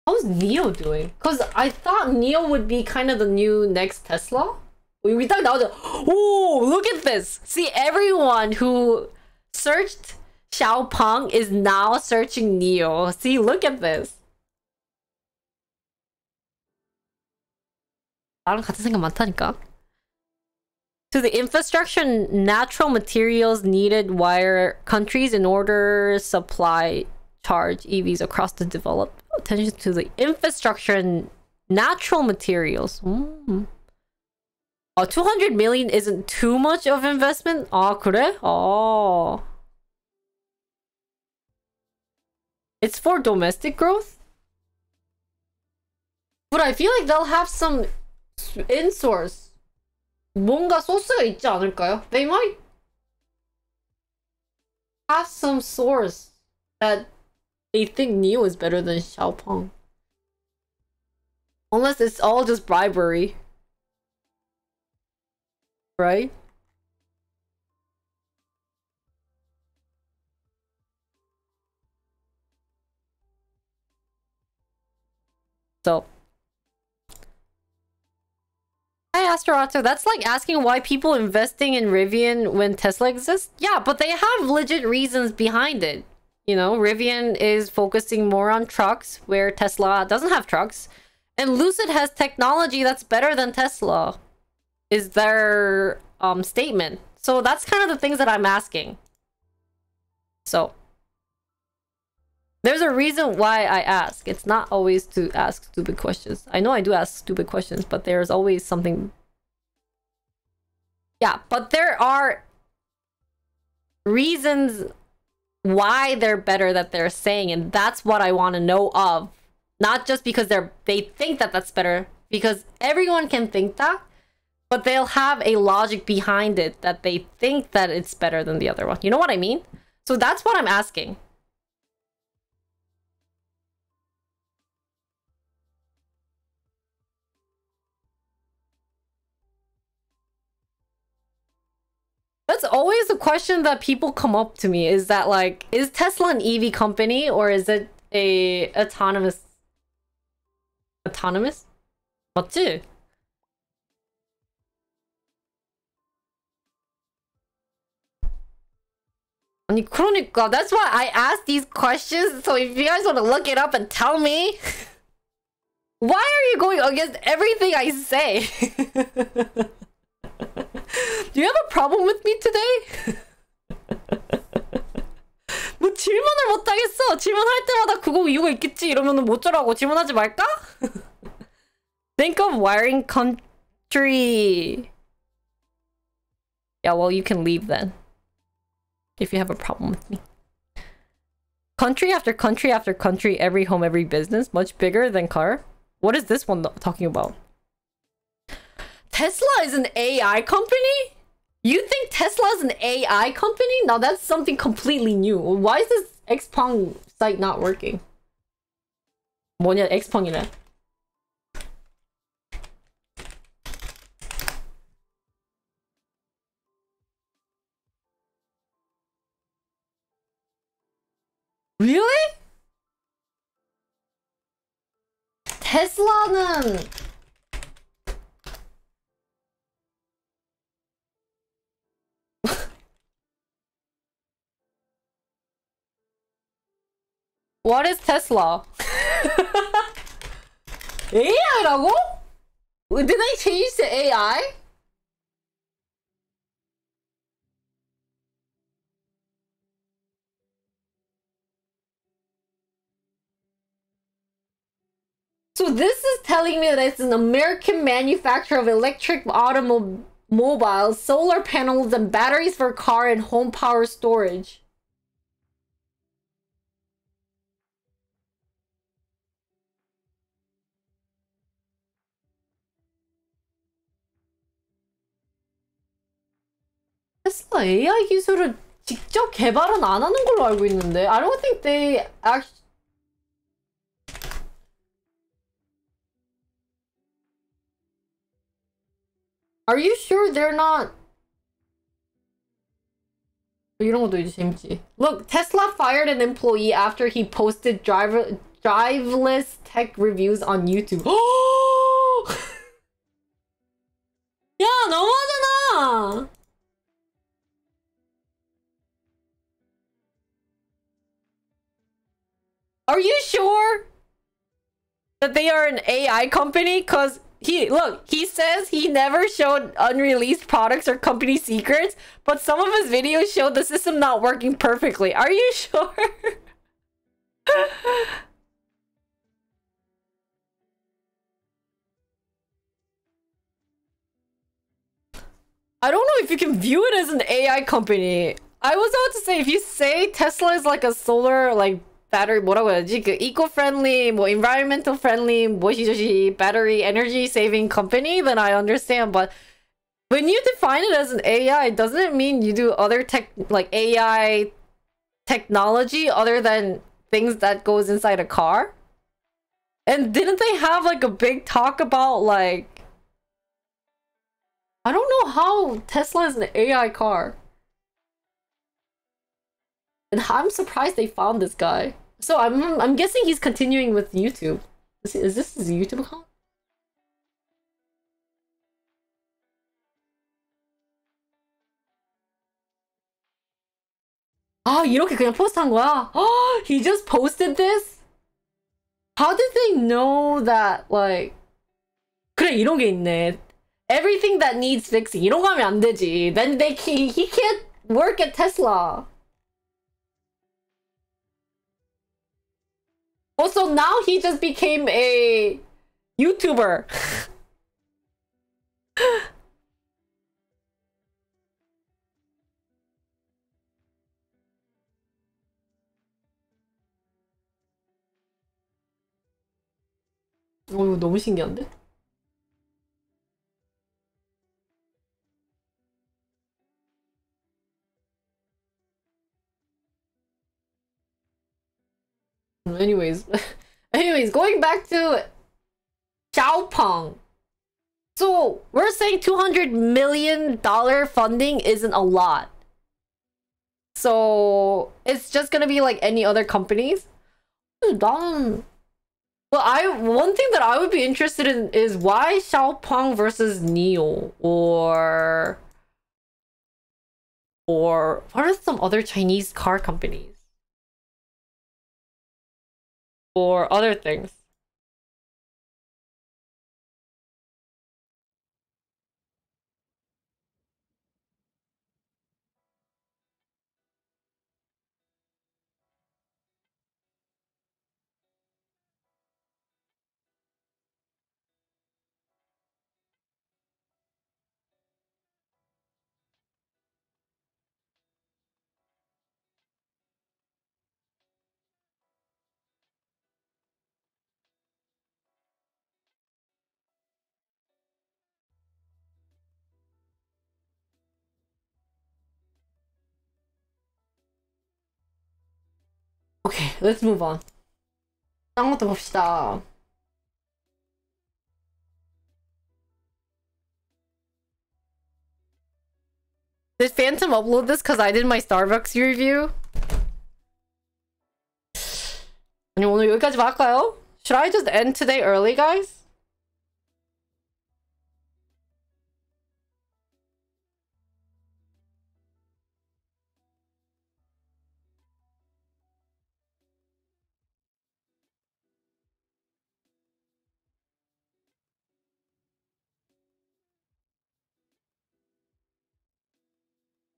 How's NIO doing? Because I thought NIO would be kind of the new next Tesla. We thought that was oh, look at this. See, everyone who searched Xiaopeng is now searching NIO. See, look at this. 나랑 같은 생각 많다니까. To the infrastructure and natural materials needed wire countries in order supply charge EVs across the developed. Attention to the infrastructure and natural materials. 200 million isn't too much of investment? 그래? It's for domestic growth? But I feel like they'll have some in-source. 뭔가 소스가 있지 않을까요? They might have some source that they think NIO is better than Xiaopeng. Unless it's all just bribery. Right? So hi Astrorato, that's like asking why people investing in Rivian when Tesla exists. Yeah, but they have legit reasons behind it. You know, Rivian is focusing more on trucks where Tesla doesn't have trucks. And Lucid has technology that's better than Tesla. Is their statement. So that's kind of the things that I'm asking. So there's a reason why I ask. It's not always to ask stupid questions. I know I do ask stupid questions, but there's always something Yeah, but there are reasons why they're better that they're saying, and that's what I want to know of. Not just because they think that that's better, because everyone can think that, but they'll have a logic behind it that they think that it's better than the other one. You know what I mean? So that's what I'm asking. That's always a question that people come up to me, is that like, is Tesla an EV company or is it a autonomous? 맞지? 아니 그러니까 that's why I ask these questions. So if you guys want to look it up and tell me, why are you going against everything I say? Do you have a problem with me today? 뭐 질문을 못 하겠어. 질문할 때마다 그거 이유가 있겠지 이러면은 뭐 어쩌라고. 질문하지 말까? Think of wiring country. Yeah, well, you can leave then. If you have a problem with me. Country after country after country, every home, every business, much bigger than car. What is this one talking about? Tesla is an AI company? You think Tesla is an AI company? Now that's something completely new. Why is this Xpeng site not working? 뭐냐, Xpeng이래. Really? 테슬라는 What is Tesla? AI라고? Did they change to AI? So this is telling me that it's an American manufacturer of electric automobiles, solar panels, and batteries for car and home power storage. 테슬라 AI 기술을 직접 개발은 안 하는 걸로 알고 있는데 I don't think they actually Are you sure they're not? 이런 것도 이제 재밌지. Look, Tesla fired an employee after he posted driveless tech reviews on YouTube. 야, 너무하잖아. Are you sure that they are an AI company? Cause he says he never showed unreleased products or company secrets, but some of his videos showed the system not working perfectly. Are you sure? I don't know if you can view it as an AI company. I was about to say, if you say Tesla is like a solar, like, battery, 뭐라고 해야지? 그 eco-friendly, 뭐 environmental friendly, 뭐시저시 battery energy saving company, then I understand. But when you define it as an AI, doesn't it mean you do other tech, like AI technology other than things that goes inside a car? And didn't they have like a big talk about like, I don't know how Tesla is an AI car. And I'm surprised they found this guy. So I'm guessing he's continuing with YouTube. Is this his YouTube account? 아, 이렇게 그냥 포스트한 거야? He just posted this? How did they know that, like... 그래, 이런 게 있네. Everything that needs fixing. 이런 거 하면 안 되지. Then he can't work at Tesla. Also, now he just became a YouTuber. 이거 너무 신기한데? Anyways, going back to Xiaopeng. So we're saying $200 million funding isn't a lot. So it's just gonna be like any other companies. Well, one thing that I would be interested in is why Xiaopeng versus Neo, or what are some other Chinese car companies? Or other things. Okay, let's move on. 딴 것도 봅시다. Did Phantom upload this because I did my Starbucks review? 아니, 오늘 여기까지 할까요? Should I just end today early, guys?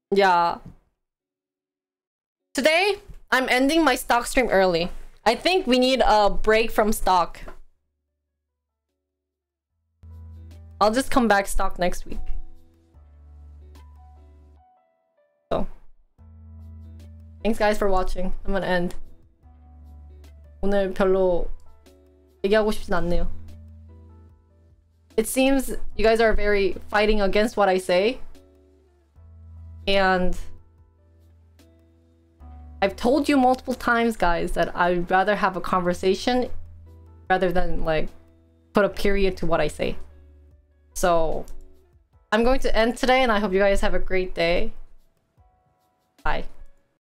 Yeah. Today, I'm ending my stock stream early. I think we need a break from stock. I'll just come back stock next week. So, thanks guys for watching. I'm gonna end. 오늘 별로 얘기하고 싶진 않네요. It seems you guys are very fighting against what I say. And I've told you multiple times, guys, that I'd rather have a conversation rather than like put a period to what I say. So I'm going to end today, and I hope you guys have a great day. Bye.